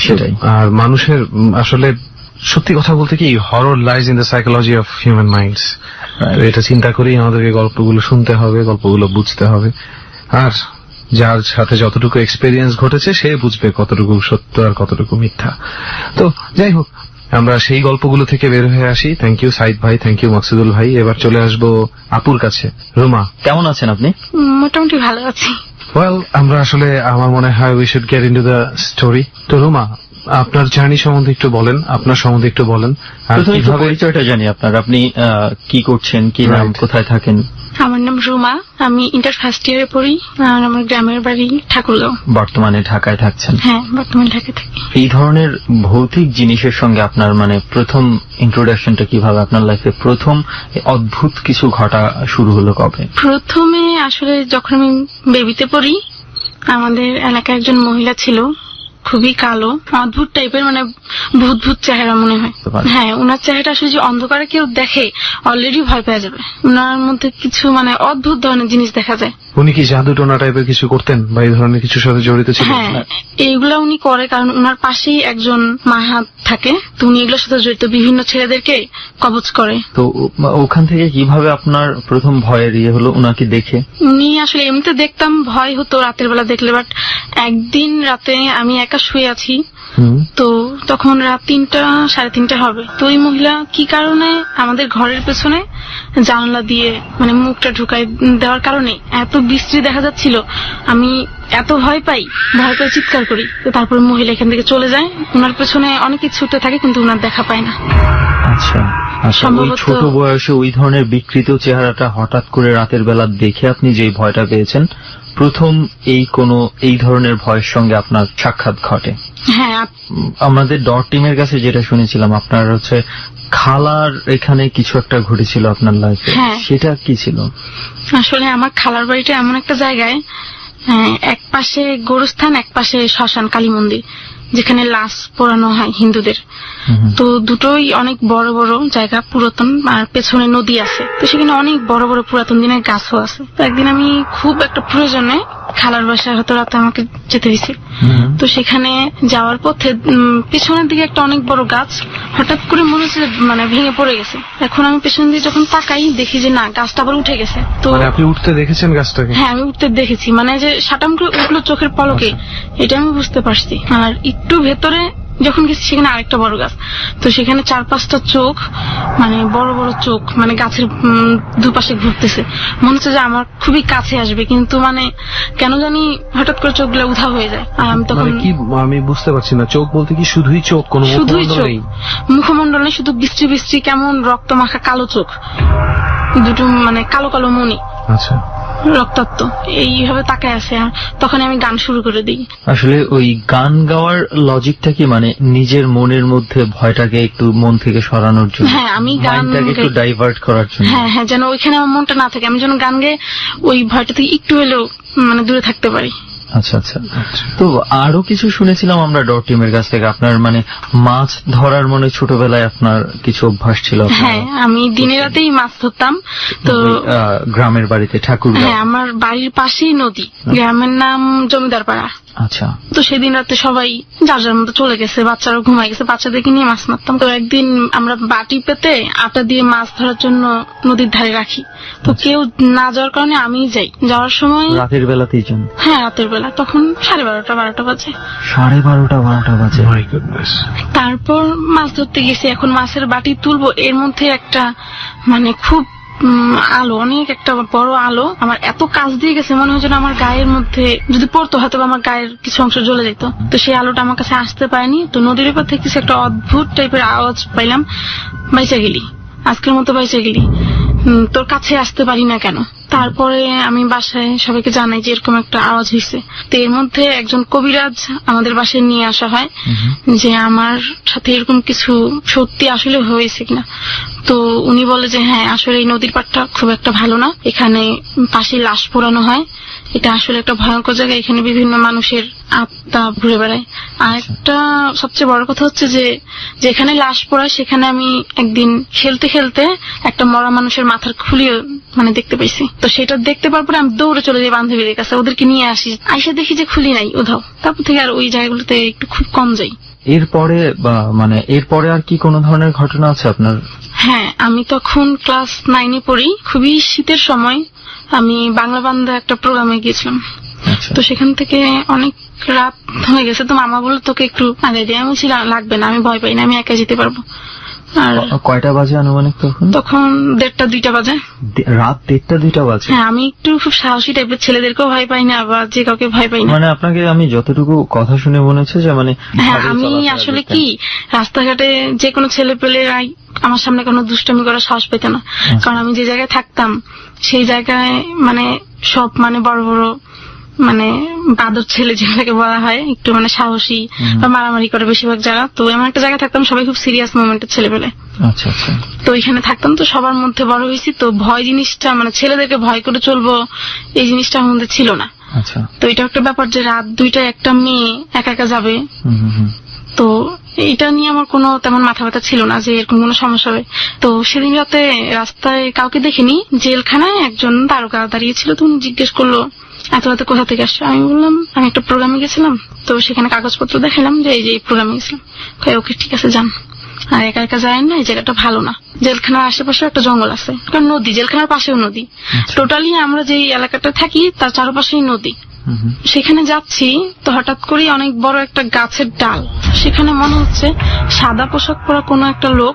সেটাই। আর মানুষের আসলে সত্যি কথা বলতে কি, horror lies in the psychology of human minds. এটা চিন্তা করেই আমাদেরকে গল্পগুলো শুনতে হবে, গল্পগুলো বুঝতে হবে। আর যার সাথে যতটুকু এক্সপেরিয়েন্স ঘটেছে সে বুঝবে কতটুকু সত্য আর কতটুকু মিথ্যা। তো যাই হোক, আমরা সেই গল্পগুলো থেকে বের হয়ে আসি। থ্যাংক ইউ সাইদ ভাই, থ্যাংক ইউ মাকসুদুল ভাই। এবার চলে আসবো আপুর কাছে। রুমা, কেমন আছেন আপনি? মোটামুটি ভালো আছি। ওয়েল, আমরা আসলে আমার মনে হয় we should get into the story. তো রুমা, আপনার জার্নি সম্বন্ধে একটু বলেন, আপনার সম্বন্ধে একটু বলেন। পরিচয়টা জানি আপনার, আপনি কি করছেন, কি নাম, কোথায় থাকেন? আমার নাম রুমা, আমি ইন্টার ফার্স্ট ইয়ারে পড়ি, আর আমার গ্রামের বাড়ি ঠাকুরগাঁও। বর্তমানে ঢাকায় থাকছেন? হ্যাঁ, বর্তমানে ঢাকায় থাকি। এই ধরনের ভৌতিক জিনিসের সঙ্গে আপনার প্রথম ইন্ট্রোডাকশনটা কিভাবে, আপনার লাইফে প্রথম অদ্ভুত কিছু ঘটা শুরু হলো কবে? প্রথমে আসলে যখন আমি বেবিতে পড়ি, আমাদের এলাকায় একজন মহিলা ছিল, খুবই কালো, অদ্ভুত টাইপের, ভূত ভূত চেহারা মনে হয়। হ্যাঁ, ওনার চেহারাটা আসলে যে অন্ধকারে কেউ দেখে অলরেডি ভয় পেয়ে যাবে। ওনার মধ্যে কিছু অদ্ভুত ধরনের জিনিস দেখা যায়। উনি কি জাদু টোনা টাইপের কিছু করতেন বা এই ধরনের কিছুর সাথে জড়িত ছিলেন? হ্যাঁ, এইগুলা উনি করে, কারণ উনার পাশেই একজন মাহাত থাকে, তো উনি এগুলোর সাথে জড়িত, বিভিন্ন ছেলেদেরকে কবজ করে। তো ওখান থেকে কিভাবে আপনার প্রথম ভয়ের ইয়ে হলো উনাকে দেখে? উনি আসলে এমনিতে দেখতাম, ভয় হতো রাতের বেলা দেখলে, বাট একদিন রাতে আমি একা শুয়ে আছি, তো তখন রাত 3টা 3:30 হবে। তো ওই মহিলা কি কারণে আমাদের ঘরের পেছনে জানলা দিয়ে মানে মুখটা ঢুকাই দেওয়ার কারণে এত বিশ্রী দেখা যাচ্ছিল, আমি এত ভয় পাই চিৎকার করি। তো তারপর মহিলা এখান থেকে চলে যায়, ওনার পেছনে অনেকে ছুটতে থাকে কিন্তু ওনার দেখা পায় না। আচ্ছা, ওই ছোট বয়সে ওই ধরনের বিকৃত চেহারাটা হঠাৎ করে রাতের বেলা দেখে আপনি যে ভয়টা পেয়েছেন, প্রথম এই ধরনের ভয়ের সঙ্গে আপনার সাক্ষাৎ ঘটে? হ্যাঁ, আমাদের ডট টিমের কাছে যেটা শুনেছিলাম আপনার হচ্ছে খালার এখানে কিছু একটা ঘটেছিল আপনার লাইফে, সেটা কি ছিল? আসলে আমার খালার বাড়িটা এমন একটা জায়গায়, এক পাশে গোরস্থান, এক পাশে শ্মশান কালী মন্দির, যেখানে লাশ পোড়ানো হয় হিন্দুদের। তো দুটোই অনেক বড় বড় জায়গা, পুরাতন, আর পেছনে নদী আছে, তো সেখানে অনেক বড় বড় পুরাতন দিনের গাছও আছে। তো একদিন আমি খুব একটা প্রয়োজনে খালার বাসায় হয়তো রাতে আমাকে যেতে হয়েছে, তো সেখানে যাওয়ার পথে পেছনের দিকে একটা অনেক বড় গাছ হঠাৎ করে মনে হচ্ছে মানে ভেঙে পড়ে গেছে। এখন আমি পেছনের দিকে যখন তাকাই দেখি যে না, গাছটা আবার উঠে গেছে। তো আপনি উঠতে দেখেছেন গাছটাকে? হ্যাঁ, আমি উঠতে দেখেছি, মানে যে সাটাম করে উঠলো চোখের পলকে, এটা আমি বুঝতে পারছি। আর একটু ভেতরে যখন গেছি সেখানে আরেকটা বড় গাছ, তো সেখানে 4-5টা চোখ, মানে বড় বড় চোখ, মানে গাছের দুপাশে ঘুরতেছে, মনে হচ্ছে যে আমার খুবই কাছে আসবে, কিন্তু মানে কেন জানি হঠাৎ করে চোখগুলো উধাও হয়ে যায়। আর আমি তখন কি, আমি বুঝতে পারছি না, চোখ বলতে কি শুধুই চোখ, কোনো মুখমণ্ডল নেই? মুখমণ্ডল নেই, শুধু বিশ্রী বিশ্রী কেমন রক্ত মাখা কালো চোখ, দুটো মানে কালো কালো মনি। আচ্ছা, রক্তাক্ত, এইভাবে তাকায় আছে। আর তখন আমি গান শুরু করে দিই। আসলে ওই গান গাওয়ার লজিকটা কি, মানে নিজের মনের মধ্যে ভয়টাকে একটু মন থেকে সরানোর জন্য? হ্যাঁ, আমি গানটাকে একটু ডাইভার্ট করার জন্য। হ্যাঁ হ্যাঁ, যেন ওইখানে আমার মনটা না থাকে, আমি যেন গান গেয়ে ওই ভয়টা থেকে একটু হলেও মানে দূরে থাকতে পারি। আচ্ছা আচ্ছা। তো আরো কিছু শুনেছিলাম আমরা ডট টিমের কাছ থেকে, আপনার মানে মাছ ধরার মানে ছোটবেলায় আপনার কিছু অভ্যাস ছিল? হ্যাঁ, আমি দিনে রাতেই মাছ ধরতাম। তো গ্রামের বাড়িতে ঠাকুর? হ্যাঁ, আমার বাড়ির পাশেই নদী, গ্রামের নাম জমিদার পাড়া। আচ্ছা। তো সেদিন রাতে সবাই যার যার মতো চলে গেছে, বাচ্চারা ঘুমাই গেছে, বাচ্চাদেরকে নিয়ে মাছ মারতাম। তো একদিন আমরা বাটি পেতে আটা দিয়ে মাছ ধরার জন্য নদীর ধারে রাখি, তো কেউ না যাওয়ার কারণে আমি যাই। যাওয়ার সময় রাতের বেলাতেই যান? হ্যাঁ, রাতের বেলা, তখন 12:30 বাজে। 12:30 বাজে? তারপর মাছ ধরতে গেছি, এখন মাছের বাটি তুলবো, এর মধ্যে একটা মানে খুব আলো, অনেক একটা বড় আলো আমার এত কাছ দিয়ে গেছে, মনে হয় যেন আমার গায়ের মধ্যে যদি পড়তো হয়তো আমার গায়ের কিছু অংশ জ্বলে যেত। তো সেই আলোটা আমার কাছে আসতে পারেনি। তো নদীর উপর থেকে একটা অদ্ভুত টাইপের আওয়াজ পাইলাম, বাইচা গেলি, আজকের মতো বাইচা গেলি, তোর কাছে আসতে পারি না কেন। তারপরে আমি বাসায় সবাইকে জানাই যে এরকম একটা আওয়াজ হয়েছে। তো এর মধ্যে একজন কবিরাজ আমাদের বাসায় নিয়ে আসা হয়, যে আমার সাথে এরকম কিছু সত্যি আসলে হয়েছে কিনা। তো উনি বলে যে হ্যাঁ, আসলে এই নদীর পাড়টা খুব একটা ভালো না, এখানে পাশে লাশ পোড়ানো হয়, এটা আসলে একটা ভয়ঙ্কর জায়গা, এখানে বিভিন্ন মানুষের আত্মা ঘুরে বেড়ায়। আর একটা সবচেয়ে বড় কথা হচ্ছে যে যেখানে লাশ পোড়ায় সেখানে আমি একদিন খেলতে খেলতে একটা মরা মানুষের মাথার খুলিও মানে দেখতে পাইছি। তো সেটা দেখতে পাওয়ার পরে আমি দৌড়ে চলে যাই বান্ধবীদের কাছে, ওদেরকে নিয়ে আসি, আইসা দেখি যে খুলি নাই, উধাও। তারপর থেকে আর ওই জায়গাগুলোতে একটু খুব কম যাই। এরপরে আর কি কোনো ধরনের ঘটনা আছে আপনার? হ্যাঁ, আমি তখন ক্লাস 9-এ পড়ি, খুবই শীতের সময়, আমি বাংলা বান্ধা একটা প্রোগ্রামে গিয়েছিলাম। তো সেখান থেকে অনেক রাত হয়ে গেছে, তো মামা বললো তোকে একটু আগে দিয়ে, আমি বলছি লাগবে না, আমি ভয় পাই না, আমি একা যেতে পারবো। আর কয়টা বাজে আনুমানিক তখন? তখন 1:30-2টা বাজে। রাত 1:30-2টা বাজে? হ্যাঁ, আমি একটু খুব সাহসী টাইপের, ছেলেদেরকেও ভয় পাই না বা যে কাউকে ভয় পাই না। মানে আপনাকে আমি যতটুকু কথা শুনে মনে হচ্ছে যে মানে হ্যাঁ, আমি আসলে কি রাস্তাঘাটে যে কোনো ছেলে পেলে আমার সামনে কোনো দুষ্টামি করার সাহস পেত না, কারণ আমি যে জায়গায় থাকতাম সেই জায়গায় মানে সব মানে বড় বড় মানে বাদর ছেলে যেগুলোকে বলা হয়, একটু মানে সাহসী বা মারামারি করে বেশিরভাগ যারা। তো এমন একটা জায়গায় থাকতাম সবাই খুব সিরিয়াস মোমেন্টের ছেলে পেলে। আচ্ছা আচ্ছা। তো এখানে থাকতাম, তো সবার মধ্যে বড় হয়েছি, তো ভয় জিনিসটা মানে ছেলেদেরকে ভয় করে চলবো এই জিনিসটা আমার মধ্যে ছিল না। আচ্ছা। তো এটা একটা ব্যাপার যে রাত 2টায় একটা মেয়ে একা একা যাবে, তো এটা নিয়ে আমার কোনো তেমন মাথা ব্যথা ছিল না যে এরকম কোনো সমস্যা হবে। তো সেদিন রাতে রাস্তায় কাউকে দেখিনি, জেলখানায় একজন দারোগা দাঁড়িয়েছিল, তো উনি জিজ্ঞেস করলো এত রাতে কোথা থেকে আসছো। আমি বললাম আমি একটা প্রোগ্রামে গেছিলাম, তো সেখানে কাগজপত্র দেখালাম যে এই যে এই প্রোগ্রামে গেছিলাম। ওকে ঠিক আছে যান, আর একা একা যায় না, এই জায়গাটা ভালো না। জেলখানার আশেপাশে একটা জঙ্গল আছে, কারণ নদী, জেলখানার পাশেও নদী, টোটালি আমরা যে এলাকাটা থাকি তার চারপাশেই নদী। সেখানে যাচ্ছি তো হঠাৎ করে অনেক বড় একটা গাছের ডাল, সেখানে মনে হচ্ছে সাদা পোশাক পরা কোনো একটা লোক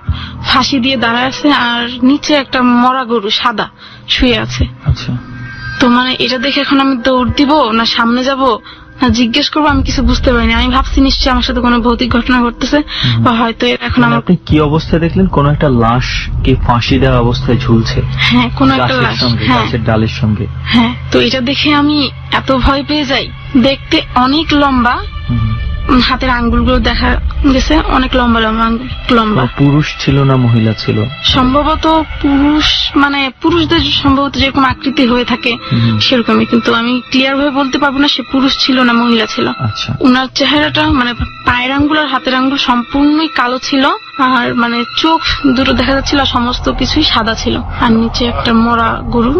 ফাঁসি দিয়ে দাঁড়ায় আছে, আর নিচে একটা মরা গরু সাদা শুয়ে আছে। তো মানে এটা দেখে এখন আমি দৌড় দিব না সামনে যাব না জিজ্ঞেস করবো, আমি কিছু বুঝতে পারিনি। আমি ভাবছি নিশ্চয়ই আমার সাথে কোনো ভৌতিক ঘটনা ঘটতেছে, বা হয়তো এখন আমার। আপনি কি অবস্থায় দেখলেন? কোন একটা লাশ কি ফাঁসি দেওয়া অবস্থায় ঝুলছে? হ্যাঁ, কোন একটা লাশ গাছের ডালের সঙ্গে। হ্যাঁ, তো এটা দেখে আমি এত ভয় পেয়ে যাই। দেখতে অনেক লম্বা, হাতের আঙ্গুলগুলো দেখা গেছে অনেক লম্বা লম্বা লম্বা। পুরুষ ছিল না মহিলা ছিল? সম্ভবত পুরুষ, মানে পুরুষদের সম্ভবত যেরকম আকৃতি হয়ে থাকে সেরকমই, কিন্তু আমি ক্লিয়ার ভাবে বলতে পারবো না সে পুরুষ ছিল না মহিলা ছিল। উনার চেহারাটা মানে পায়ের আঙ্গুল আর হাতের আঙ্গুল সম্পূর্ণই কালো ছিল, আর মানে চোখ দুটো দেখা যাচ্ছিল, সমস্ত কিছুই সাদা ছিল, আর নিচে একটা মরা গরু।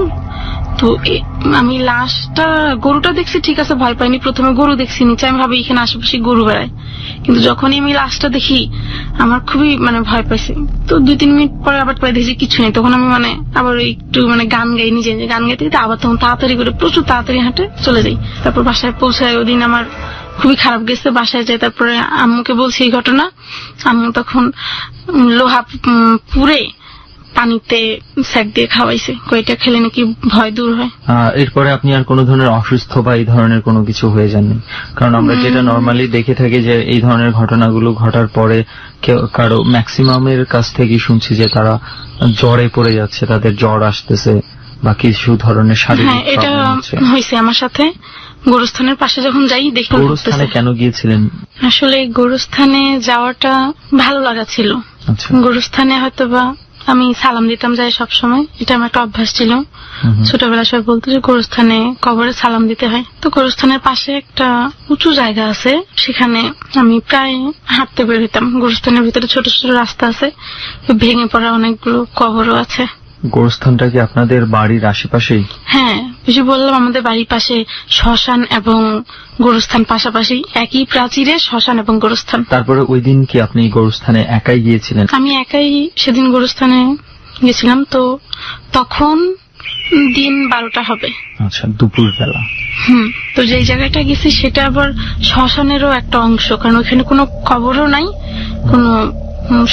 তো আমি লাশটা, গরুটা দেখছি ঠিক আছে, ভয় পাইনি। প্রথমে গরু দেখছি নিচে, আমি ভাবি এখানে আশেপাশে গরু বেড়ায়, কিন্তু যখনই আমি লাশটা দেখি আমার খুবই মানে ভয় পাইছি। তো 2-3 মিনিট পরে আবার দেখছি কিছু নেই, তখন আমি মানে আবার একটু মানে গান গাই, নিজে গান গাইতে আবার তখন তাড়াতাড়ি করে প্রচুর তাড়াতাড়ি হাঁটে চলে যাই। তারপর বাসায় পৌঁছায়, ওদিন আমার খুবই খারাপ গেছে। বাসায় যাই, তারপরে আম্মুকে বলছি এই ঘটনা। আম্মু তখন লোহা পুড়ে পানিতে স্যাক দিয়ে খাওয়াইছে, কয়টা খেলে নাকি ভয় দূর হয়। এরপরে আপনি আর কোনো ধরনের অসুস্থ বা এই ধরনের কোনো কিছু হয়ে যাননি? কারণ আমরা যেটা নর্মালি দেখে থাকি যে এই ধরনের ঘটনাগুলো ঘটার পরে কারো ম্যাক্সিমামের কাছ থেকে শুনছি যে তারা জ্বরে পড়ে যাচ্ছে, তাদের জ্বর আসতেছে বা কিছু ধরনের শারীরিক প্রবলেম হচ্ছে। এটা হয়েছে আমার সাথে। গোরস্থানের পাশে যখন যাই দেখি। গোরস্থানে কেন গিয়েছিলেন? আসলে গোরস্থানে যাওয়াটা ভালো লাগা ছিল। গোরস্থানে হয়তোবা আমি সালাম দিতাম যাই সবসময়, এটা আমার একটা অভ্যাস ছিল। ছোটবেলা সবাই বলতো যে গোরস্থানে কবরে সালাম দিতে হয়। তো গোরস্থানের পাশে একটা উঁচু জায়গা আছে, সেখানে আমি প্রায় হাঁটতে বের হইতাম। গোরস্থানের ভিতরে ছোট ছোট রাস্তা আছে, ভেঙে পড়া অনেকগুলো কবরও আছে। গোরস্থানটা কি আপনাদের বাড়ির আশেপাশেই? হ্যাঁ, বেশি বললাম, আমাদের বাড়ির পাশে শ্মশান এবং গোরস্থান পাশাপাশি, একই প্রাচীরে শ্মশান এবং গোরস্থান। তারপরে ওই দিন কি আপনি গোরস্থানে একাই গিয়েছিলেন? আমি একাই সেদিন গোরস্থানে গেছিলাম। তো তখন দিন 12টা হবে। আচ্ছা, দুপুর বেলা। তো যে জায়গাটা গেছি সেটা আবার শ্মশানেরও একটা অংশ, কারণ ওখানে কোনো কবরও নাই, কোনো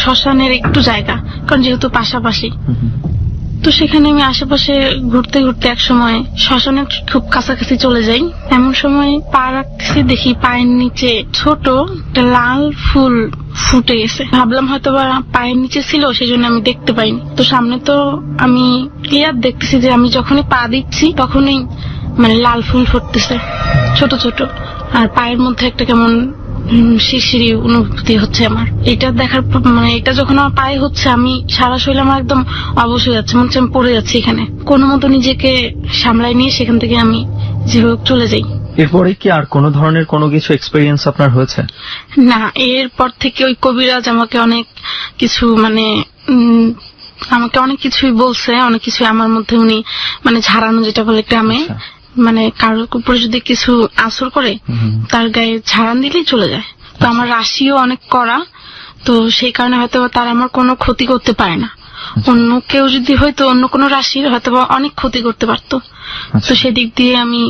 শ্মশানের একটু জায়গা, কারণ যেহেতু পাশাপাশি। তো সেখানে আমি আশেপাশে ঘুরতে ঘুরতে এক সময় শ্মশানের খুব কাছাকাছি চলে যাই। এমন সময় পা রাখছি, দেখি পায়ের নিচে ছোট একটা লাল ফুল ফুটে গেছে। ভাবলাম হয়তো বা পায়ের নিচে ছিল, সেই জন্য আমি দেখতে পাইনি। তো সামনে তো আমি ক্লিয়ার দেখতেছি যে আমি যখনই পা দিচ্ছি তখনই মানে লাল ফুল ফুটতেছে ছোট ছোট, আর পায়ের মধ্যে একটা কেমন শিরশিরি অনুভূতি হচ্ছে আমার। এটা দেখার মানে এটা যখন আমার পায়ে হচ্ছে, আমি সারা শরীর আমার একদম অবশ হয়ে যাচ্ছে, মনে হচ্ছে আমি পড়ে যাচ্ছি এখানে। কোনো মতো নিজেকে সামলাই নিয়ে সেখান থেকে আমি যেভাবে চলে যাই। এরপরে কি আর কোন ধরনের কোনো কিছু এক্সপেরিয়েন্স আপনার হয়েছে? না, এরপর থেকে ওই কবিরাজ আমাকে অনেক কিছু মানে আমাকে অনেক কিছুই বলছে, অনেক কিছু আমার মধ্যে উনি মানে ঝাড়ানো যেটা বলে গ্রামে, মানে কারোর উপরে যদি কিছু আসর করে তার গায়ে ঝাড়ান দিলেই চলে যায়। তো আমার রাশিও অনেক কড়া, তো সেই কারণে হয়তো তার আমার কোনো ক্ষতি করতে পারে না। অন্য কেউ যদি হয়তো অন্য কোনো রাশির হয়তো অনেক ক্ষতি করতে পারতো। তো সেদিক দিয়ে আমি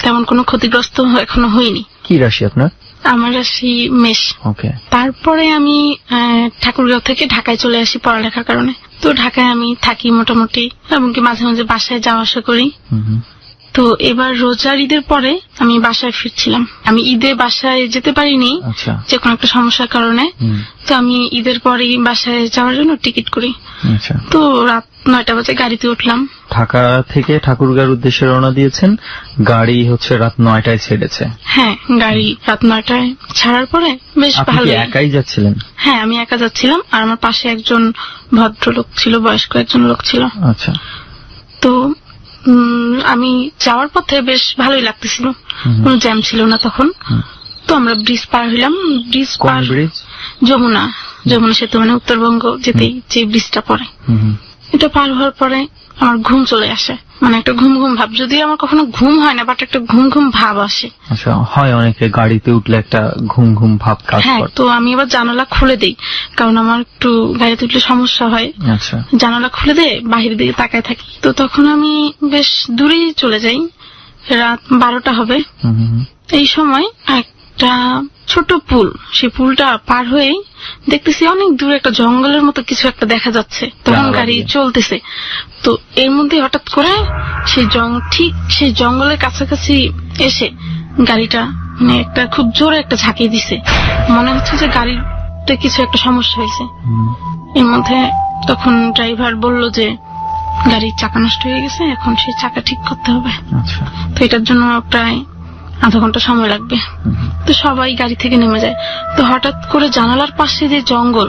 তেমন কোনো ক্ষতিগ্রস্ত এখনো হইনি। কি রাশি আপনার? আমার রাশি মেষ। তারপরে আমি ঠাকুরগাঁও থেকে ঢাকায় চলে আসি পড়ালেখার কারণে। তো ঢাকায় আমি থাকি মোটামুটি, এমনকি মাঝে মাঝে বাসায় যাওয়া আসা করি। তো এবার রোজার ঈদের পরে আমি বাসায় ফিরছিলাম। আমি ঈদে বাসায় যেতে পারিনি যে কোনো একটা সমস্যার কারণে। তো আমি ঈদের পরেই বাসায় যাওয়ার জন্য টিকিট করি। তো রাত 9টা বাজে গাড়িতে উঠলাম। ঢাকা থেকে ঠাকুরগাঁওর উদ্দেশ্যে রওনা দিয়েছেন, গাড়ি হচ্ছে রাত 9টায় ছেড়েছে? হ্যাঁ, গাড়ি রাত 9টায় ছাড়ার পরে বেশ ভালো। একাই যাচ্ছিলেন? হ্যাঁ, আমি একা যাচ্ছিলাম, আর আমার পাশে একজন ভদ্রলোক ছিল, বয়স্ক একজন লোক ছিল। আচ্ছা। তো আমি যাওয়ার পথে বেশ ভালোই লাগতেছিল, কোনো জ্যাম ছিল না তখন। তো আমরা ব্রিজ পার হইলাম। ব্রিজ পার যমুনা সেতু, মানে উত্তরবঙ্গ যেতেই যে ব্রিজটা পড়ে, এটা পার হওয়ার পরে আমার ঘুম চলে আসে, মানে একটা ঘুম ঘুম ভাব। যদিও আমার কখনো ঘুম হয় না, বাট একটা ঘুম ঘুম ভাব আসে। আচ্ছা, হয় অনেকে গাড়িতে উঠলে একটা ঘুম ঘুম ভাব কাজ করে। হ্যাঁ, তো আমি এবার জানালা খুলে দেই, কারণ আমার একটু গাড়িতে উঠলে সমস্যা হয়। আচ্ছা, জানালা খুলে দিয়ে বাহিরের দিকে তাকায় থাকি। তো তখন আমি বেশ দূরেই চলে যাই, রাত 12টা হবে। এই সময় একটা ছোট পুল, সেই পুলটা পার হয়েই দেখতেছি অনেক দূরে একটা জঙ্গলের মতো কিছু একটা দেখা যাচ্ছে। তখন গাড়ি চলতেছে, তো এর মধ্যে হঠাৎ করে ঠিক সেই জঙ্গলের কাছাকাছি এসে গাড়িটা মানে একটা খুব জোরে একটা ঝাঁকিয়ে দিছে। মনে হচ্ছে যে গাড়িতে কিছু একটা সমস্যা হয়েছে। এর মধ্যে তখন ড্রাইভার বলল যে গাড়ির চাকা নষ্ট হয়ে গেছে, এখন সেই চাকা ঠিক করতে হবে। তো এটার জন্য প্রায় আধা ঘন্টা সময় লাগবে। তো সবাই গাড়ি থেকে নেমে যায়। তো হঠাৎ করে জানালার পাশে যে জঙ্গল,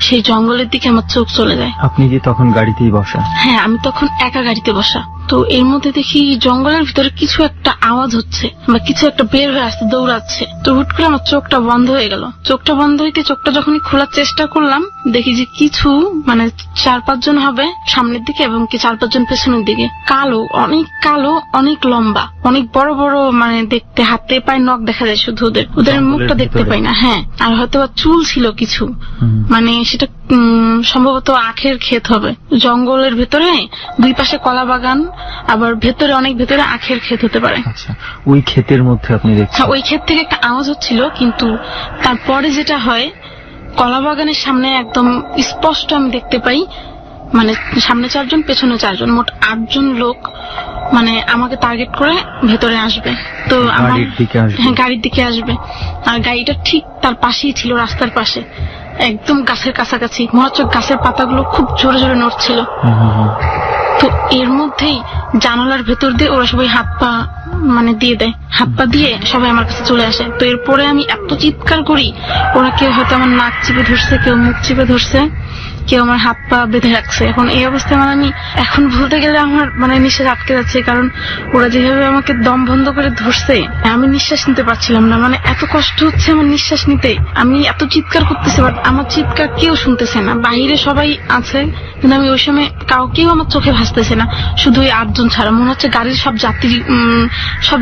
সেই জঙ্গলের দিকে আমার চোখ চলে যায়। আপনি কি তখন গাড়িতেই বসা? হ্যাঁ, আমি তখন একা গাড়িতে বসা। তো এর মধ্যে দেখি জঙ্গলের ভিতরে কিছু একটা আওয়াজ হচ্ছে বা কিছু একটা বের হয়ে আসছে, দৌড়াচ্ছে। তো হুট করে আমার চোখটা বন্ধ হয়ে গেল। চোখটা বন্ধ হইতে চোখটা যখনই খোলার চেষ্টা করলাম, দেখি যে কিছু মানে 4-5 জন হবে সামনের দিকে এবং 4-5 জন পেছনের দিকে, কালো, অনেক লম্বা, অনেক বড় বড়, মানে দেখতে হাতে পায়ে নখ দেখা যায়, শুধু ওদের মুখটা দেখতে পাই না। হ্যাঁ, আর হয়তো চুল ছিল কিছু, মানে সেটা সম্ভবত আখের ক্ষেত হবে। জঙ্গলের ভেতরে 2 পাশে কলা বাগান, আবার ভেতরে অনেক ভেতরে আখের ক্ষেত হতে পারে। আচ্ছা, ওই ক্ষেতের মধ্যে আপনি দেখছেন? হ্যাঁ, ওই ক্ষেত থেকে একটা আওয়াজ হচ্ছিল, কিন্তু তারপরে যেটা হয়, কলা বাগানের সামনে একদম স্পষ্ট আমি দেখতে পাই, মানে সামনে 4 জন, পেছনে 4 জন, মোট 8 জন লোক মানে আমাকে টার্গেট করে ভেতরে আসবে। তো হ্যাঁ, গাড়ির দিকে আসবে। আর গাড়িটা ঠিক তার পাশেই ছিল, রাস্তার পাশে, একদম গাছের কাছাকাছি। মনে হচ্ছে গাছের পাতাগুলো খুব জোরে জোরে নড়ছিল। তো এর মধ্যেই জানালার ভেতর দিয়ে ওরা সবাই হাত পা মানে দিয়ে দেয়, হাত পা দিয়ে সবাই আমার কাছে চলে আসে। তো এরপরে আমি এত চিৎকার করি, ওরা কেউ হয়তো আমার নাক চিপে ধরছে, কেউ মুখ চিপে ধরছে, কেউ আমার হাত পা বেঁধে রাখছে। এখন এই অবস্থায় মানে আমি এখন বলতে গেলে আমার মানে নিঃশ্বাস আটকে যাচ্ছে, কারণ ওরা যেভাবে আমাকে দম বন্ধ করে ধরছে, আমি নিঃশ্বাস নিতে পারছিলাম না। মানে এত কষ্ট হচ্ছে আমার নিঃশ্বাস নিতে, আমি এত চিৎকার করতেছি, বাট আমার চিৎকার কেউ শুনতেছে না। বাহিরে সবাই আছে, কিন্তু আমি ওই সময় কাউকেও আমার চোখে ভাসতেছে না, শুধু ওই 8 জন ছাড়া। মনে হচ্ছে গাড়ির সব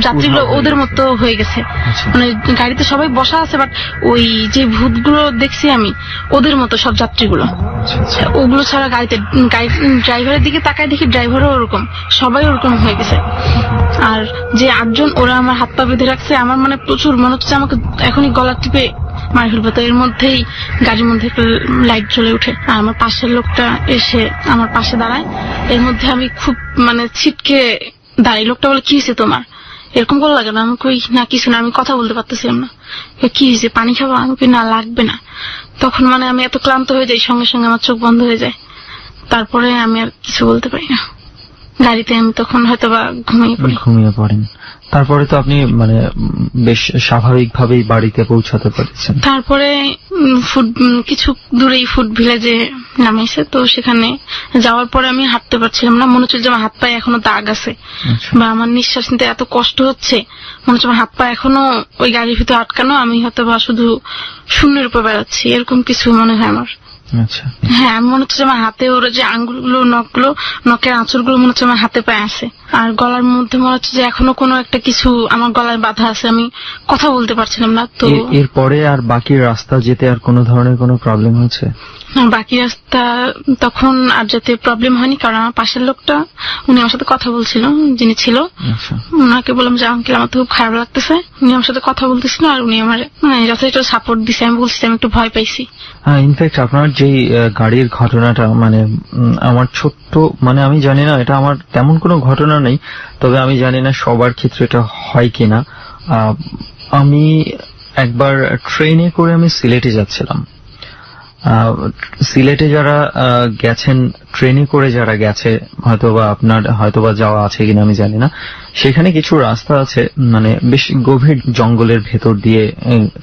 যাত্রীগুলো ওদের মতো হয়ে গেছে, মানে গাড়িতে সবাই বসা আছে, বাট ওই যে ভূতগুলো দেখছি আমি, ওদের মতো সব যাত্রীগুলো, ওগুলো ছাড়া গাড়িতে ড্রাইভারের দিকে তাকায় দেখি ড্রাইভারও ওরকম, সবাই ওরকম হয়ে গেছে। আর যে 8 জন, ওরা আমার হাত পা বেঁধে রাখছে। আমার মানে প্রচুর মনে হচ্ছে আমাকে এখনই গলা টিপে মারি ফেলবে। তো এর মধ্যেই গাড়ির মধ্যে একটা লাইট জ্বলে উঠে, আর আমার পাশের লোকটা এসে আমার পাশে দাঁড়ায়। এর মধ্যে আমি খুব মানে ছিটকে দাঁড়াই। লোকটা বলে, কি হয়েছে তোমার, এরকম করে লাগে না? আমি কই, না কিছু না, আমি কথা বলতে পারতেছিলাম না। কি হয়েছে, পানি খাবো? আমি কই, না লাগবে না। তখন মানে আমি এত ক্লান্ত হয়ে যাই, সঙ্গে সঙ্গে আমার চোখ বন্ধ হয়ে যায়। তারপরে আমি আর কিছু বলতে পারি না। গাড়িতে আমি তখন হয়তো বা ঘুমিয়ে পড়েন। তারপরে তো আপনি মানে বেশ স্বাভাবিকভাবেই বাড়িতে পৌঁছাতে পারছেন। তারপরে কিছু দূরেই ফুড ভিলেজে নামাইছে। তো সেখানে যাওয়ার পরে আমি হাঁটতে পারছিলাম না, মনে হচ্ছে যে আমার হাত পায়ে এখনো দাগ আছে, বা আমার নিঃশ্বাস নিতে এত কষ্ট হচ্ছে, মনে হচ্ছে আমার হাত পা এখনো ওই গাড়ির ভিতরে আটকানো, আমি হয়তো বা শুধু শূন্যের উপর বেড়াচ্ছি, এরকম কিছু মনে হয় আমার। আচ্ছা, হ্যাঁ, আমি মনে হচ্ছে আমার হাতে ওরা যে আঙ্গুলগুলো, নখের আঁচড়গুলো মনে হচ্ছে আমার হাতে পায়ে আছে। আর গলার মধ্যে মনে হচ্ছে যে এখনো কোনো একটা কিছু আমার গলায় বাঁধা আছে, আমি কথা বলতে পারছিলাম না। তো এরপরে আর বাকি রাস্তা যেতে আর কোনো ধরনের কোনো প্রবলেম হয়েছে? বাকি রাস্তা তখন আর যেতে প্রবলেম হয়নি, কারণ আমার পাশের লোকটা, উনি আমার সাথে কথা বলছিল, যিনি ছিল, ওনাকে বললাম যে আঙ্কেল আমার তো খুব খারাপ লাগতেছে। উনি আমার সাথে কথা বলতেছিল, আর উনি আমার যথেষ্ট সাপোর্ট দিচ্ছে। আমি বলছি আমি একটু ভয় পাইছি। হ্যাঁ, ইনফ্যাক্ট আপনার যেই গাড়ির ঘটনাটা, মানে আমার ছোট্ট, মানে আমি জানি না এটা আমার তেমন কোনো ঘটনা নেই, তবে আমি জানি না সবার ক্ষেত্রে এটা হয় কিনা। আমি একবার ট্রেনে করে আমি সিলেটে যাচ্ছিলাম। সিলেটে যারা গেছেন, ট্রেনে করে যারা গেছে, হয়তোবা আপনার হয়তোবা যাওয়া আছে কিনা আমি জানি না, সেখানে কিছু রাস্তা আছে মানে বেশ গভীর জঙ্গলের ভেতর দিয়ে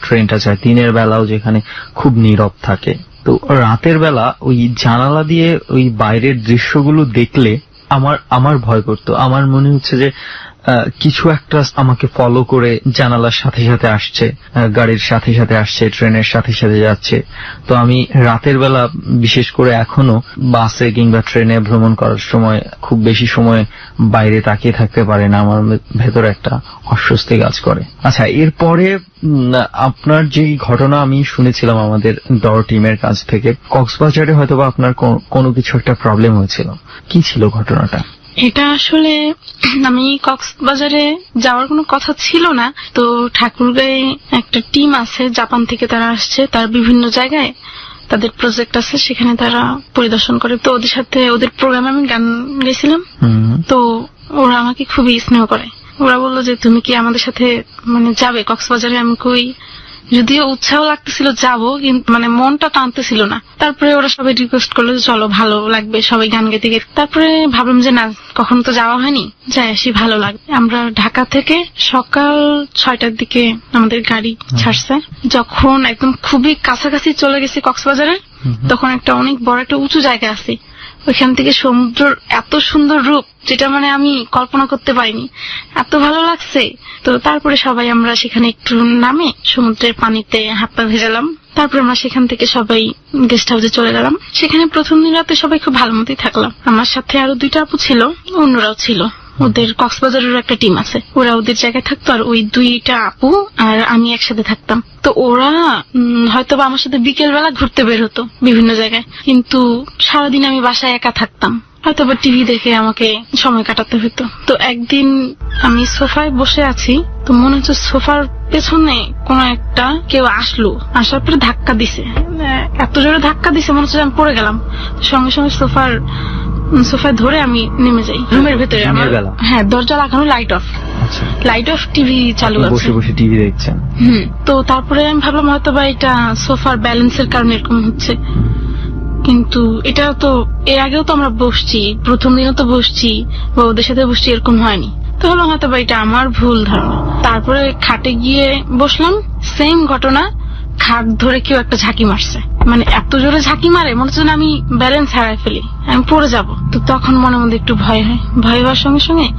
ট্রেনটা যায়, দিনের বেলাও যেখানে খুব নীরব থাকে। তো রাতের বেলা ওই জানালা দিয়ে ওই বাইরের দৃশ্যগুলো দেখলে আমার ভয় করতো। আমার মনে হচ্ছে যে কিছু একটা আমাকে ফলো করে জানালার সাথে সাথে আসছে, গাড়ির সাথে সাথে আসছে, ট্রেনের সাথে সাথে যাচ্ছে। তো আমি রাতের বেলা বিশেষ করে এখনো বাসে কিংবা ট্রেনে ভ্রমণ করার সময় খুব বেশি সময় বাইরে তাকিয়ে থাকতে পারে না, আমার ভেতরে একটা অস্বস্তি কাজ করে। আচ্ছা, এরপরে আপনার যেই ঘটনা আমি শুনেছিলাম আমাদের ডর টিমের কাছ থেকে, কক্সবাজারে হয়তোবা আপনার কোনো কিছু একটা প্রবলেম হয়েছিল, কি ছিল ঘটনাটা? এটা আসলে আমি কক্সবাজারে যাওয়ার কোনো কথা ছিল না, তো ঠাকুরগাঁয়ে একটা টিম আছে জাপান থেকে, তারা আসছে, তার বিভিন্ন জায়গায় তাদের প্রজেক্ট আছে, সেখানে তারা পরিদর্শন করে। তো ওদের সাথে ওদের প্রোগ্রামে আমি গান গেছিলাম, তো ওরা আমাকে খুবই স্নেহ করে। ওরা বললো যে তুমি কি আমাদের সাথে মানে যাবে কক্সবাজারে? আমি কই, যদিও উৎসাহ লাগতেছিল যাবো, কিন্তু মানে মনটা টানতেছিল না। তারপরে ওরা সবাই রিকোয়েস্ট করলো যে চলো, ভালো লাগবে, সবাই গান গেতে গেতে। তারপরে ভাবলাম যে না, কখনো তো যাওয়া হয়নি, যাই আসি, ভালো লাগবে। আমরা ঢাকা থেকে সকাল 6টার দিকে আমাদের গাড়ি ছাড়ছে। যখন একদম খুবই কাছাকাছি চলে গেছি কক্সবাজারে, তখন একটা অনেক বড় একটা উঁচু জায়গা আছে, ওইখান থেকে সমুদ্রের এত সুন্দর রূপ, যেটা মানে আমি কল্পনা করতে পারিনি, এত ভালো লাগছে। তো তারপরে সবাই আমরা সেখানে একটু নামে সমুদ্রের পানিতে হাত পা ভেজালাম। তারপরে আমরা সেখান থেকে সবাই গেস্ট হাউসে চলে গেলাম। সেখানে প্রথম দিন রাতে সবাই খুব ভালো মতোই থাকলাম। আমার সাথে আরো 2টা আপু ছিল, অন্যরাও ছিল, ওদের কক্সবাজারের একটা টিম আছে, ওরা ওদের জায়গায় থাকতো, আর ওই 2টা আপু আর আমি একসাথে থাকতাম। তো ওরা হয়তো আমার সাথে বিকেল বেলা ঘুরতে বের হতো বিভিন্ন জায়গায়, কিন্তু সারাদিন আমি বাসায় একা থাকতাম, হয়তো বা টিভি দেখে আমাকে সময় কাটাতে হতো। তো একদিন আমি সোফায় বসে আছি, তো মনে হচ্ছে সোফার পেছনে কোন একটা কেউ আসলো, আসার পরে ধাক্কা দিছে, এত জোরে ধাক্কা দিছে মনে হচ্ছে আমি পড়ে গেলাম। সঙ্গে সঙ্গে সোফায় ধরে আমি নেমে যাই রুমের ভেতরে। আমার হ্যাঁ, দরজা লাগানো, লাইট অফ, টিভি চালু আছে, বসে বসে টিভি দেখছেন। তো তারপরে আমি ভাবলাম হয়তো বা এটা সোফার ব্যালেন্সের কারণে এরকম হচ্ছে, কিন্তু এটা তো এর আগেও তো আমরা বসছি, প্রথম দিনও তো বসছি বা ওদের সাথে বসছি, এরকম হয়নি। তো হলো হয়তো বা এটা আমার ভুল ধারণা। তারপরে খাটে গিয়ে বসলাম, সেম ঘটনা, খাট ধরে কেউ একটা ঝাঁকি মারছে, মানে এত জোরে ঝাঁকি মারে মনে হচ্ছে আমি ব্যালেন্স হারাই ফেলি, আমি পড়ে যাব। তো তখন মনের মধ্যে একটু ভয় হয়, ভয় হওয়ার সঙ্গে সঙ্গে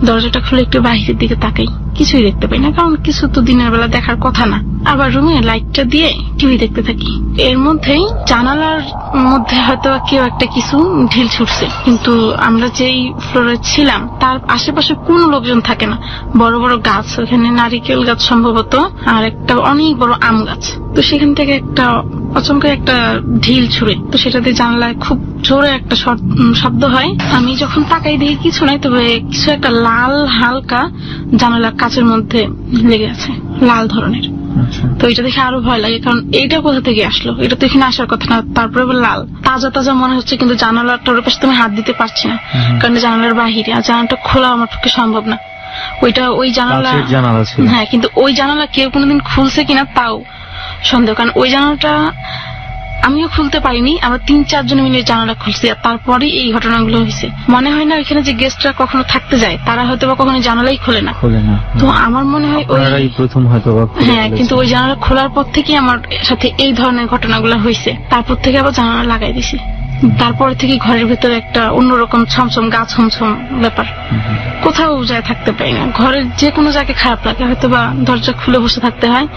দরজাটা খুলে একটু বাইরের দিকে তাকাই, কিছুই দেখতে পাই না, কারণ কিছু তো দিনের বেলা দেখার কথা না। আবার রুমে লাইটটা দিয়ে টিভি দেখতে থাকি। এর মধ্যেই জানালার মধ্যে হয়তো কেউ একটা কিছু ঢিল ছুটছে, কিন্তু আমরা যেই ফ্লোরে ছিলাম তার আশেপাশে কোনো লোকজন থাকে না, বড় বড় গাছ, ওখানে নারিকেল গাছ সম্ভবত, আর একটা অনেক বড় আম গাছ। তো সেখান থেকে একটা অচমকা একটা ঢিল ছুড়ে, তো সেটাতে জানলায় খুব জোরে একটা শব্দ হয়। আমি যখন তাকাই দেখি কিছু নাই, তবে কিছু একটা লাল হালকা জানালার কাচের মধ্যে লেগে আছে, লাল ধরনের। তো এটা দেখে আরো ভয় লাগে, কারণ এইটা কোথা থেকে আসলো, এটা তো এখানে আসার কথা না। তারপরে লাল তাজা তাজা মনে হচ্ছে, কিন্তু জানালাটার পাশে তুমি হাত দিতে পারছি না, কারণ জানালার বাহিরে, আর জানালাটা খোলা আমার পক্ষে সম্ভব না। ওই জানালা, হ্যাঁ, কিন্তু ওই জানালা কেউ কোনোদিন খুলছে কিনা তাও সন্দেহ, কারণ ওই জানালাটা আমিও খুলতে পারিনি, আমরা 3-4 জন মিলে জানালা খুলছি, আর তারপরে এই ঘটনাগুলো হয়েছে। মনে হয় না ওইখানে যে গেস্টরা কখনো থাকতে যায় তারা হয়তো বা কখনো জানালাই খোলে না। তো আমার মনে হয় ওই প্রথম হয়তো, হ্যাঁ, কিন্তু ওই জানালা খোলার পর থেকে আমার সাথে এই ধরনের ঘটনাগুলো হয়েছে। তারপর থেকে আবার জানালা লাগাই দিছি, তারপর থেকে ঘরের ভেতরে একটা অন্যরকম ছমছম গা ছমছম ব্যাপার, কোথাও যায় থাকতে পারি না, ঘরের যে কোনো জায়গায় খারাপ লাগে, হয়তো বা দরজা খুলে বসে থাকতে হয়।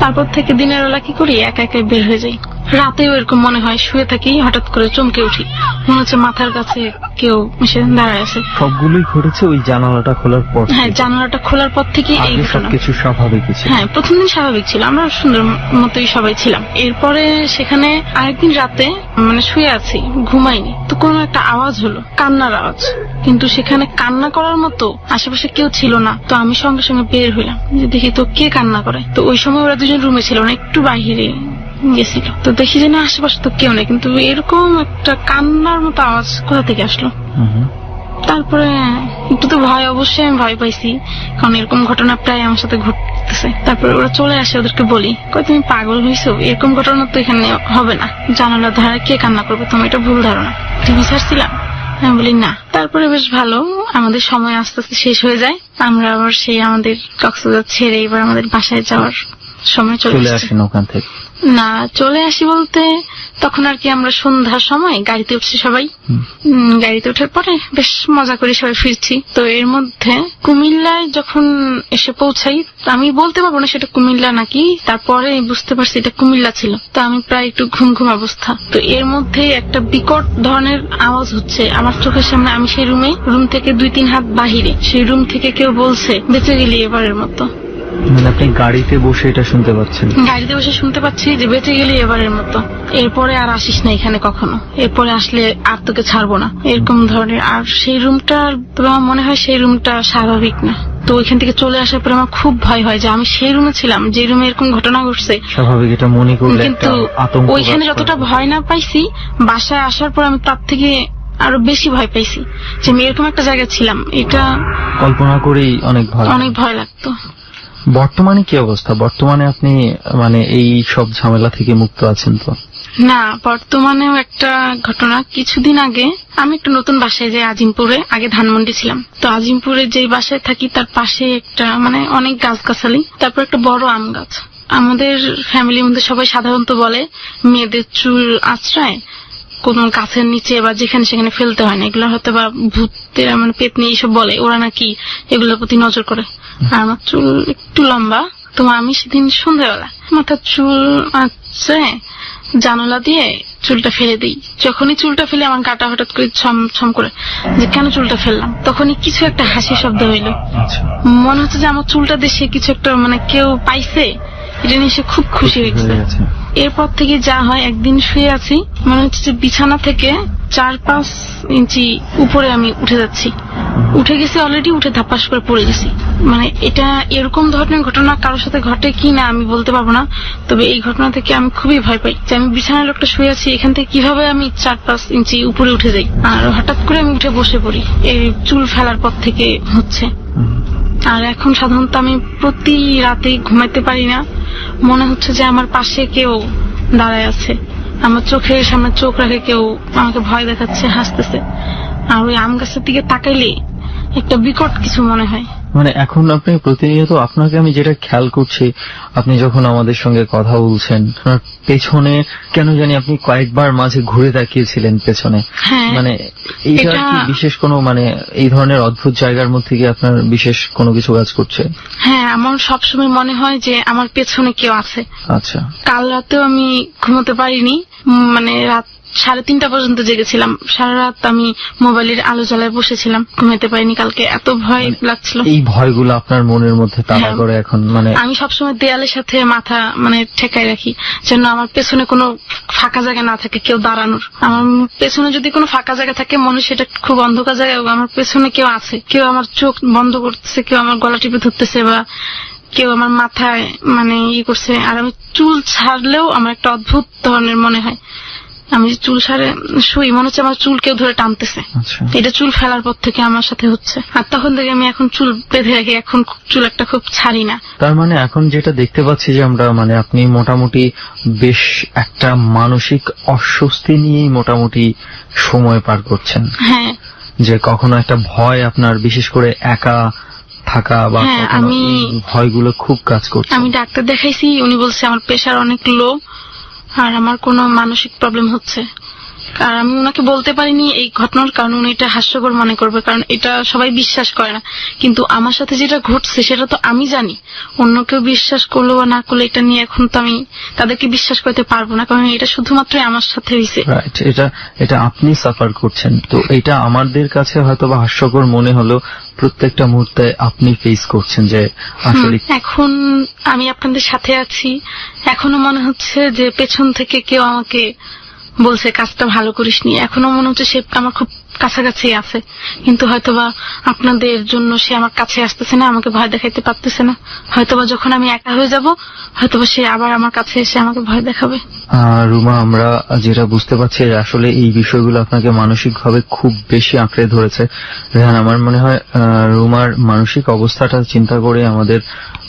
তারপর থেকে দিনের বেলা কি করি, একা একাই বের হয়ে যাই। রাতেও এরকম মনে হয়, শুয়ে থাকি, হঠাৎ করে চমকে উঠি, মনে হচ্ছে মাথার কাছে কেউ এসে দাঁড়ায় আছে। সবগুলোই ঘটেছে ওই জানালাটা খোলার পর? হ্যাঁ, জানালাটা খোলার পর থেকে এই সবকিছু স্বাভাবিক ছিল। হ্যাঁ, প্রথম দিন স্বাভাবিক ছিল, আমরা সুন্দর মতোই সবাই ছিলাম। এরপরে সেখানে আরেকদিন রাতে মানে শুয়ে আছি, ঘুমাইনি, তো কোনো একটা আওয়াজ হলো, কান্নার আওয়াজ, কিন্তু সেখানে কান্না করার মতো আশেপাশে কেউ ছিল না। তো আমি সঙ্গে সঙ্গে বের হইলাম, যে দেখি তো কে কান্না করে। তো ওই সময় ওরা 2জন রুমে ছিল না, একটু বাইরে গেছিল। তো দেখি যে না, আশেপাশে তো কেউ নেই, কিন্তু এরকম একটা কান্নার মতো আওয়াজ কোথা থেকে আসলো। তারপরে একটু তো ভয়, অবশ্যই আমি ভয় পাইছি, কারণ এরকম ঘটনা প্রায় আমার সাথে ঘটতেছে। তারপরে ওরা চলে আসে, ওদেরকে বলি, কই তুমি পাগল হয়েছো, এরকম ঘটনা তো এখানে হবে না, জানালার ধারে কে কান্না করবে, তুমি এটা ভুল ধারণা, টিভি ছাড়ছিলাম। আমি বলি না। তারপরে বেশ ভালো, আমাদের সময় আস্তে আস্তে শেষ হয়ে যায়, আমরা আবার সেই আমাদের কক্সবাজার ছেড়ে এবার আমাদের বাসায় যাওয়ার সময় চলে আসেন। ওখান থেকে না, চলে আসি বলতে তখন আর কি আমরা সন্ধ্যার সময় গাড়িতে উঠছি সবাই। গাড়িতে ওঠার পরে বেশ মজা করে সবাই ফিরছি। তো এর মধ্যে কুমিল্লায় যখন এসে পৌঁছাই, আমি বলতে পারবো না সেটা কুমিল্লা নাকি, তারপরে বুঝতে পারছি এটা কুমিল্লা ছিল। তো আমি প্রায় একটু ঘুম ঘুম অবস্থা। তো এর মধ্যে একটা বিকট ধরনের আওয়াজ হচ্ছে আমার চোখের সামনে। আমি সেই রুম থেকে 2-3 হাত বাহিরে, সেই রুম থেকে কেউ বলছে বেঁচে গেলি এবারের মতো। মানে আপনি গাড়িতে বসে এটা শুনতে পাচ্ছেন? গাড়িতে বসে শুনতে পাচ্ছি যে বেঁচে গেলি এবারের মতো, এরপরে আর আসিস না এখানে কখনো, এরপরে আসলে আর তোকে ছাড়বো না, এরকম ধরনের। আর সেই রুমটা মনে হয় সেই রুমটা স্বাভাবিক না। তো ওইখান থেকে চলে আসার পরে আমার খুব ভয় হয় যে আমি সেই রুমে ছিলাম যে রুমে এরকম ঘটনা ঘটছে। স্বাভাবিক, এটা মনে করলে কিন্তু ওইখানে যতটা ভয় না পাইছি, বাসায় আসার পর আমি তার থেকে আরো বেশি ভয় পাইছি যে আমি এরকম একটা জায়গায় ছিলাম। এটা কল্পনা করেই অনেক ভয় লাগতো। বর্তমানে কি অবস্থা? বর্তমানে আপনি মানে এই সব ঝামেলা থেকে মুক্ত আছেন তো? না, বর্তমানেও একটা ঘটনা। কিছুদিন আগে আমি একটা নতুন বাসায় যাই আজিমপুরে, আগে ধানমন্ডি ছিলাম। তো আজিমপুরে যে বাসায় থাকি তার পাশে একটা মানে অনেক গাছগাছালি, তারপর একটা বড় আম গাছ। আমাদের ফ্যামিলির মধ্যে সবাই সাধারণত বলে মেয়েদের চুল আঁচড়ায় কোন গাছের নিচে বা যেখানে সেখানে ফেলতে হয় না, এগুলো হয়তো বা ভূতের মানে পেতনি এইসব বলে, ওরা নাকি এগুলোর প্রতি নজর করে। আর আমার চুল একটু লম্বা, তো আমি সেদিন সন্ধ্যাবেলা মাথার চুল আঁচড়ে জানালা দিয়ে চুলটা ফেলে দিই। যখনই চুলটা ফেলে আমার গাটা হঠাৎ করে ছম করে যে কেন চুলটা ফেললাম, তখনই কিছু একটা হাসি শব্দ হইলো। মনে হচ্ছে যে আমার চুলটা দেশে কিছু একটা মানে কেউ পাইছে, এটা নিয়ে সে খুব খুশি হয়েছে। এরপর থেকে যা হয়, একদিন শুয়ে আছি, মনে হচ্ছে যে বিছানা থেকে 4-5 ইঞ্চি উপরে আমি উঠে যাচ্ছি, উঠে গেছি অলরেডি, উঠে ধাপাস করে পড়ে গেছি। মানে এটা এরকম ধরনের ঘটনা কারোর সাথে ঘটে কি না আমি বলতে পারবো না, তবে এই ঘটনা থেকে আমি খুবই ভয় পাই যে আমি বিছানায় লোকটা শুয়ে আছি, এখান থেকে কিভাবে আমি 4-5 ইঞ্চি উপরে উঠে যাই, আর হঠাৎ করে আমি উঠে বসে পড়ি। এই চুল ফেলার পর থেকে হচ্ছে। আর এখন সাধারণত আমি প্রতি রাতে ঘুমাইতে পারি না, মনে হচ্ছে যে আমার পাশে কেউ দাঁড়ায় আছে, আমার চোখের সামনে চোখ রাখে কেউ আমাকে ভয় দেখাচ্ছে, হাসতেছে। আর ওই আম গাছের দিকে তাকাইলে একটা বিকট কিছু মনে হয়। মানে এখন আপনি প্রতিনিয়ত, আপনাকে আমি যেটা খেয়াল করছি, আপনি যখন আমাদের সঙ্গে কথা বলছেন, আপনার পেছনে কেন জানি আপনি কয়েকবার মাঝে ঘুরে তাকিয়েছিলেন পেছনে। মানে এইটা কি বিশেষ কোনো মানে এই ধরনের অদ্ভুত জায়গার মধ্যে কি আপনার বিশেষ কোনো কিছু কাজ করছে? হ্যাঁ, আমার সবসময় মনে হয় যে আমার পেছনে কেউ আছে। আচ্ছা, কাল রাতেও আমি ঘুমোতে পারিনি, মানে রাত 3:30 পর্যন্ত জেগেছিলাম, সারা রাত আমি মোবাইলের আলো জ্বালায় বসেছিলাম, ঘুমাতে পারিনি কালকে, এত ভয় লাগছিল। এই ভয়গুলো আপনার মনের মধ্যে তাড়া করে এখন? মানে আমি সবসময় দেয়ালের সাথে মাথা মানে ঠেকাই রাখি যেন আমার পেছনে কোনো ফাঁকা জায়গা না থাকে কেউ দাঁড়ানোর। আমার পেছনে যদি কোনো ফাঁকা জায়গা থাকে, মনে সেটা খুব অন্ধকার জায়গা, আমার পেছনে কেউ আছে, কেউ আমার চোখ বন্ধ করতেছে, কেউ আমার গলা টিপে ধরতেছে, বা কেউ আমার মাথায় মানে করছে। আর আমি চুল ছাড়লেও আমার একটা অদ্ভুত ধরনের মনে হয়, আমি চুল সারে শুই, মনে হচ্ছে আমার চুল কেউ ধরে টানতেছে। এটা চুল ফেলার পর থেকে আমার সাথে হচ্ছে। আর তখন থেকে আমি এখন চুল বেঁধে রাখি, এখন চুল একটা খুব ছাড়ি না। তার মানে এখন যেটা দেখতে পাচ্ছি যে আমরা মানে আপনি মোটামুটি বেশ একটা মানসিক অস্বস্তি নিয়েই মোটামুটি সময় পার করছেন। হ্যাঁ, যে কখনো একটা ভয় আপনার, বিশেষ করে একা থাকা বা আমি ভয়গুলো খুব কাজ করছে। আমি ডাক্তার দেখাইছি, উনি বলছে আমার প্রেশার অনেক লো আর আমার কোনো মানসিক প্রবলেম হচ্ছে। আর আমি ওনাকে বলতে পারিনি এই ঘটনার কারণ, উনি এটা হাস্যকর মনে করবে, কারণ এটা সবাই বিশ্বাস করে না। কিন্তু আমার সাথে যেটা ঘটছে সেটা তো আমি জানি, অন্য কেউ বিশ্বাস করলো বা না করলো এটা নিয়ে এখন তো আমি তাদেরকে বিশ্বাস করতে পারবো না, কারণ এটা শুধুমাত্র আমার সাথে হয়েছে। এটা আপনি সাফার করছেন, তো এটা আমাদের কাছে হয়তো বা হাস্যকর মনে হলো, প্রত্যেকটা মুহূর্তে আপনি ফেস করছেন যে আসলে। এখন আমি আপনাদের সাথে আছি, এখনো মনে হচ্ছে যে পেছন থেকে কেউ আমাকে বলছে কাজটা ভালো করিসনি, এখনো মনে হচ্ছে সে আমার খুব কাছাকাছি আছে, কিন্তু হয়তোবা আপনাদের জন্য সে আমার কাছে আসতেছে না, আমাকে ভয় দেখাইতে পারতেছে না। হয়তোবা যখন আমি একা হয়ে যাব, হয়তোবা সে আবার আমার কাছে এসে আমাকে ভয় দেখাবে। রুমা, আমরা যেটা বুঝতে পারছি আসলে এই বিষয়গুলো আপনাকে মানসিকভাবে খুব বেশি আঁকড়ে ধরেছে। রেহান, আমার মনে হয় রুমার মানসিক অবস্থাটা চিন্তা করে আমাদের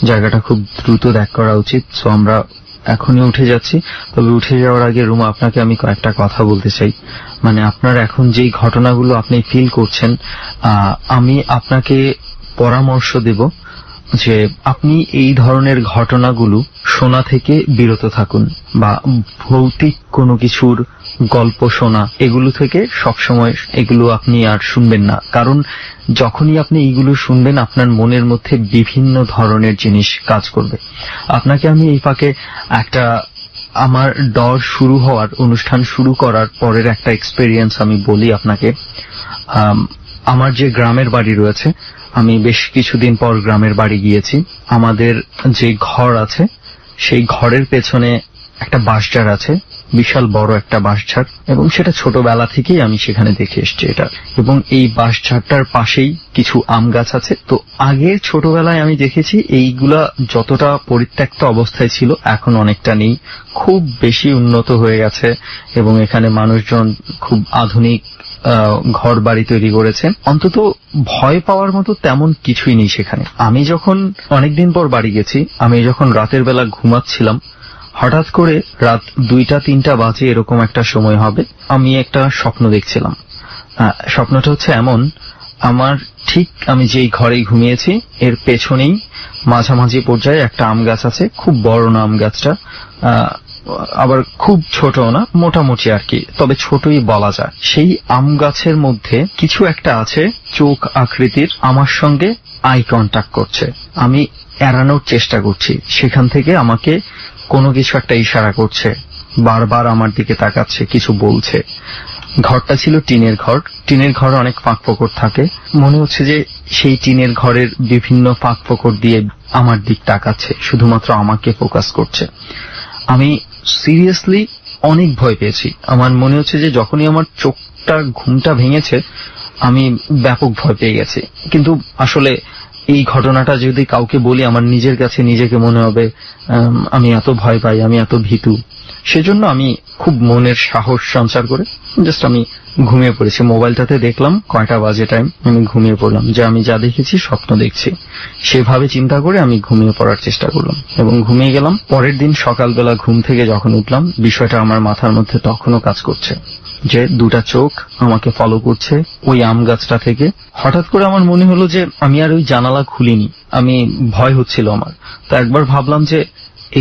জায়গাটা খুব দ্রুত ত্যাগ করা উচিত। সো আমরা এখনই উঠে যাচ্ছি, তবে উঠে যাওয়ার আগে রুমা আপনাকে আমি কয়েকটা কথা বলতে চাই। মানে আপনার এখন যেই ঘটনাগুলো আপনি ফিল করছেন, আমি আপনাকে পরামর্শ দেব যে আপনি এই ধরনের ঘটনাগুলো শোনা থেকে বিরত থাকুন, বা ভৌতিক কোনো কিছুর গল্প শোনা এগুলো থেকে সবসময় এগুলো আপনি আর শুনবেন না। কারণ যখনই আপনি এইগুলো শুনবেন আপনার মনের মধ্যে বিভিন্ন ধরনের জিনিস কাজ করবে। আপনাকে আমি এই ফাঁকে একটা আমার ডর শুরু হওয়ার অনুষ্ঠান শুরু করার পরের একটা এক্সপেরিয়েন্স আমি বলি আপনাকে। আমার যে গ্রামের বাড়ি রয়েছে, আমি বেশ কিছুদিন পর গ্রামের বাড়ি গিয়েছি। আমাদের যে ঘর আছে সেই ঘরের পেছনে একটা বাঁশঝাড় আছে, বিশাল বড় একটা বাঁশঝাড়, এবং সেটা ছোটবেলা থেকেই আমি সেখানে দেখে এসেছি এটা। এবং এই বাঁশঝাড়টার পাশেই কিছু আম গাছ আছে। তো আগে ছোটবেলায় আমি দেখেছি এইগুলা যতটা পরিত্যক্ত অবস্থায় ছিল এখন অনেকটা নেই, খুব বেশি উন্নত হয়ে গেছে এবং এখানে মানুষজন খুব আধুনিক ঘর বাড়ি তৈরি করেছে। অন্তত ভয় পাওয়ার মতো তেমন কিছুই নেই সেখানে। আমি যখন অনেকদিন পর বাড়ি গেছি, আমি যখন রাতের বেলা ঘুমাচ্ছিলাম, হঠাৎ করে রাত 2টা-3টা বাজে এরকম একটা সময় হবে, আমি একটা স্বপ্ন দেখছিলাম। স্বপ্নটা হচ্ছে এমন, আমার ঠিক আমি যেই ঘরে ঘুমিয়েছি এর পেছনেই মাঝামাঝি পর্যায়ে একটা আম গাছ আছে, খুব বড় না আম গাছটা, আবার খুব ছোট না, মোটামুটি আর কি, তবে ছোটই বলা যায়। সেই আম গাছের মধ্যে কিছু একটা আছে চোখ আকৃতির, আমার সঙ্গে আই কন্ট্যাক্ট করছে। আমি এড়ানোর চেষ্টা করছি, সেখান থেকে আমাকে কোনো কিছু একটা ইশারা করছে, বারবার আমার দিকে তাকাচ্ছে, কিছু বলছে। ঘরটা ছিল টিনের ঘর। টিনের ঘরে অনেক ফাঁক ফোকর থাকে, মনে হচ্ছে যে সেই টিনের ঘরের বিভিন্ন ফাঁক ফোকর দিয়ে আমার দিক তাকাচ্ছে, শুধুমাত্র আমাকে ফোকাস করছে। আমি সিরিয়াসলি অনেক ভয় পেয়েছি। আমার মনে হচ্ছে যে যখনই আমার ঘুমটা ভেঙেছে আমি ব্যাপক ভয় পেয়ে গেছি। কিন্তু আসলে এই ঘটনাটা যদি কাউকে বলি আমার নিজের কাছে নিজেকে মনে হবে আমি এত ভয় পাই, আমি এত ভীতু। সেজন্য আমি খুব মনের সাহস সঞ্চার করে জাস্ট আমি ঘুমিয়ে পড়েছি। মোবাইলটাতে দেখলাম কয়টা বাজে টাইম, আমি ঘুমিয়ে পড়লাম, যে আমি যা দেখেছি স্বপ্ন দেখছি, সেভাবে চিন্তা করে আমি ঘুমিয়ে পড়ার চেষ্টা করলাম এবং ঘুমিয়ে গেলাম। পরের দিন সকালবেলা ঘুম থেকে যখন উঠলাম, বিষয়টা আমার মাথার মধ্যে তখনও কাজ করছে, যে 2টা চোখ আমাকে ফলো করছে ওই আম গাছটা থেকে। হঠাৎ করে আমার মনে হলো যে আমি আর ওই জানালা খুলিনি, আমি ভয় হচ্ছিল আমার। তো একবার ভাবলাম যে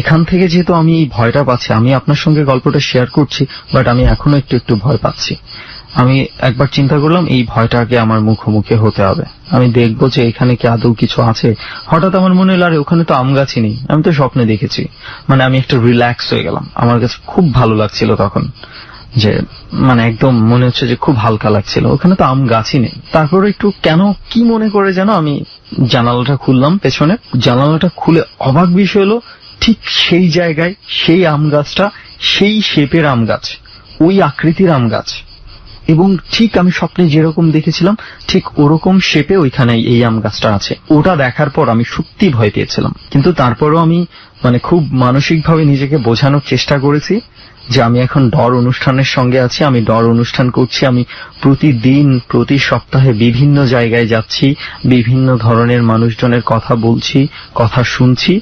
এখান থেকে যেহেতু আমি এই ভয়টা পাচ্ছি, আমি আপনার সঙ্গে গল্পটা শেয়ার করছি, বাট আমি এখনো একটু ভয় পাচ্ছি। আমি একবার চিন্তা করলাম এই ভয়টাকে আমার মুখোমুখি হতে হবে, আমি দেখবো যে এখানে কি আদৌ কিছু আছে। হঠাৎ আমার মনে হলো আরে ওখানে তো আম গাছই নেই, আমি তো স্বপ্নে দেখেছি। মানে আমি একটু রিল্যাক্স হয়ে গেলাম, আমার কাছে খুব ভালো লাগছিল তখন, যে মানে একদম মনে হচ্ছে যে খুব হালকা লাগছিল, ওখানে তো আম গাছই নেই। তারপর একটু কেন কি মনে করে যেন আমি জানালাটা খুললাম পেছনে। জানালাটা খুলে অবাক বিষয় হলো, ঠিক সেই জায়গায় সেই আম গাছটা, সেই শেপের আম গাছ, ওই আকৃতির আম গাছ, এবং ঠিক আমি স্বপ্নে যেরকম দেখেছিলাম ঠিক ওরকম শেপে ওইখানে এই আম গাছটা আছে। ওটা দেখার পর আমি সত্যি ভয় পেয়েছিলাম, কিন্তু তারপরও আমি মানে খুব মানসিকভাবে নিজেকে বোঝানোর চেষ্টা করেছি যে আমি এখন ডর অনুষ্ঠানের সঙ্গে আছি, আমি ডর অনুষ্ঠান করছি, আমি প্রতিদিন প্রতি সপ্তাহে বিভিন্ন জায়গায় যাচ্ছি, বিভিন্ন ধরনের মানুষজনের কথা বলছি, কথা শুনছি।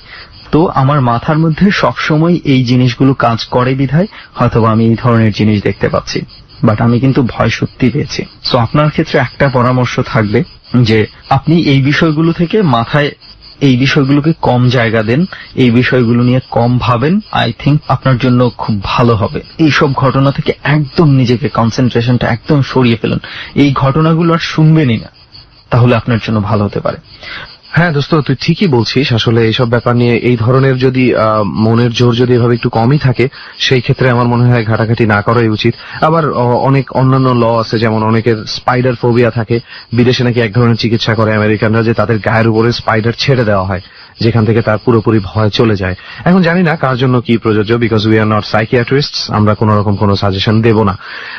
তো আমার মাথার মধ্যে সবসময় এই জিনিসগুলো কাজ করে বিধায় হয়তোবা আমি এই ধরনের জিনিস দেখতে পাচ্ছি, বাট আমি কিন্তু ভয় সত্যি পেয়েছি। সো আপনার ক্ষেত্রে একটা পরামর্শ থাকবে যে আপনি এই বিষয়গুলো থেকে মাথায় এই বিষয়গুলোকে কম জায়গা দেন, এই বিষয়গুলো নিয়ে কম ভাবেন। আই থিঙ্ক আপনার জন্য খুব ভালো হবে। এইসব ঘটনা থেকে একদম নিজেকে কনসেন্ট্রেশনটা একদম সরিয়ে ফেলুন, এই ঘটনাগুলো আর শুনবেনই না, তাহলে আপনার জন্য ভালো হতে পারে। হ্যাঁ দোস্ত, তুই ঠিকই বলছিস। আসলে এইসব ব্যাপার নিয়ে এই ধরনের যদি মনের জোর যদি এভাবে একটু কমই থাকে, সেই ক্ষেত্রে আমার মনে হয় ঘাটাঘাটি না করাই উচিত। আবার অনেক অন্যান্য ল আছে, যেমন অনেকের স্পাইডার ফোবিয়া থাকে। বিদেশে নাকি এক ধরনের চিকিৎসা করে আমেরিকানরা, যে তাদের গায়ের উপরে স্পাইডার ছেড়ে দেওয়া হয়, যেখান থেকে তার পুরোপুরি ভয় চলে যায়। এখন জানি না কার জন্য কি প্রযোজ্য, বিকজ উই আর নট সাইকিয়াট্রিস্টস, আমরা কোন রকম কোনো সাজেশন দেব না।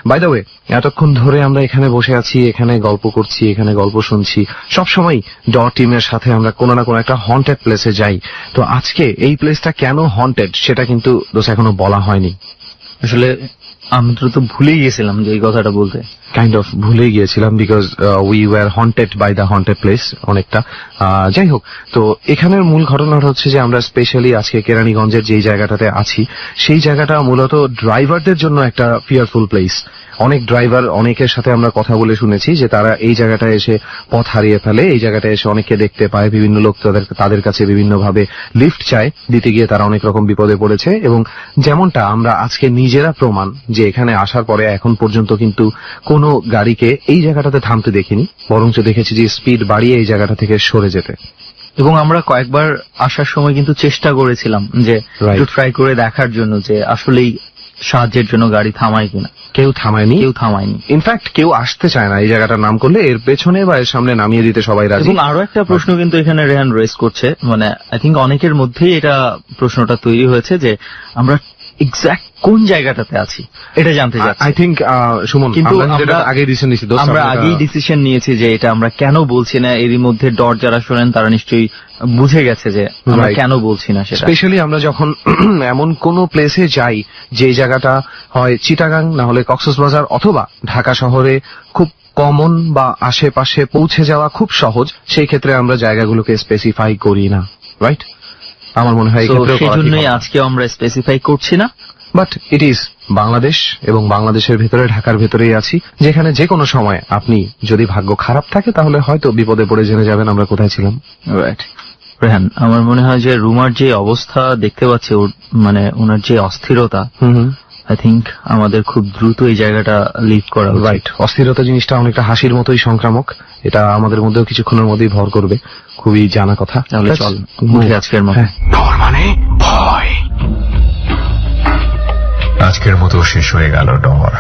বাই দ্য ওয়ে, এতক্ষণ ধরে আমরা এখানে বসে আছি, এখানে গল্প করছি, এখানে গল্প শুনছি, সবসময় ডর টিমের সাথে আমরা কোনো না কোনো একটা হন্টেড প্লেসে যাই। তো আজকে এই প্লেসটা কেন হন্টেড সেটা কিন্তু দোষ এখনো বলা হয়নি। আসলে আমি তো ভুলেই গেছিলাম যে এই কথাটা বলতে। কাইন্ড অফ ভুলে গিয়েছিলাম, because we were haunted by the haunted place অনেকটা। যাই হোক, তো এখানের মূল ঘটনাটা হচ্ছে যে আমরা স্পেশালি আজকে কেরানীগঞ্জের যেই জায়গাটাতে আছি, সেই জায়গাটা মূলত ড্রাইভারদের জন্য একটা ফিয়ারফুল প্লেস। অনেক ড্রাইভার, অনেকের সাথে আমরা কথা বলে শুনেছি যে তারা এই জায়গাটায় এসে পথ হারিয়ে ফেলে, এই জায়গাটায় এসে অনেককে দেখতে পায়, বিভিন্ন লোক তাদের কাছে বিভিন্নভাবে লিফট চায়, দিতে গিয়ে তারা অনেক রকম বিপদে পড়েছে। এবং যেমনটা আমরা আজকে নিজেরা প্রমাণ যে এখানে আসার পরে এখন পর্যন্ত কিন্তু কোনো গাড়িকে এই জায়গাটাতে থামতে দেখিনি, বরঞ্চ দেখেছি যে স্পিড বাড়িয়ে এই জায়গাটা থেকে সরে যেতে। এবং আমরা কয়েকবার আসার সময় কিন্তু চেষ্টা করেছিলাম যে একটু ট্রাই করে দেখার জন্য যে আসলেই সাহায্যের জন্য গাড়ি থামায় কিনা। কেউ থামায়নি। ইনফ্যাক্ট কেউ আসতে চায় না এই জায়গাটার নাম করলে, এর পেছনে বা এর সামনে নামিয়ে দিতে সবাই রাজি। এবং আরো একটা প্রশ্ন কিন্তু এখানে রেহান রেজ করছে, মানে আই থিঙ্ক অনেকের মধ্যেই এটা প্রশ্নটা তৈরি হয়েছে যে আমরা এক্স্যাক্ট কোন জায়গাটাতে আছি এটা জানতে চাচ্ছি। আই থিঙ্ক সুমন, কিন্তু আমরা আগেই ডিসিশন নিয়েছি যে এটা আমরা কেন বলছি না। এরই মধ্যে ডট যারা শোনেন তারা নিশ্চয়ই বুঝে গেছে যে আমরা কেন বলছি না সেটা। স্পেশালি আমরা যখন এমন কোন প্লেসে যাই যে জায়গাটা হয় চিটাগাং, না হলে কক্সবাজার অথবা ঢাকা শহরে খুব কমন বা আশেপাশে পৌঁছে যাওয়া খুব সহজ, সেই ক্ষেত্রে আমরা জায়গাগুলোকে স্পেসিফাই করি না, রাইট? আমার মনে হয় সেই জন্যই আজকে আমরা স্পেসিফাই করছি না। বাট ইট ইজ বাংলাদেশ, এবং বাংলাদেশের ভেতরে ঢাকার ভেতরেই আছি, যেখানে যে কোনো সময় আপনি যদি ভাগ্য খারাপ থাকে তাহলে হয়তো বিপদে পড়ে জেনে যাবেন আমরা কোথায় ছিলাম। রাইট রেহান, আমার মনে হয় যে রুমার যে অবস্থা দেখতে পাচ্ছে, মানে ওনার যে অস্থিরতা, আই থিঙ্ক আমাদের খুব দ্রুত এই জায়গাটা লিভ করা। রাইট, অস্থিরতা জিনিসটা অনেকটা হাসির মতোই সংক্রামক, এটা আমাদের মধ্যেও কিছুক্ষণের মধ্যেই ভর করবে, খুবই জানা কথা। তাহলে চল আজকের মতো। ডর মানে ভয়। আজকের মতো শেষ হয়ে গেল ডর।